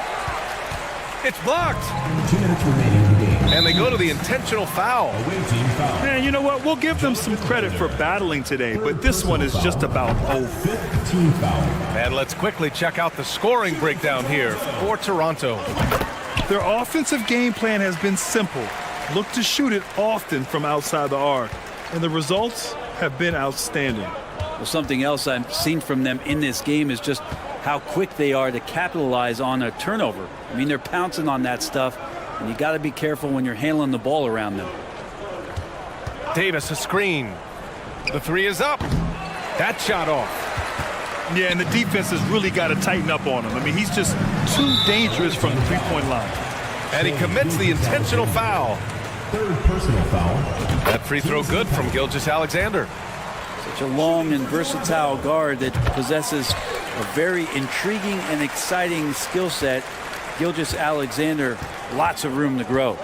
It's blocked. 2 minutes remaining in the game. And they go to the intentional foul. Man, you know what? We'll give them some credit for battling today, but this one is just about over. Team foul. And let's quickly check out the scoring breakdown here for Toronto. Their offensive game plan has been simple. Look to shoot it often from outside the arc, and the results have been outstanding. Well, something else I've seen from them in this game is just how quick they are to capitalize on a turnover. I mean, they're pouncing on that stuff, and you got to be careful when you're handling the ball around them. Davis, a screen. The 3 is up. That shot off. Yeah, and the defense has really got to tighten up on him. I mean, he's just too dangerous from the three-point line. And he commits the intentional foul. Third personal foul. That free throw good from Gilgeous Alexander. Such a long and versatile guard that possesses a very intriguing and exciting skill set. Gilgeous Alexander, lots of room to grow.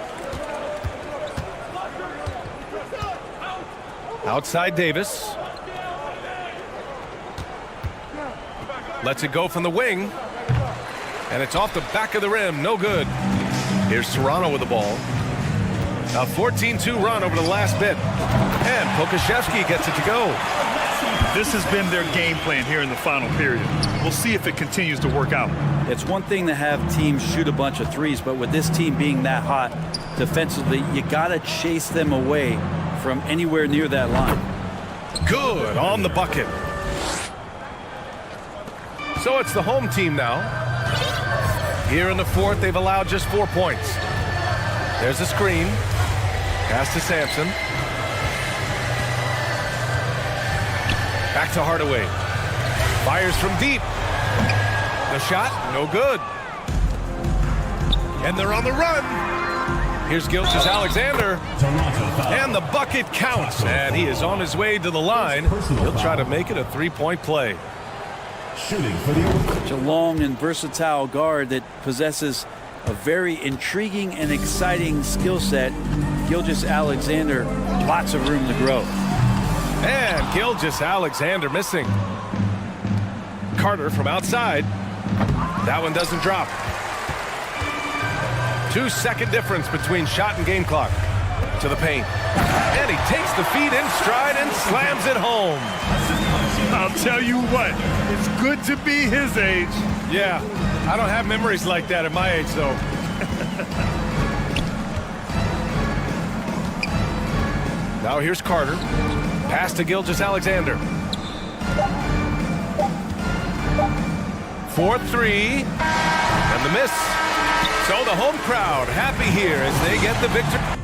Outside Davis. Lets it go from the wing. And it's off the back of the rim. No good. Here's Toronto with the ball. A 14-2 run over the last bit. And Pokashevsky gets it to go. This has been their game plan here in the final period. We'll see if it continues to work out. It's one thing to have teams shoot a bunch of threes, but with this team being that hot defensively, you got to chase them away from anywhere near that line. Good on the bucket. So it's the home team now. Here in the fourth, they've allowed just 4 points. There's a screen. Pass to Sampson. Back to Hardaway. Fires from deep. The shot, no good. And they're on the run. Here's Gilgeous Alexander. And the bucket counts. And he is on his way to the line. He'll try to make it a three-point play. Shooting for the Such a long and versatile guard that possesses a very intriguing and exciting skill set. Gilgeous Alexander, lots of room to grow. And Gilgeous Alexander missing. Carter from outside. That one doesn't drop. 2-second difference between shot and game clock. To the paint. And he takes the feed in stride and slams it home. I'll tell you what, it's good to be his age. Yeah, I don't have memories like that at my age, though. Now here's Carter. Pass to Gilgeous-Alexander. 4-3. And the miss. So the home crowd happy here as they get the victory.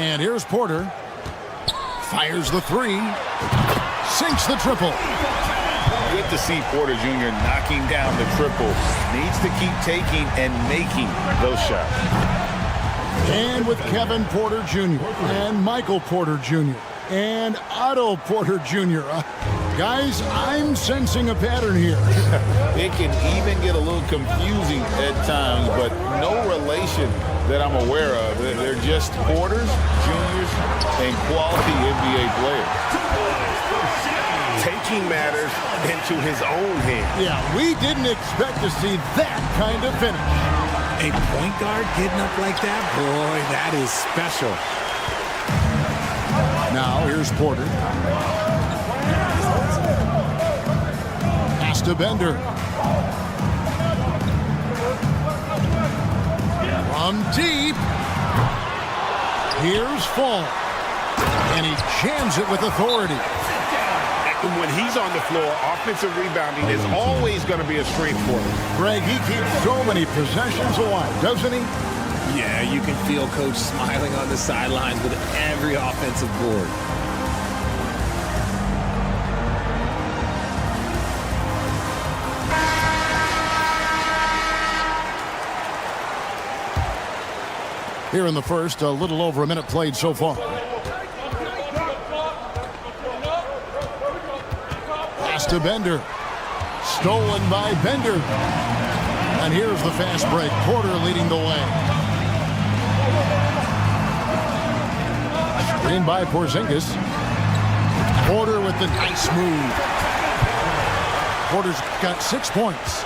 And here's Porter. Fires the three. Sinks the triple. Good to see Porter Jr. knocking down the triple. Needs to keep taking and making those shots. And with Kevin Porter Jr. and Michael Porter Jr. and Otto Porter Jr. Guys, I'm sensing a pattern here. It can even get a little confusing at times, but no relation that I'm aware of. They're just Porters, Juniors, and quality NBA players. Taking matters into his own hands. Yeah, we didn't expect to see that kind of finish. A point guard getting up like that? Boy, that is special. Now, here's Porter. Pass to Bender. From deep. Here's Fall. And he jams it with authority. When he's on the floor, offensive rebounding is always going to be a strength for him. Greg, he keeps so many possessions alive, doesn't he? Yeah, you can feel Coach smiling on the sidelines with every offensive board. Here in the first, a little over a minute played so far. Pass to Bender. Stolen by Bender. And here's the fast break. Porter leading the way. Screen by Porzingis. Porter with the nice move. Porter's got 6 points.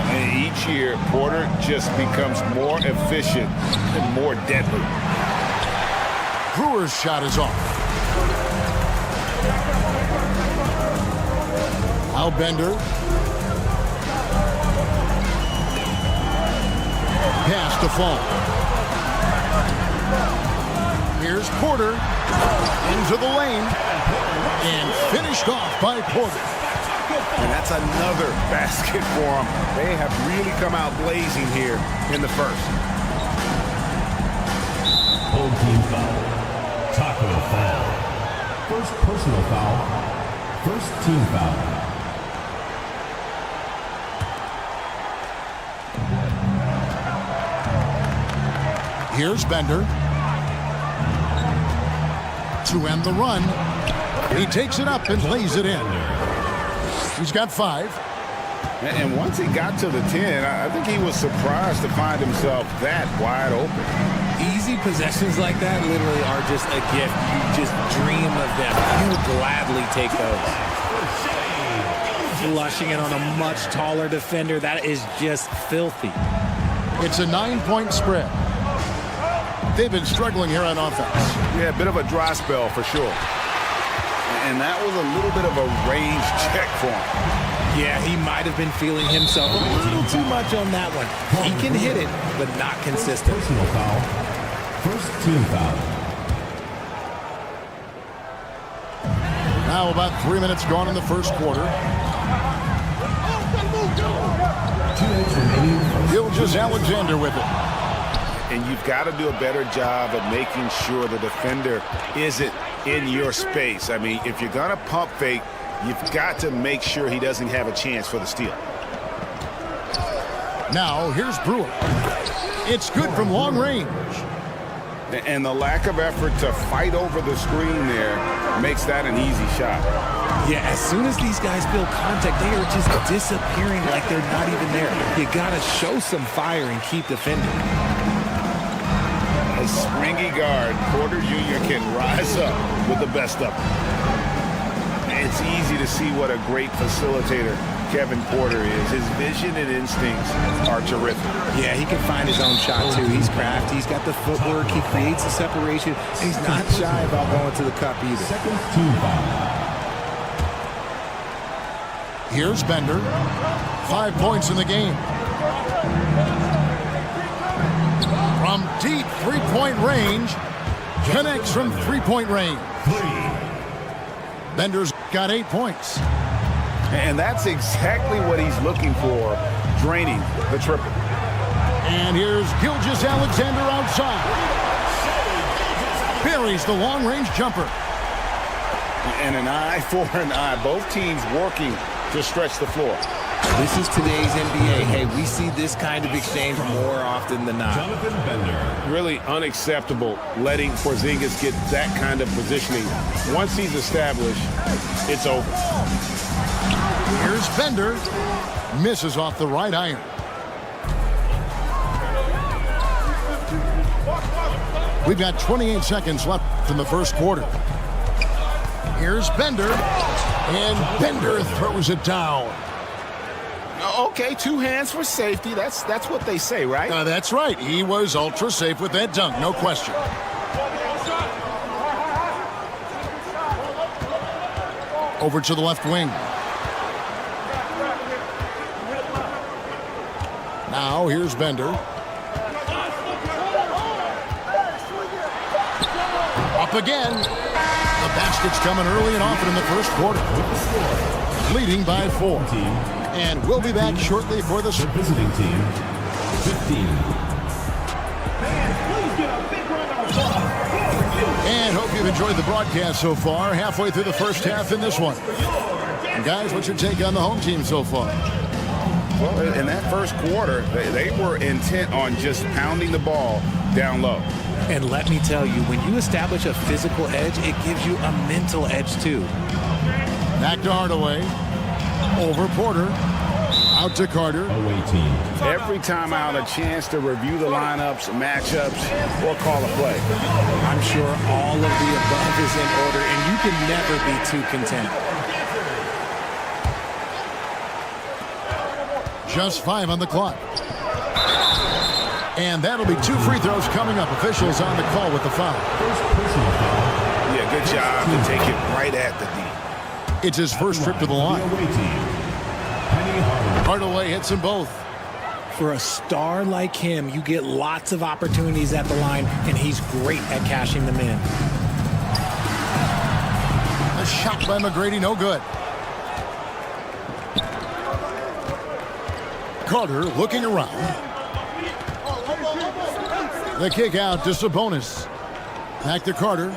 And each year, Porter just becomes more efficient and more deadly. Brewer's shot is off. Now Bender. Pass to Fall. Here's Porter. Into the lane. And finished off by Porter. And that's another basket for them. They have really come out blazing here in the first. Home team foul. Taco foul. First personal foul. First team foul. Here's Bender. To end the run. He takes it up and lays it in. He's got 5. And once he got to the 10, I think he was surprised to find himself that wide open. Easy possessions like that literally are just a gift. You just dream of them. You'll gladly take those. Flushing it on a much taller defender. That is just filthy. It's a 9-point spread. They've been struggling here on offense. Yeah, a bit of a dry spell for sure. And that was a little bit of a range check for him. Yeah, he might have been feeling himself a little too much on that one. He can hit it, but not consistent. Personal foul. First team foul. Now about 3 minutes gone in the first quarter. 2 minutes remaining. Gilgeous Alexander with it. And you've got to do a better job of making sure the defender isn't in your space. I mean, if you're going to pump fake, you've got to make sure he doesn't have a chance for the steal. Now, here's Brewer. It's good from long range. And the lack of effort to fight over the screen there makes that an easy shot. Yeah, as soon as these guys feel contact, they are just disappearing like they're not even there. You got to show some fire and keep defending. A springy guard, Porter Jr. can rise up with the best of them. It's easy to see what a great facilitator Kevin Porter is. His vision and instincts are terrific. Yeah, he can find his own shot, too. He's crafty. He's got the footwork. He creates the separation. And he's not shy about going to the cup either. Second team foul. Here's Bender. 5 points in the game. From deep three-point range. Connects from three-point range. Bender's got 8 points. And that's exactly what he's looking for, draining the triple. And here's Gilgeous Alexander outside. Buries the long-range jumper. And an eye for an eye. Both teams working to stretch the floor. This is today's NBA. Hey, we see this kind of exchange more often than not. Jonathan Bender. Really unacceptable letting Porzingis get that kind of positioning. Once he's established, it's over. Here's Bender. Misses off the right iron. We've got 28 seconds left in the first quarter. Here's Bender. And Bender throws it down. Okay, 2 hands for safety. That's what they say, right? That's right. He was ultra safe with that dunk, no question. Over to the left wing. Now here's Bender. Up again. The basket's coming early and often in the first quarter. Leading by 4. And we'll be back shortly for the visiting team, 15. And hope you've enjoyed the broadcast so far. Halfway through the first half in this one. And guys, what's your take on the home team so far? Well, in that first quarter, they were intent on just pounding the ball down low. And let me tell you, when you establish a physical edge, it gives you a mental edge too. Back to Hardaway. Over Porter. Out to Carter. Away team. Every time out, a chance to review the lineups, matchups, or call a play. I'm sure all of the above is in order, and you can never be too content. Just 5 on the clock. And that'll be 2 free throws coming up. Officials on the call with the foul. Yeah, good job to take it right at the D. It's his first trip to the line. Hardaway hits them both. For a star like him, you get lots of opportunities at the line, and he's great at cashing them in. A shot by McGrady, no good. Carter looking around. The kick out to Sabonis. Back to Carter.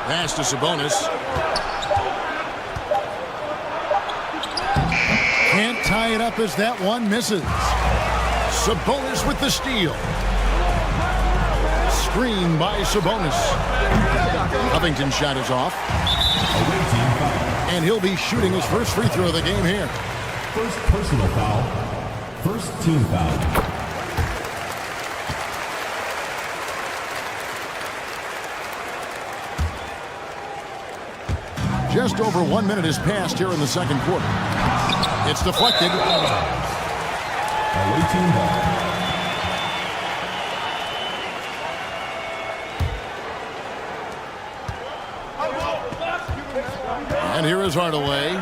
Pass to Sabonis. Can't tie it up as that one misses. Sabonis with the steal. Screen by Sabonis. Covington's shot is off. And he'll be shooting his first free throw of the game here. First personal foul. First team foul. Just over 1 minute has passed here in the second quarter. It's deflected. Away team ball. And here is Hardaway.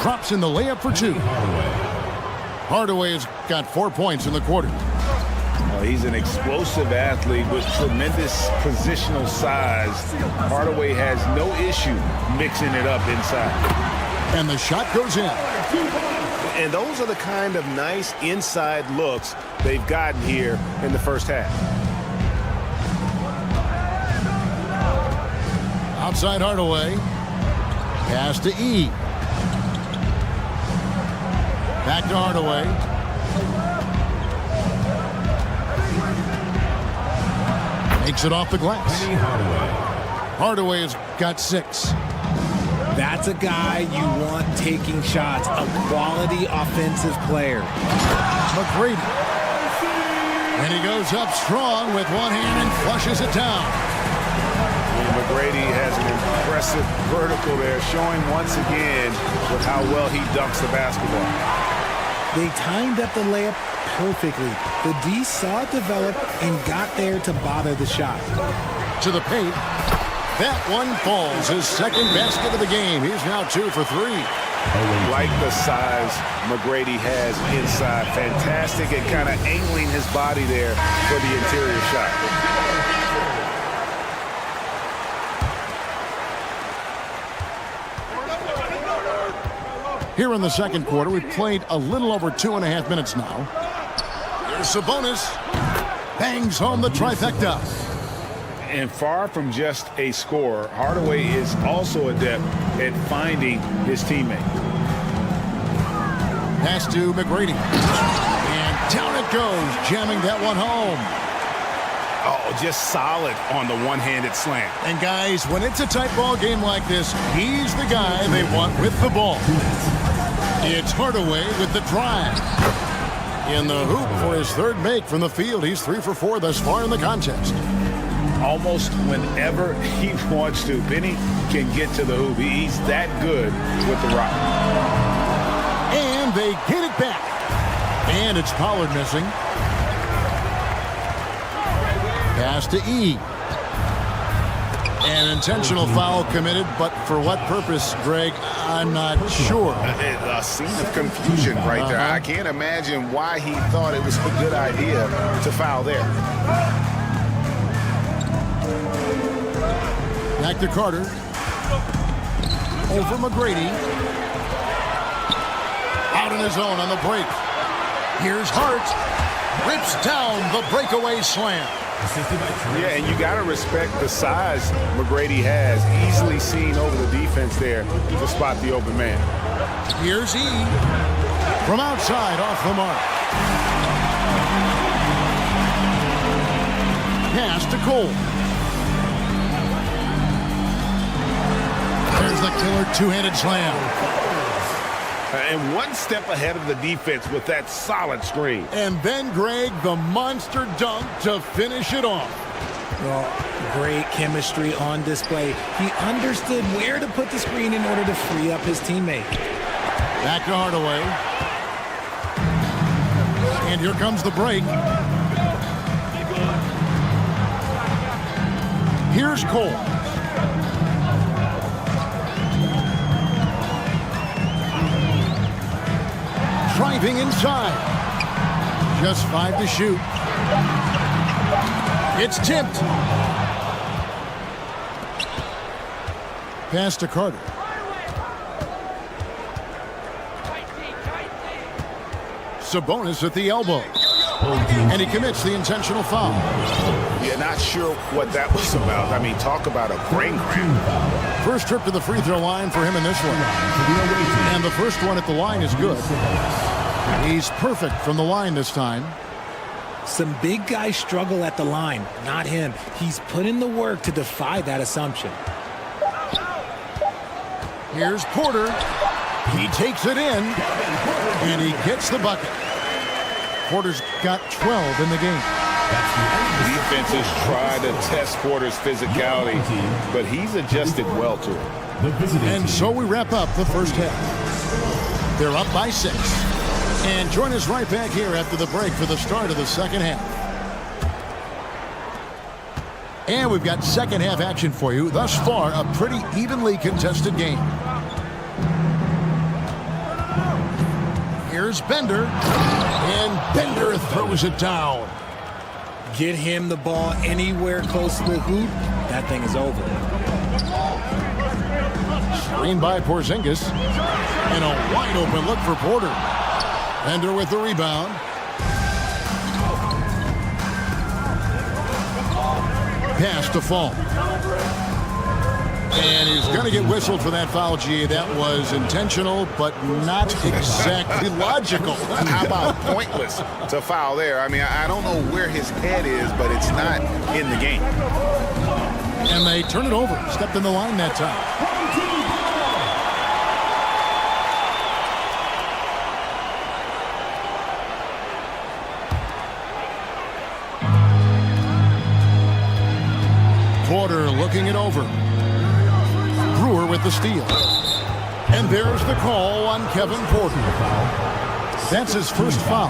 Drops in the layup for 2. Hardaway has got 4 points in the quarter. He's an explosive athlete with tremendous positional size. Hardaway has no issue mixing it up inside. And the shot goes in. And those are the kind of nice inside looks they've gotten here in the first half. Outside Hardaway. Pass to E. Back to Hardaway. Makes it off the glass. Hardaway has got 6. That's a guy you want taking shots, a quality offensive player. McGrady. And he goes up strong with one hand and flushes it down. McGrady has an impressive vertical there, showing once again with how well he dunks the basketball. They timed up the layup perfectly. The D saw it develop and got there to bother the shot. To the paint. That one falls. His second basket of the game. He's now 2 for 3. Like the size McGrady has inside. Fantastic at kind of angling his body there for the interior shot. Here in the second quarter, we've played a little over 2.5 minutes now. Here's Sabonis. Bangs home the trifecta. And far from just a scorer, Hardaway is also adept at finding his teammate. Pass to McGrady. And down it goes, jamming that one home. Oh, just solid on the one-handed slam. And guys, when it's a tight ball game like this, he's the guy they want with the ball. It's Hardaway with the drive. In the hoop for his third make from the field. He's 3 for 4 thus far in the contest. Almost whenever he wants to, Benny can get to the hoop. He's that good with the rock. And they get it back. And it's Pollard missing. Pass to E. An intentional foul committed, but for what purpose, Greg? I'm not sure. A scene of confusion right there. I can't imagine why he thought it was a good idea to foul there. Back to Carter. Over McGrady. Out on his own on the break. Here's Hart. Rips down the breakaway slam. Yeah, and you got to respect the size McGrady has. Easily seen over the defense there to spot the open man. Here's E. From outside, off the mark. Pass to Cole. There's the killer two-handed slam. And one step ahead of the defense with that solid screen. And then, Greg, the monster dunk to finish it off. Well, great chemistry on display. He understood where to put the screen in order to free up his teammate. Back to Hardaway. And here comes the break. Here's Cole. Driving inside. Just 5 to shoot. It's tipped. Pass to Carter. Sabonis at the elbow. And he commits the intentional foul. Yeah, not sure what that was about. I mean, talk about a brain cramp. First trip to the free throw line for him in this one. And the first one at the line is good. He's perfect from the line this time. Some big guys struggle at the line, not him. He's put in the work to defy that assumption. Here's Porter. He takes it in, and he gets the bucket. Porter's got 12 in the game. Defenses try to test Porter's physicality, but he's adjusted well to it. And so we wrap up the first half. They're up by 6. And join us right back here after the break for the start of the second half. And we've got second half action for you. Thus far, a pretty evenly contested game. Here's Bender. And Bender throws it down. Get him the ball anywhere close to the hoop, that thing is over. Screen by Porzingis. And a wide open look for Porter. Bender with the rebound. Pass to Fall. And he's going to get whistled for that foul, G. That was intentional, but not exactly logical. How about pointless to foul there? I mean, I don't know where his head is, but it's not in the game. And they turn it over. Stepped in the line that time. Porter looking it over. Brewer with the steal. And there's the call on Kevin Porter. That's his first foul.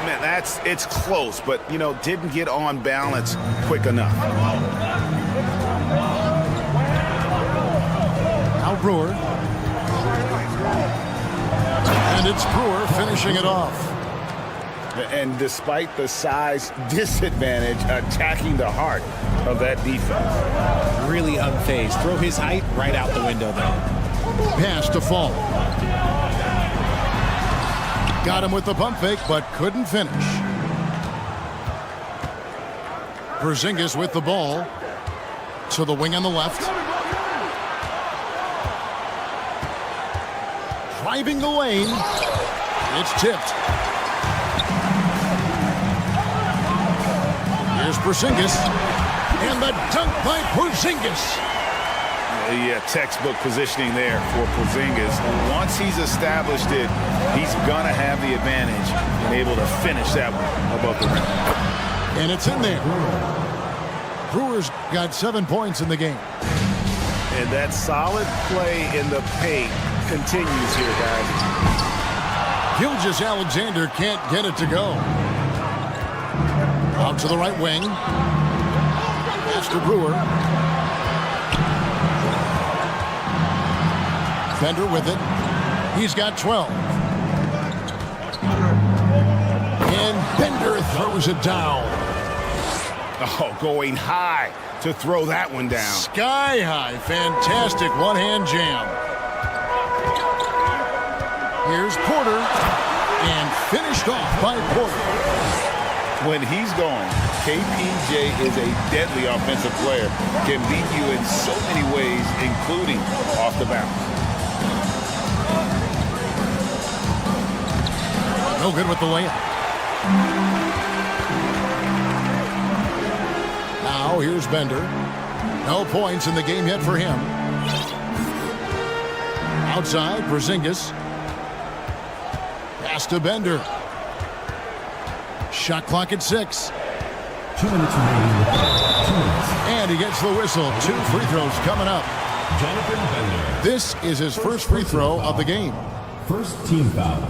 Man, it's close, but, you know, didn't get on balance quick enough. Now Brewer. And it's Brewer finishing it off. And despite the size disadvantage, attacking the heart of that defense. Really unfazed. Throw his height right out the window there. Pass to Fall. Got him with the pump fake, but couldn't finish. Porzingis with the ball. To the wing on the left. Driving the lane. It's tipped. Here's Porzingis. And the dunk by Porzingis. Yeah, textbook positioning there for Porzingis. Once he's established it, he's going to have the advantage and able to finish that one above the rim. And it's in there. Brewers got 7 points in the game. And that solid play in the paint continues here, guys. Gilgeous-Alexander can't get it to go. Out to the right wing. Pass to Brewer. Bender with it. He's got 12. And Bender throws it down. Oh, going high to throw that one down. Sky high. Fantastic one-hand jam. Here's Porter. And finished off by Porter. When he's going, KPJ is a deadly offensive player. Can beat you in so many ways, including off the bounce. No good with the layup. Now here's Bender. No points in the game yet for him. Outside, Porzingis. Pass to Bender. Shot clock at 6. 2 minutes remaining. 2 minutes. And he gets the whistle. 2 free throws coming up. Jonathan Bender. This is his first free throw of the game. First team foul.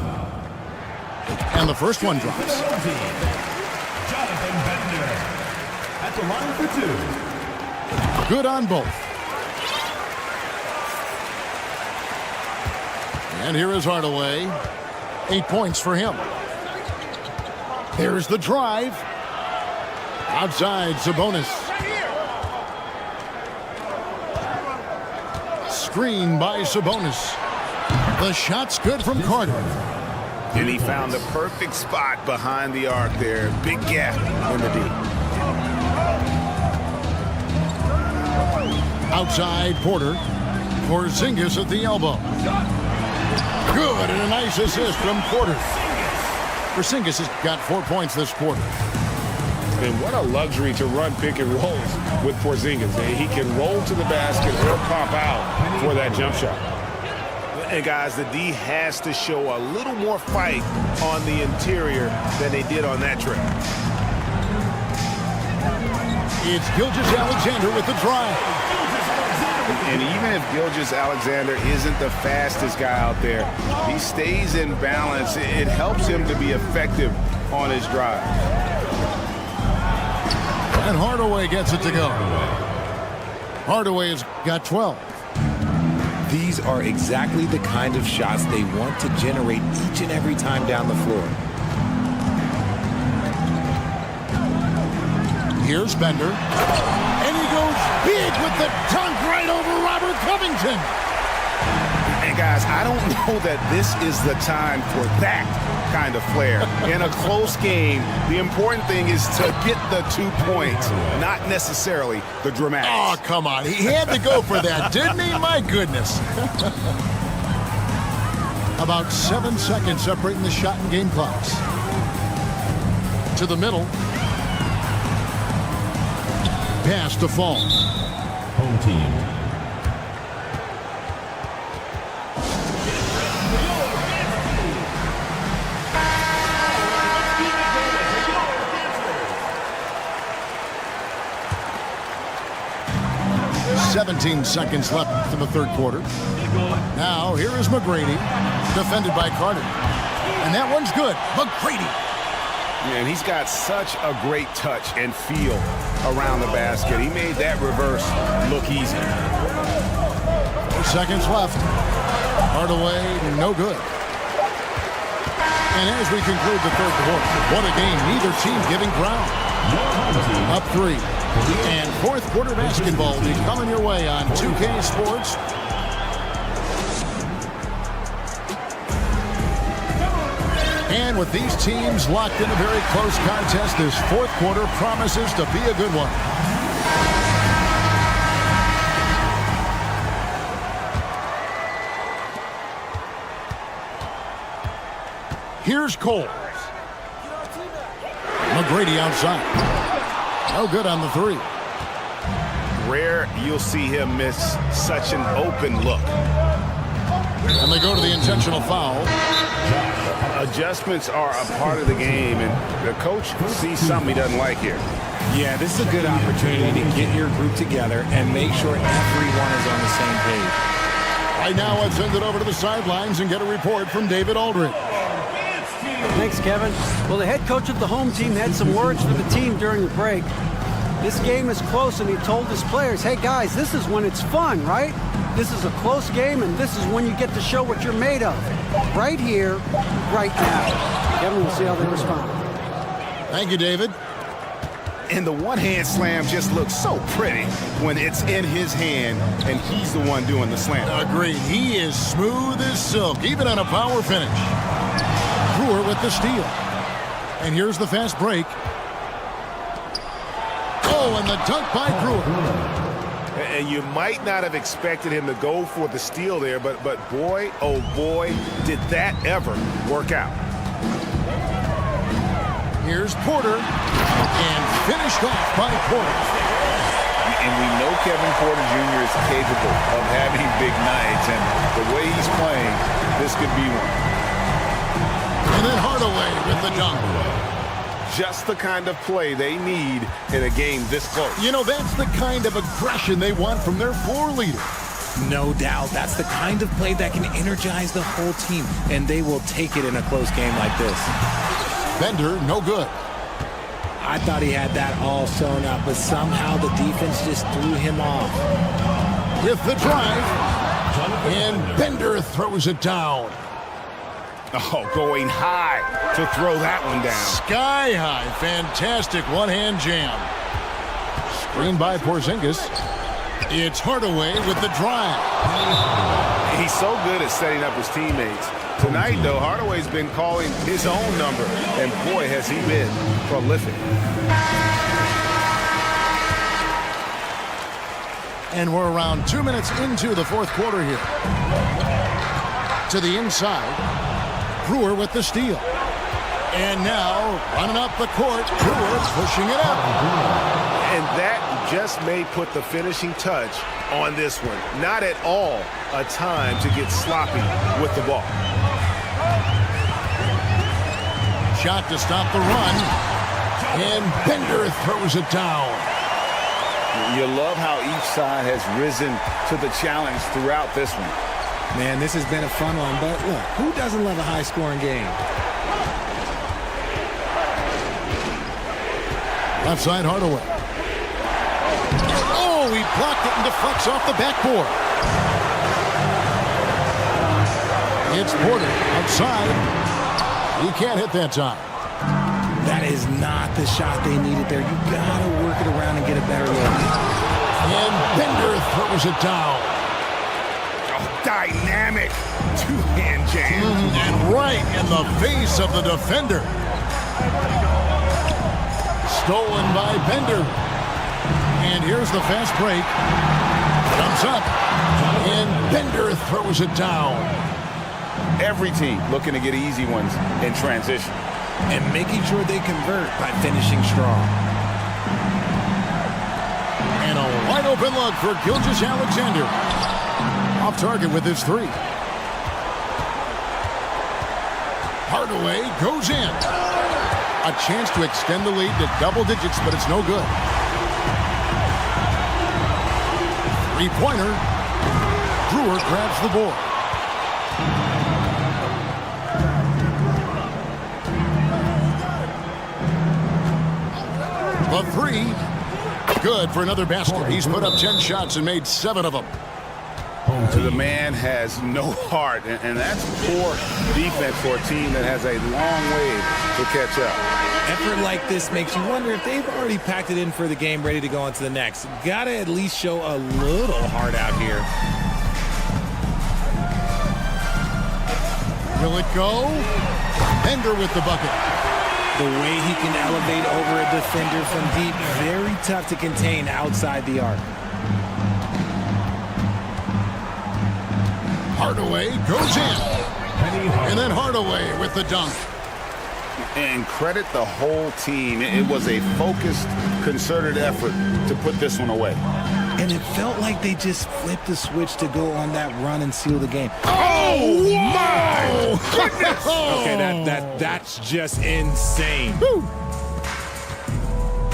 And the first one drops. Jonathan Bender at the line for 2. Good on both. And here is Hardaway. 8 points for him. There's the drive. Outside, Sabonis. Screen by Sabonis. The shot's good from Carter. And he found the perfect spot behind the arc there. Big gap in the D. Outside, Porter. Porzingis at the elbow. Good, and a nice assist from Porter. Porzingis has got 4 points this quarter. And what a luxury to run pick and rolls with Porzingis. He can roll to the basket or pop out for that jump shot. And guys, the D has to show a little more fight on the interior than they did on that trip. It's Gilgeous-Alexander with the drive. And even if Gilgeous-Alexander isn't the fastest guy out there, he stays in balance. It helps him to be effective on his drive. And Hardaway gets it to go. Hardaway's got 12. These are exactly the kind of shots they want to generate each and every time down the floor. Here's Bender. And he goes big with the dunk right over Robert Covington. And guys, I don't know that this is the time for that kind of flair. In a close game, the important thing is to get the 2 points, not necessarily the dramatics. Oh, come on. He had to go for that, didn't he? My goodness. About 7 seconds separating the shot and game clocks. To the middle. Pass to Fall. Home team. "17 seconds left in the third quarter. Now, here is McGrady, defended by Carter. And that one's good. McGrady. Man, he's got such a great touch and feel around the basket. He made that reverse look easy. 4 seconds left. Hardaway, no good. And as we conclude the third quarter, what a game. Neither team giving ground. Up 3. And fourth quarter basketball will be coming your way on 2K Sports. And with these teams locked in a very close contest, this fourth quarter promises to be a good one. Here's Cole. McGrady outside. No good on the 3. Rare you'll see him miss such an open look. And they go to the intentional foul. Adjustments are a part of the game, and the coach sees something he doesn't like here. Yeah, this is a good opportunity to get your group together and make sure everyone is on the same page. Right now, let's send it over to the sidelines and get a report from David Aldridge. Thanks, Kevin. Well, the head coach of the home team had some words for the team during the break. This game is close, and he told his players, hey, guys, this is when it's fun, right? This is a close game, and this is when you get to show what you're made of. Right here, right now. Kevin, we'll see how they respond. Thank you, David. And the one-hand slam just looks so pretty when it's in his hand and he's the one doing the slam. Agreed. He is smooth as silk, even on a power finish. Brewer with the steal. And here's the fast break. Oh, and the dunk by Brewer. And you might not have expected him to go for the steal there, but boy, oh boy, did that ever work out. Here's Porter, and finished off by Porter. And we know Kevin Porter Jr. is capable of having big nights, and the way he's playing, this could be one. And then Hardaway with the dunk. Just the kind of play they need in a game this close. You know, that's the kind of aggression they want from their floor leader. No doubt. That's the kind of play that can energize the whole team, and they will take it in a close game like this. Bender, no good. I thought he had that all sewn up, but somehow the defense just threw him off. With the drive, and Bender throws it down. Oh, going high to throw that one down. Sky high. Fantastic one-hand jam. Screen by Porzingis. It's Hardaway with the drive. He's so good at setting up his teammates. Tonight, though, Hardaway's been calling his own number, and boy, has he been prolific. And we're around 2 minutes into the fourth quarter here. To the inside. Brewer with the steal. And now, running up the court, Brewer pushing it up. And that just may put the finishing touch on this one. Not at all a time to get sloppy with the ball. Shot to stop the run. And Bender throws it down. You love how each side has risen to the challenge throughout this one. Man, this has been a fun one, but look, who doesn't love a high-scoring game? Left side, Hardaway. Oh, he blocked it and deflects off the backboard. It's Porter outside. He can't hit that time. That is not the shot they needed there. You gotta work it around and get a better look. And Bender throws it down. Dynamic two-hand jam. And right in the face of the defender. Stolen by Bender. And here's the fast break. Jumps up. And Bender throws it down. Every team looking to get easy ones in transition. And making sure they convert by finishing strong. And a wide open look for Gilgeous-Alexander. Off target with his three. Hardaway goes in. A chance to extend the lead to double digits, but it's no good. Three-pointer. Brewer grabs the board. The three. Good for another basket. He's put up 10 shots and made 7 of them. The man has no heart, and that's poor defense for a team that has a long way to catch up. Effort like this makes you wonder if they've already packed it in for the game, ready to go on to the next. Gotta at least show a little heart out here. Will it go? Bender with the bucket. The way he can elevate over a defender from deep, very tough to contain outside the arc. Hardaway goes in. And then Hardaway with the dunk. And credit the whole team. It was a focused, concerted effort to put this one away. And it felt like they just flipped the switch to go on that run and seal the game. Oh, my goodness! Okay, that's just insane. Woo.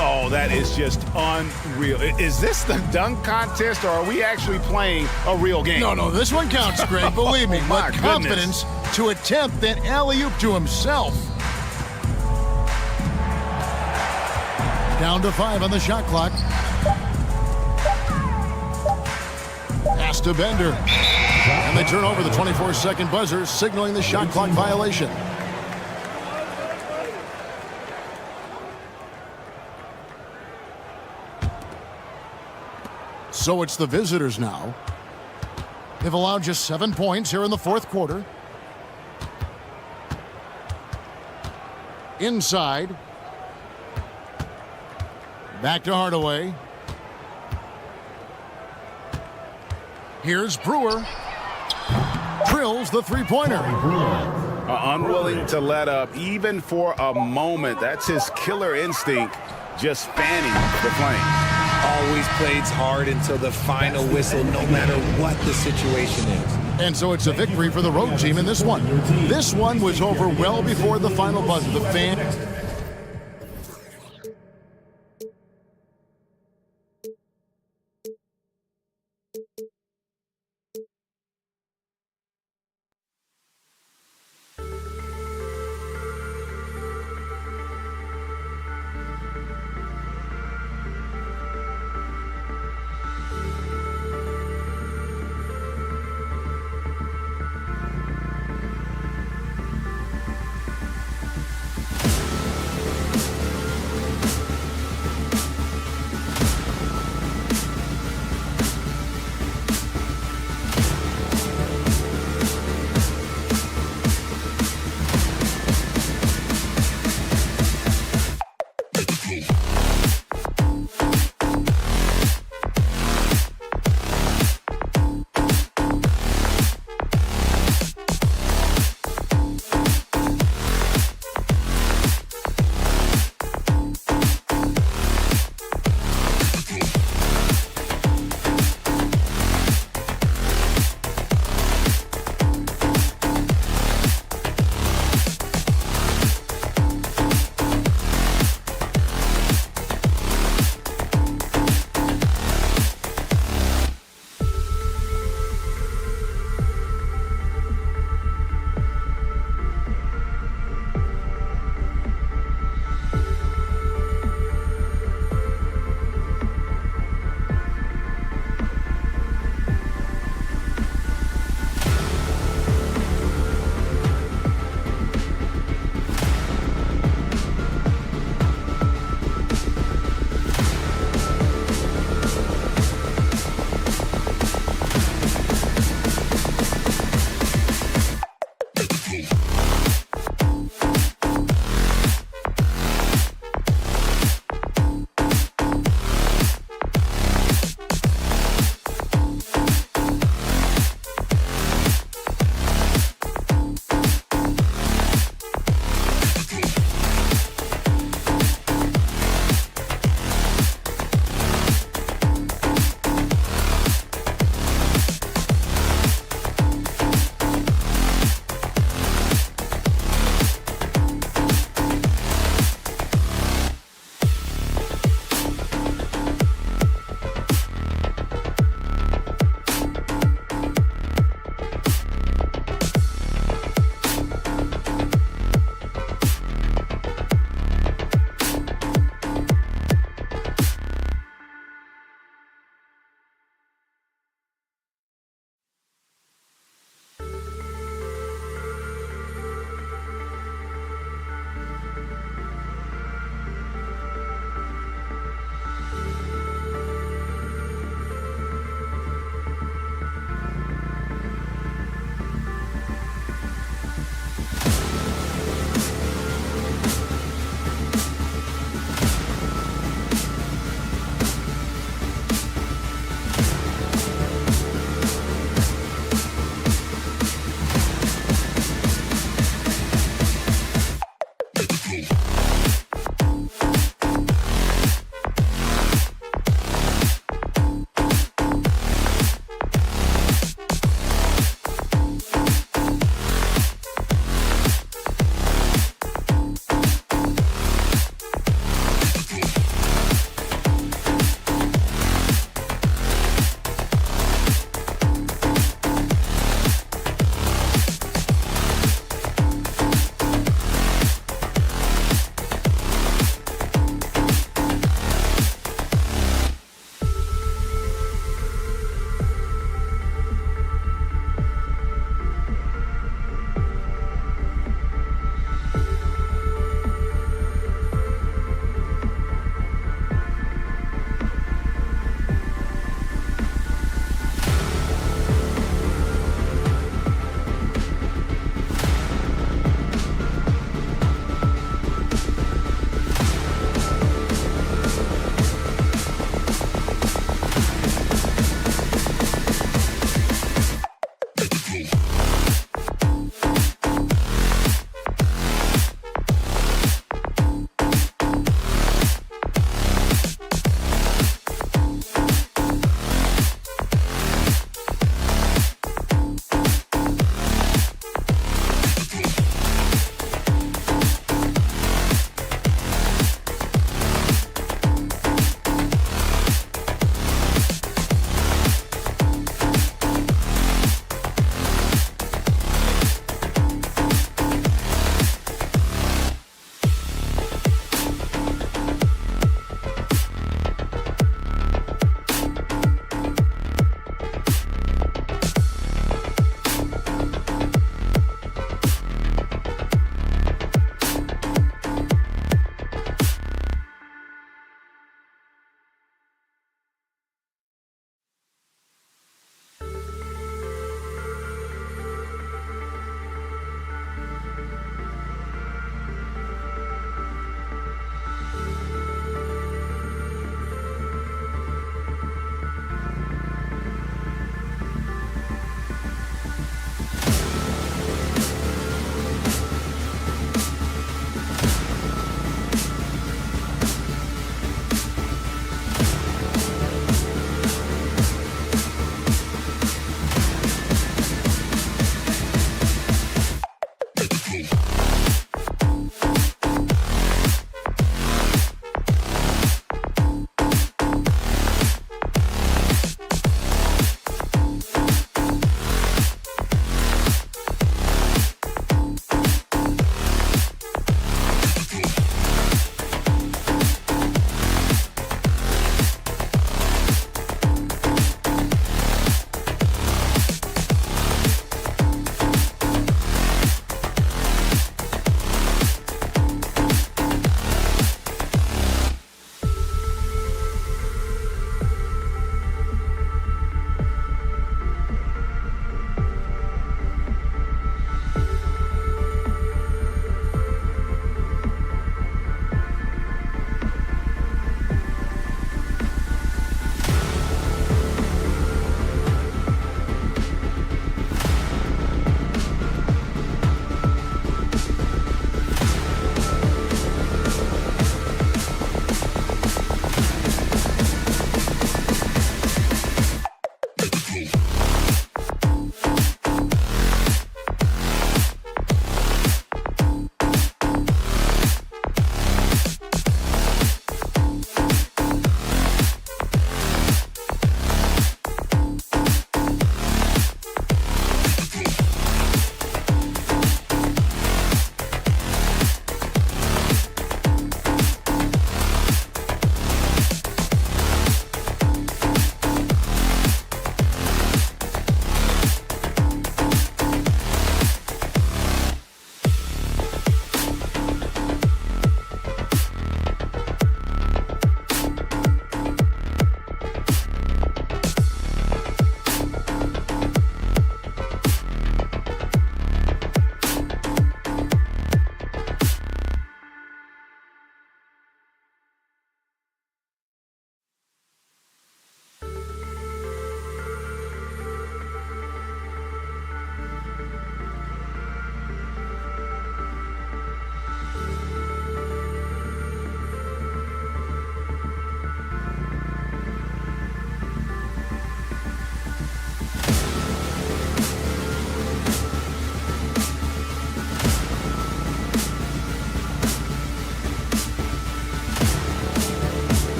Oh, that is just unreal. Is this the dunk contest, or are we actually playing a real game? No, this one counts, Greg. Believe me. My With confidence to attempt that alley-oop to himself. Down to 5 on the shot clock. Pass to Bender. And they turn over the 24-second buzzer, signaling the shot clock violation. So it's the visitors now. They've allowed just 7 points here in the fourth quarter. Inside. Back to Hardaway. Here's Brewer. Drills the three-pointer. Unwilling to let up even for a moment. That's his killer instinct, just fanning the flame. Always plays hard until the final whistle, no matter what the situation is. And so it's a victory for the road team in this one. This one was over well before the final buzzer. The fans...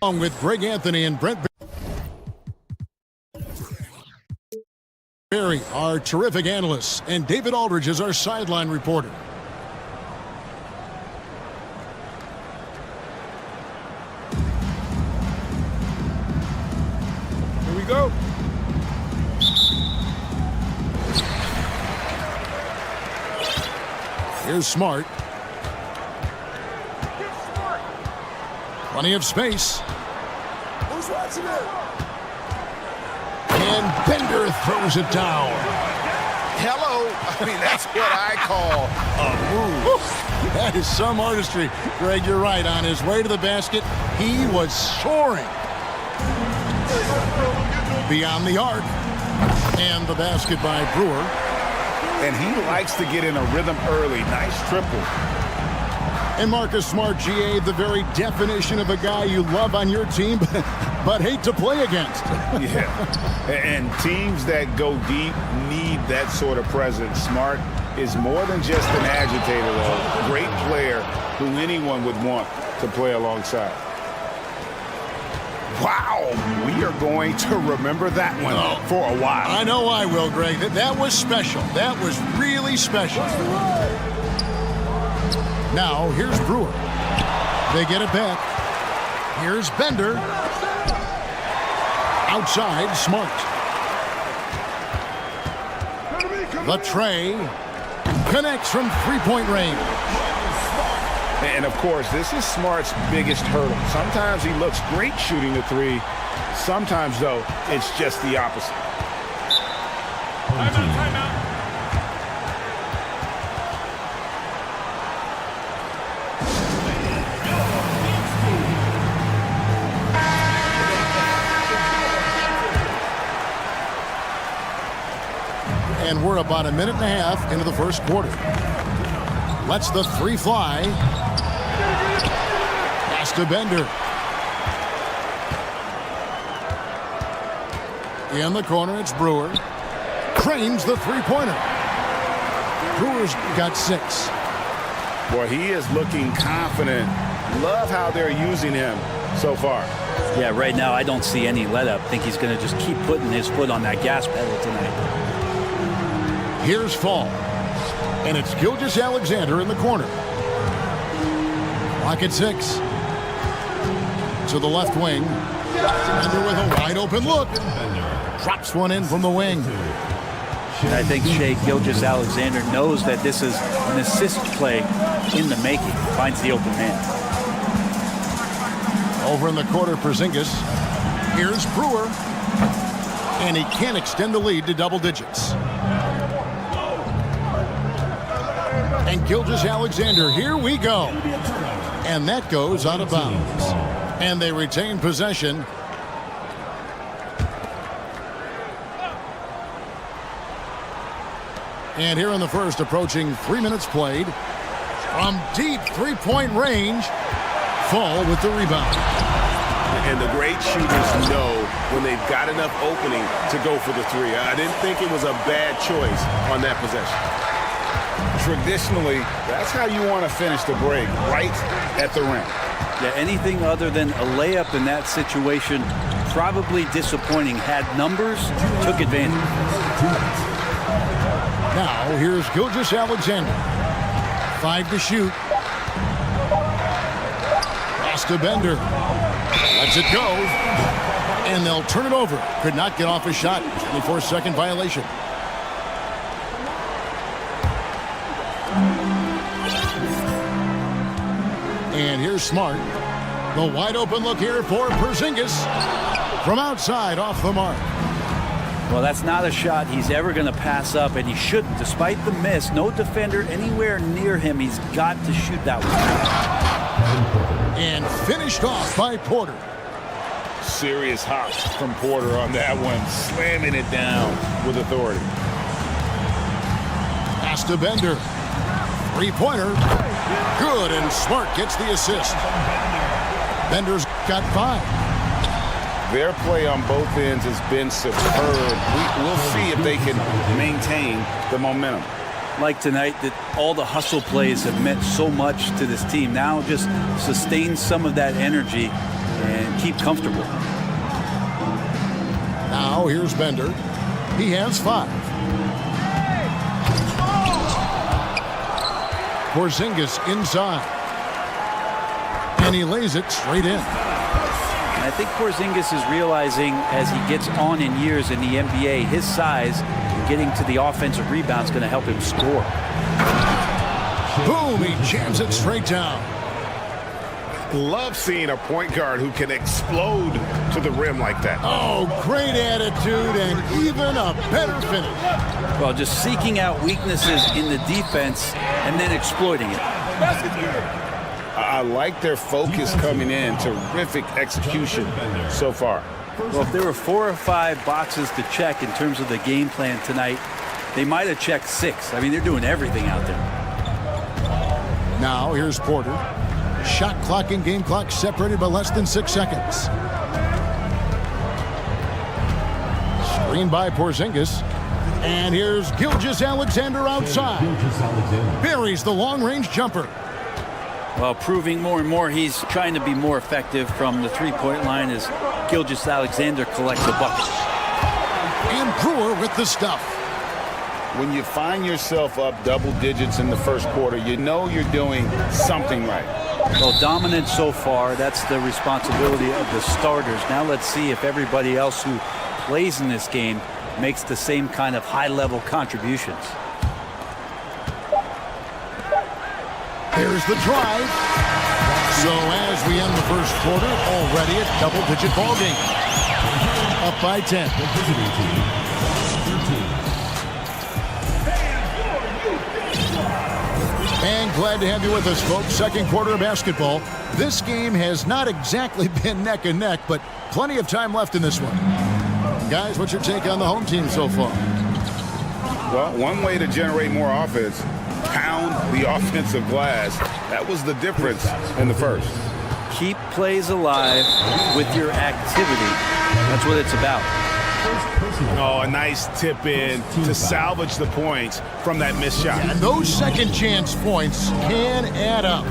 Along with Greg Anthony and Brent Barry, our terrific analysts, and David Aldridge is our sideline reporter. Here we go. Here's Smart. Plenty of space. Who's watching it? And Bender throws it down. Hello. I mean, that's what I call a move. That is some artistry. Greg, you're right. On his way to the basket, he was soaring. Beyond the arc. And the basket by Brewer. And he likes to get in a rhythm early. Nice triple. And Marcus Smart, GA, the very definition of a guy you love on your team, but hate to play against. Yeah. And teams that go deep need that sort of presence. Smart is more than just an agitator, though. Great player who anyone would want to play alongside. Wow, we are going to remember that one for a while. I know I will, Greg. That was special. That was really special. Now, here's Brewer. They get it back. Here's Bender. Outside, Smart. The tray connects from three-point range. And, of course, this is Smart's biggest hurdle. Sometimes he looks great shooting the three. Sometimes, though, it's just the opposite. Timeout. And we're about a minute and a half into the first quarter. Lets the three fly. Pass to Bender. In the corner, it's Brewer. Cranes the three-pointer. Brewer's got 6. Boy, he is looking confident. Love how they're using him so far. Yeah, right now I don't see any let up. I think he's going to just keep putting his foot on that gas pedal tonight. Here's Fall. And it's Gilgeous-Alexander in the corner. Clock at 6. To the left wing. Bender with a wide open look. Drops one in from the wing. I think Shai Gilgeous-Alexander knows that this is an assist play in the making. Finds the open man. Over in the corner, Porzingis. Here's Brewer. And he can't extend the lead to double digits. And Gilgeous-Alexander, here we go. And that goes out of bounds. And they retain possession. And here in the first, approaching 3 minutes played. From deep three-point range, Fall with the rebound. And the great shooters know when they've got enough opening to go for the three. I didn't think it was a bad choice on that possession. Traditionally, that's how you want to finish the break, right at the rim. Yeah, anything other than a layup in that situation, probably disappointing. Had numbers, took advantage. Now, here's Gilgeous-Alexander. 5 to shoot. Pass to Bender. Lets it go. And they'll turn it over. Could not get off a shot. 24-second violation. And here's Smart. The wide open look here for Porzingis. From outside, off the mark. Well, that's not a shot he's ever going to pass up, and he shouldn't. Despite the miss, no defender anywhere near him. He's got to shoot that one. And finished off by Porter. Serious hops from Porter on that one, slamming it down with authority. Pass to Bender. Three-pointer. Good, and Smart gets the assist. Bender's got 5. Their play on both ends has been superb. We'll see if they can maintain the momentum. Like tonight, that all the hustle plays have meant so much to this team. Now just sustain some of that energy and keep comfortable. Now here's Bender. He has 5. Porzingis inside. And he lays it straight in. I think Porzingis is realizing as he gets on in years in the NBA, his size, getting to the offensive rebound is going to help him score. Boom, he jams it straight down. Love seeing a point guard who can explode to the rim like that. Oh, great attitude and even a better finish. Well, just seeking out weaknesses in the defense and then exploiting it. I like their focus coming in. Terrific execution so far. Well, if there were 4 or 5 boxes to check in terms of the game plan tonight, they might have checked 6. I mean, they're doing everything out there. Now here's Porter. Shot clock and game clock separated by less than 6 seconds. Screen by Porzingis. And here's Gilgeous-Alexander outside. Buries the long-range jumper. Well, proving more and more he's trying to be more effective from the three-point line as Gilgeous-Alexander collects a bucket. And Brewer with the stuff. When you find yourself up double digits in the first quarter, you know you're doing something right. Well, dominant so far. That's the responsibility of the starters. Now let's see if everybody else who plays in this game makes the same kind of high-level contributions. Here's the drive. So as we end the first quarter, already a double-digit ball game. Up by 10. And glad to have you with us, folks. Second quarter of basketball. This game has not exactly been neck and neck, but plenty of time left in this one. Guys, what's your take on the home team so far? Well, one way to generate more offense, pound the offensive glass. That was the difference in the first. Keep plays alive with your activity. That's what it's about. Oh, a nice tip in to salvage the points from that missed shot. And those second chance points can add up.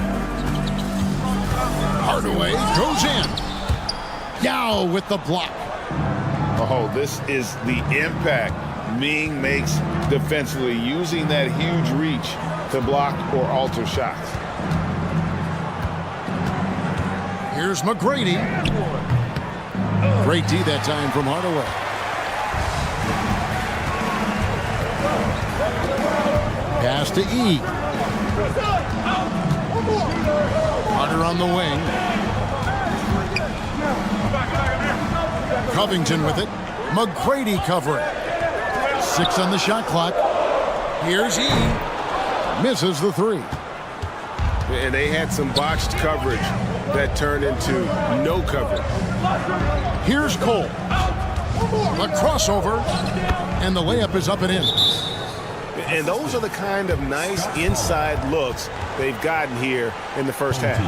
Hardaway goes in. Yao with the block. Oh, this is the impact Ming makes defensively, using that huge reach to block or alter shots. Here's McGrady. Great D that time from Hardaway. Pass to E. Hunter on the wing. Covington with it. McGrady covering. 6 on the shot clock. Here's E. Misses the three. And they had some botched coverage that turned into no coverage. Here's Cole. A crossover. And the layup is up and in. And those are the kind of nice inside looks they've gotten here in the first half.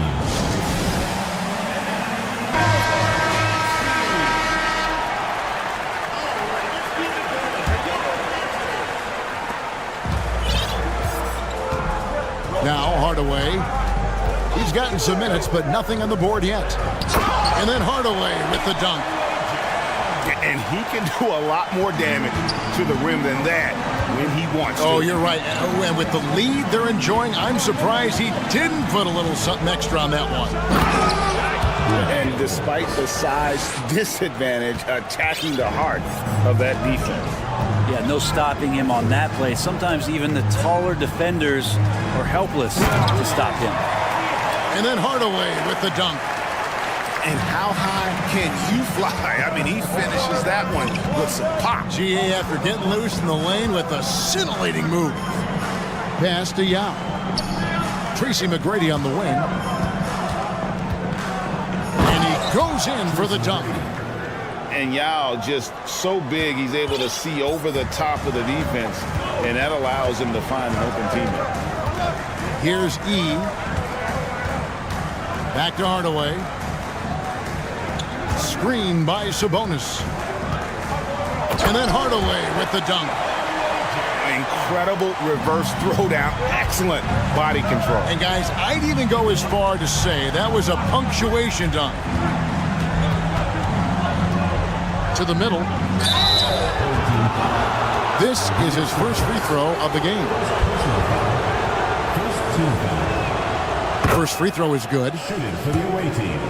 Now Hardaway. He's gotten some minutes, but nothing on the board yet. And then Hardaway with the dunk. And he can do a lot more damage to the rim than that when he wants to. Oh, you're right. And with the lead they're enjoying, I'm surprised he didn't put a little something extra on that one. And despite the size disadvantage, attacking the heart of that defense. Yeah, no stopping him on that play. Sometimes even the taller defenders are helpless to stop him. And then Hardaway with the dunk. And how high can you fly? I mean, he finishes that one with some pop. GA after getting loose in the lane with a scintillating move. Pass to Yao. Tracy McGrady on the wing. And he goes in for the dunk. And Yao just so big, he's able to see over the top of the defense, and that allows him to find an open teammate. Here's E. Back to Hardaway. Screen by Sabonis. And then Hardaway with the dunk. Incredible reverse throwdown. Excellent body control. And guys, I'd even go as far to say that was a punctuation dunk. To the middle. This is his first free throw of the game. First free throw is good. For the away team.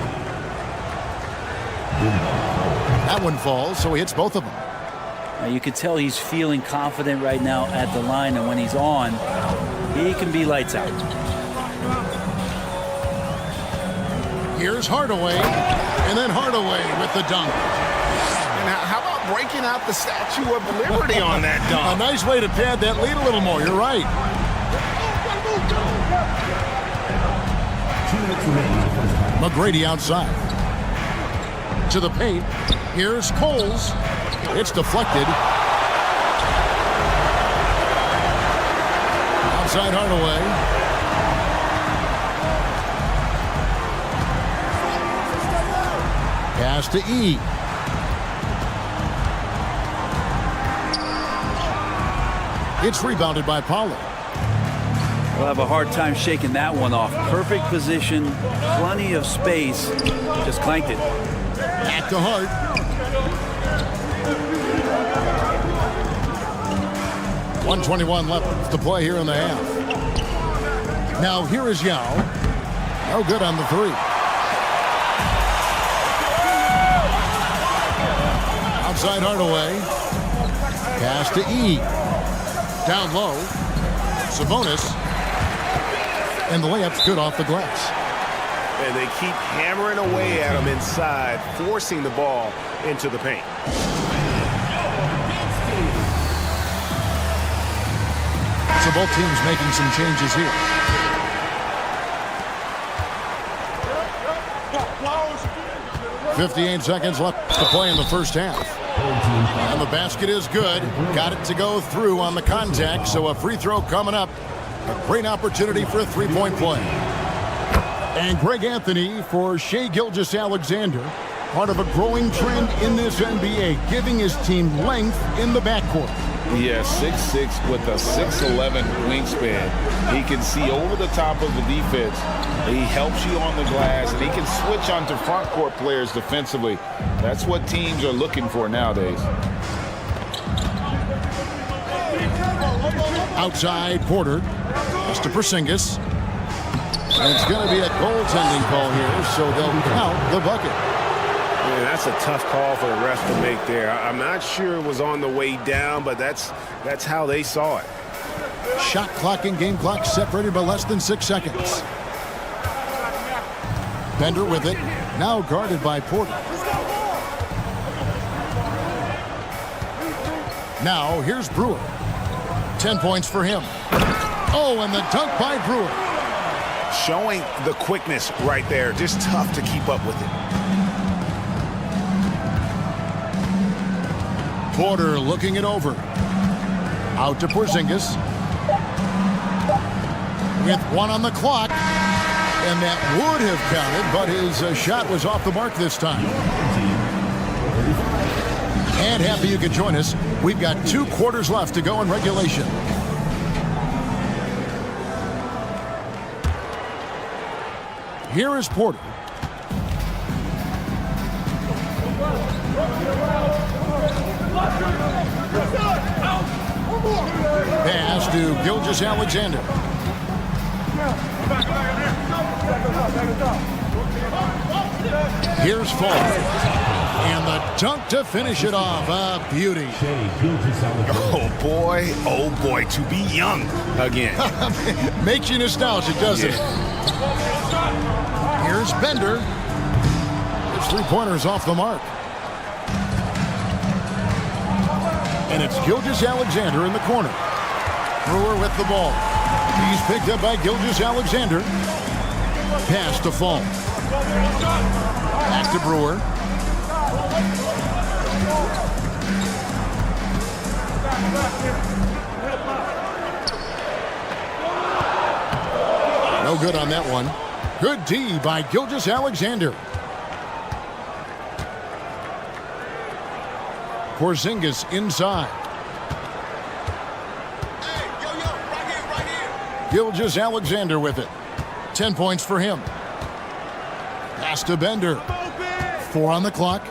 That one falls, so he hits both of them. You can tell he's feeling confident right now at the line, and when he's on, he can be lights out. Here's Hardaway, and then Hardaway with the dunk. And how about breaking out the Statue of Liberty on that dunk? A nice way to pad that lead a little more. You're right. 2 minutes remaining. McGrady outside. To the paint. Here's Coles. It's deflected. Outside Hardaway. Pass to E. It's rebounded by Pollard. We'll have a hard time shaking that one off. Perfect position, plenty of space, just clanked it. Back to Hart. .121 left to play here in the half. Now here is Yao. No good on the three. Outside Hardaway. Pass to E. Down low. Sabonis. And the layup's good off the glass. And they keep hammering away at him inside, forcing the ball into the paint. So both teams making some changes here. .58 seconds left to play in the first half. And the basket is good. Got it to go through on the contact, so a free throw coming up. A great opportunity for a three-point play. And Greg Anthony for Shai Gilgeous-Alexander, part of a growing trend in this NBA, giving his team length in the backcourt. Yeah, 6'6" with a 6'11" wingspan. He can see over the top of the defense. He helps you on the glass, and he can switch onto front court players defensively. That's what teams are looking for nowadays. Outside Porter. That's to Porzingis. And it's going to be a goaltending call here, so they'll count the bucket. Man, that's a tough call for the ref to make there. I'm not sure it was on the way down, but that's how they saw it. Shot clock and game clock separated by less than 6 seconds. Bender with it, now guarded by Porter. Now here's Brewer. 10 points for him. Oh, and the dunk by Brewer. Showing the quickness right there. Just tough to keep up with it. Porter looking it over. Out to Porzingis. With 1 on the clock. And that would have counted, but his shot was off the mark this time. And happy you could join us. We've got 2 quarters left to go in regulation. Here is Porter. Pass to Gilgeous-Alexander. Here's Fall. And the dunk to finish it off. A beauty. Oh boy, to be young again. Makes you nostalgic, doesn't it? Here's Bender. His three-pointer's off the mark. And it's Gilgeous-Alexander in the corner. Brewer with the ball. He's picked up by Gilgeous-Alexander. Pass to Fall. Back to Brewer. No good on that one. Good D by Gilgeous-Alexander. Porzingis inside. Gilgeous-Alexander with it. 10 points for him. Pass to Bender. 4 on the clock.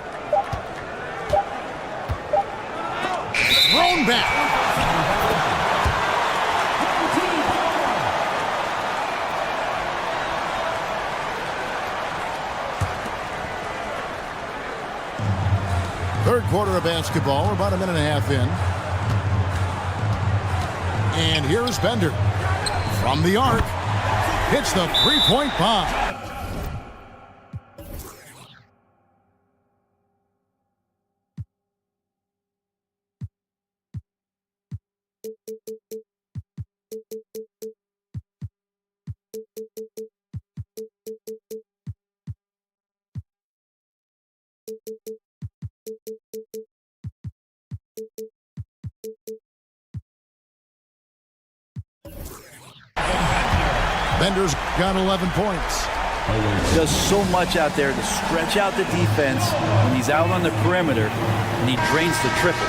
Thrown back. Third quarter of basketball. We're about a minute and a half in. And here's Bender. From the arc. Hits the three-point bomb. Bender's got 11 points. Does so much out there to stretch out the defense when he's out on the perimeter, and he drains the triple.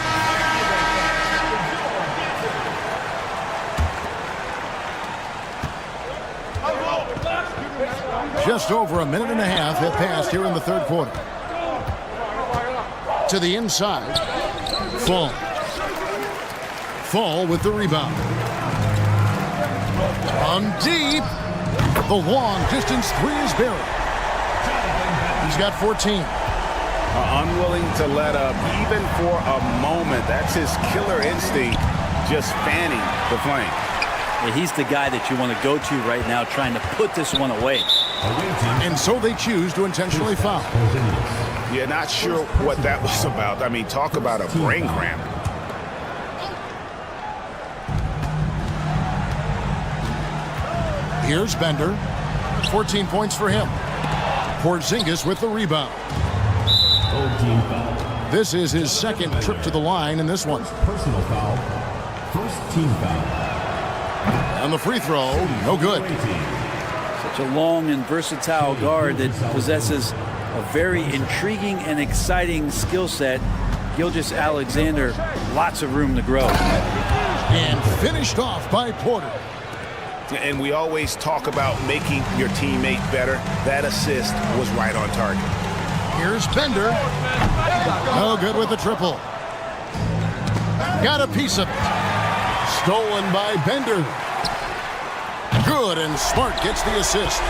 Just over a minute and a half have passed here in the third quarter. To the inside. Fall with the rebound. On deep. The long distance three is buried. He's got 14. Unwilling to let up even for a moment. That's his killer instinct, just fanning the flame. Yeah, he's the guy that you want to go to right now, trying to put this one away. And so they choose to intentionally foul. Yeah, not sure what that was about. I mean, talk about a brain cramp. Here's Bender. 14 points for him. Porzingis with the rebound. This is his second trip to the line in this one. Personal foul. First team foul. And the free throw, no good. Such a long and versatile guard that possesses a very intriguing and exciting skill set. Gilgeous-Alexander, lots of room to grow. And finished off by Porter. And we always talk about making your teammate better. That assist was right on target. Here's Bender. No good with the triple. Got a piece of it. Stolen by Bender. Good, and Smart gets the assist.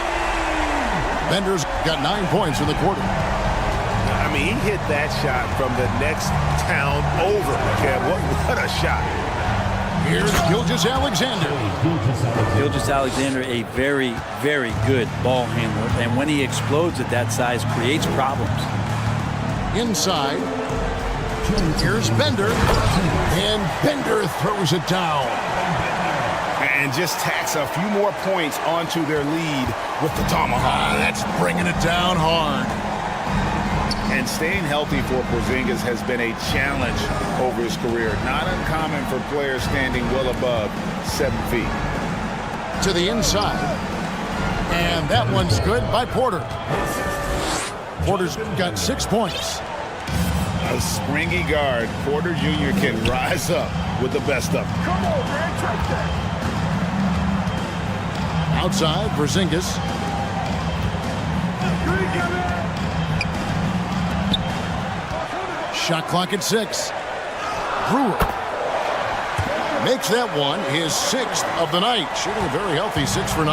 Bender's got 9 points in the quarter. I mean, he hit that shot from the next town over. Okay, what a shot. Here's Gilgeous-Alexander. Gilgeous-Alexander, a very, very good ball handler. And when he explodes at that size, creates problems. Inside. Here's Bender. And Bender throws it down. And just tacks a few more points onto their lead with the tomahawk. That's bringing it down hard. And staying healthy for Porzingis has been a challenge over his career. Not uncommon for players standing well above 7 feet. To the inside. And that one's good by Porter. Porter's got 6 points. A springy guard, Porter Jr. can rise up with the best of them. Come on, man, take that. Outside, Porzingis. Shot clock at 6. Brewer makes that one his 6th of the night, shooting a very healthy 6 for 9.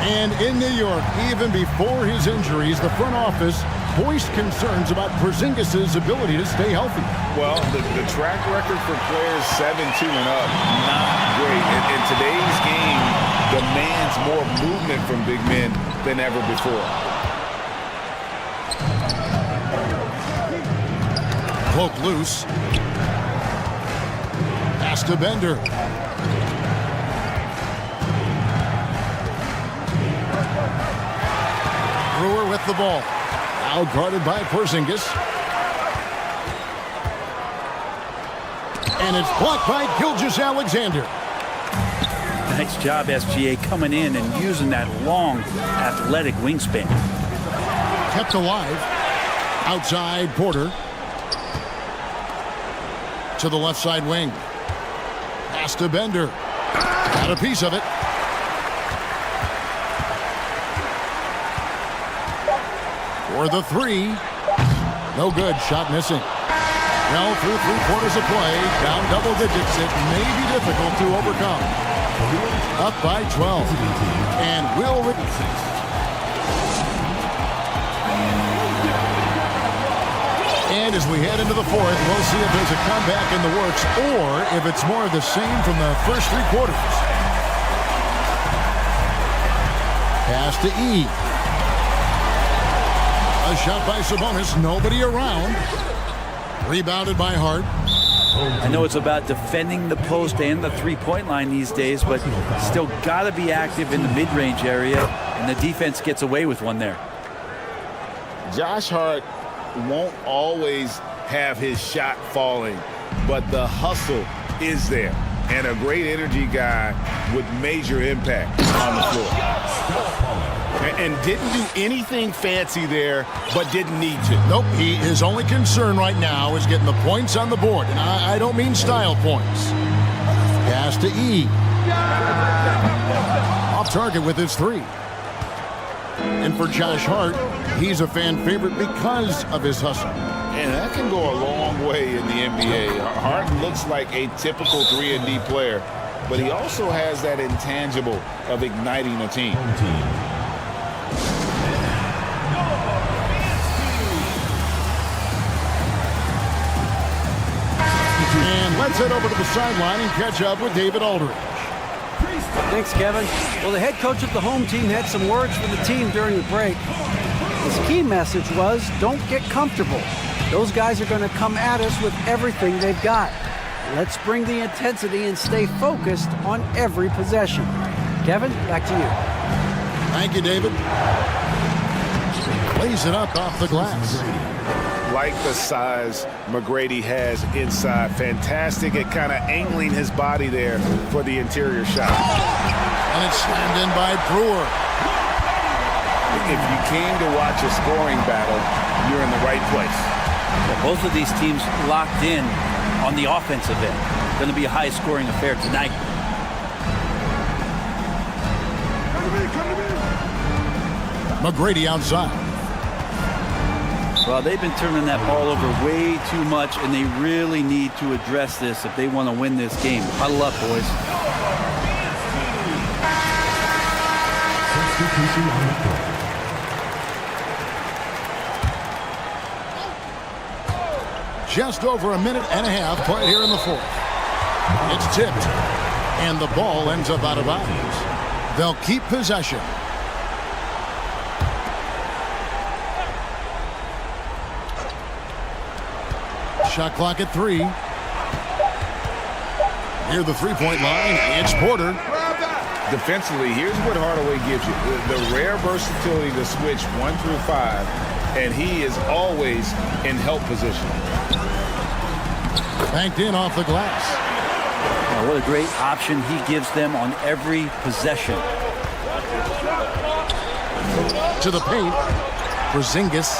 And in New York, even before his injuries, the front office voiced concerns about Porzingis' ability to stay healthy. Well, the track record for players 7-2 and up, not great. And today's game demands more movement from big men than ever before. Cloak loose. Pass to Bender. Brewer with the ball. Now guarded by Porzingis. And it's blocked by Gilgeous-Alexander. Nice job, SGA, coming in and using that long, athletic wingspan. Kept alive. Outside, Porter. To the left side wing. Pass to Bender. Got a piece of it. For the 3. No good. Shot missing. Well, through 3 quarters of play, down double digits, it may be difficult to overcome. Up by 12. And will... And as we head into the 4th, we'll see if there's a comeback in the works or if it's more of the same from the first 3 quarters. Pass to E. A shot by Sabonis. Nobody around. Rebounded by Hart. I know it's about defending the post and the three-point line these days, but still got to be active in the mid-range area, and the defense gets away with one there. Josh Hart won't always have his shot falling, but the hustle is there. And a great energy guy with major impact on the floor. And didn't do anything fancy there, but didn't need to. Nope, his only concern right now is getting the points on the board. And I don't mean style points. Pass to E. Off target with his 3. And for Josh Hart, he's a fan favorite because of his hustle. And that can go a long way in the NBA. Hart looks like a typical 3-and-D player, but he also has that intangible of igniting a team. And let's head over to the sideline and catch up with David Aldridge. Thanks, Kevin. Well, the head coach of the home team had some words for the team during the break. His key message was, don't get comfortable. Those guys are going to come at us with everything they've got. Let's bring the intensity and stay focused on every possession. Kevin, back to you. Thank you, David. Plays it up off the glass. Like the size McGrady has inside. Fantastic at kind of angling his body there for the interior shot. And it's slammed in by Brewer. If you came to watch a scoring battle, you're in the right place. Well, both of these teams locked in on the offensive end. Going to be a high-scoring affair tonight. McGrady outside. Well, they've been turning that ball over way too much, and they really need to address this if they want to win this game. Huddle up, boys. Just over a minute and a half played here in the fourth. It's tipped, and the ball ends up out of bounds. They'll keep possession. Shot clock at 3. Near the three-point line, it's Porter. Defensively, here's what Hardaway gives you. The rare versatility to switch 1 through 5, and he is always in help position. Banked in off the glass. Oh, what a great option he gives them on every possession. To the paint. Porzingis.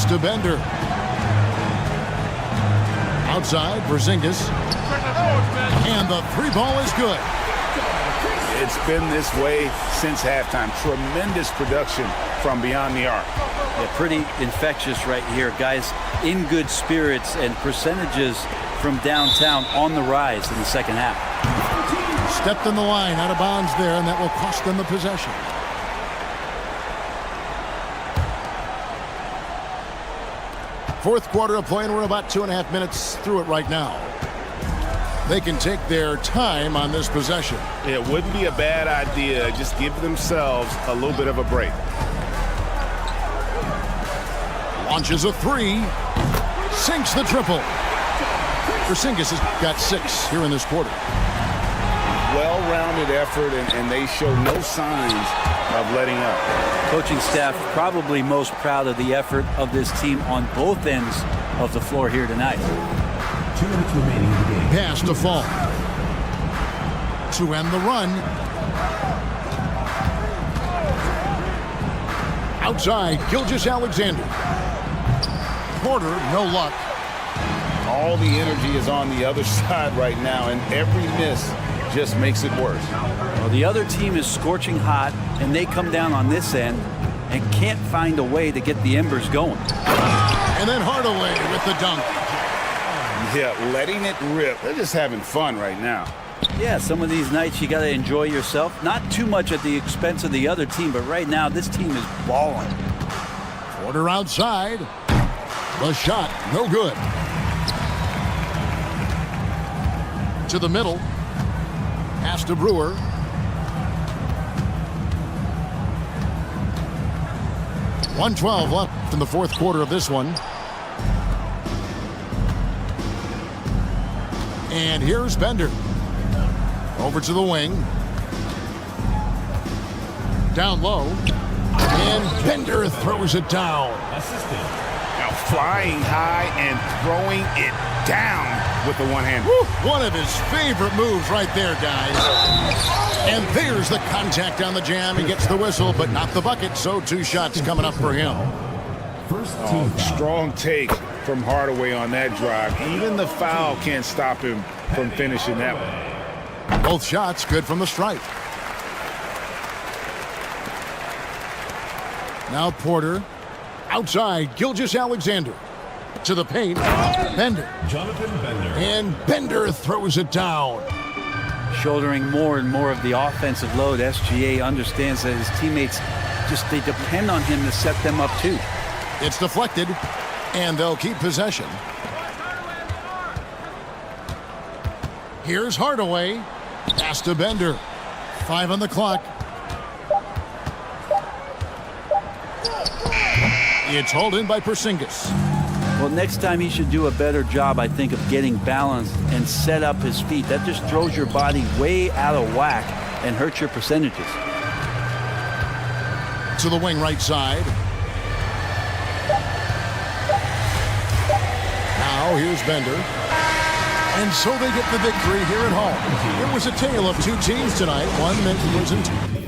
To Bender. Outside, Porzingis. And the three ball is good. It's been this way since halftime. Tremendous production from beyond the arc. Yeah, pretty infectious right here. Guys in good spirits, and percentages from downtown on the rise in the second half. Stepped in the line, out of bounds there, and that will cost them the possession. Fourth quarter of play, and we're about 2.5 minutes through it right now. They can take their time on this possession. It wouldn't be a bad idea. Just give themselves a little bit of a break. Launches a 3. Sinks the triple. Porzingis has got 6 here in this quarter. Well-rounded effort, and they show no signs of letting up. Coaching staff probably most proud of the effort of this team on both ends of the floor here tonight. 2 minutes remaining in the game. Pass to Fall. To end the run. Outside, Gilgeous-Alexander. Porter, no luck. All the energy is on the other side right now, and every miss just makes it worse. Well, the other team is scorching hot, and they come down on this end and can't find a way to get the embers going. And then Hardaway with the dunk. Yeah, letting it rip. They're just having fun right now. Yeah, some of these nights you got to enjoy yourself. Not too much at the expense of the other team, but right now this team is balling. Porter outside. The shot, no good. To the middle. Pass to Brewer. .112 left in the fourth quarter of this one. And here's Bender. Over to the wing. Down low. And Bender throws it down. Now flying high and throwing it down with the one hand. One of his favorite moves right there, guys. And there's the contact on the jam. He gets the whistle, but not the bucket. So 2 shots coming up for him. First team. Strong take from Hardaway on that drive. Even the foul can't stop him from finishing that one. Both shots good from the stripe. Now Porter. Outside, Gilgeous-Alexander. To the paint. Bender. Jonathan Bender. And Bender throws it down. Shouldering more and more of the offensive load, SGA understands that his teammates they depend on him to set them up too. It's deflected, and they'll keep possession. Here's Hardaway. Pass to Bender. 5 on the clock. It's hauled in by Porzingis. Well, next time he should do a better job, I think, of getting balanced and set up his feet. That just throws your body way out of whack and hurts your percentages. To the wing right side. Now here's Bender. And so they get the victory here at home. It was a tale of two teams tonight. One was in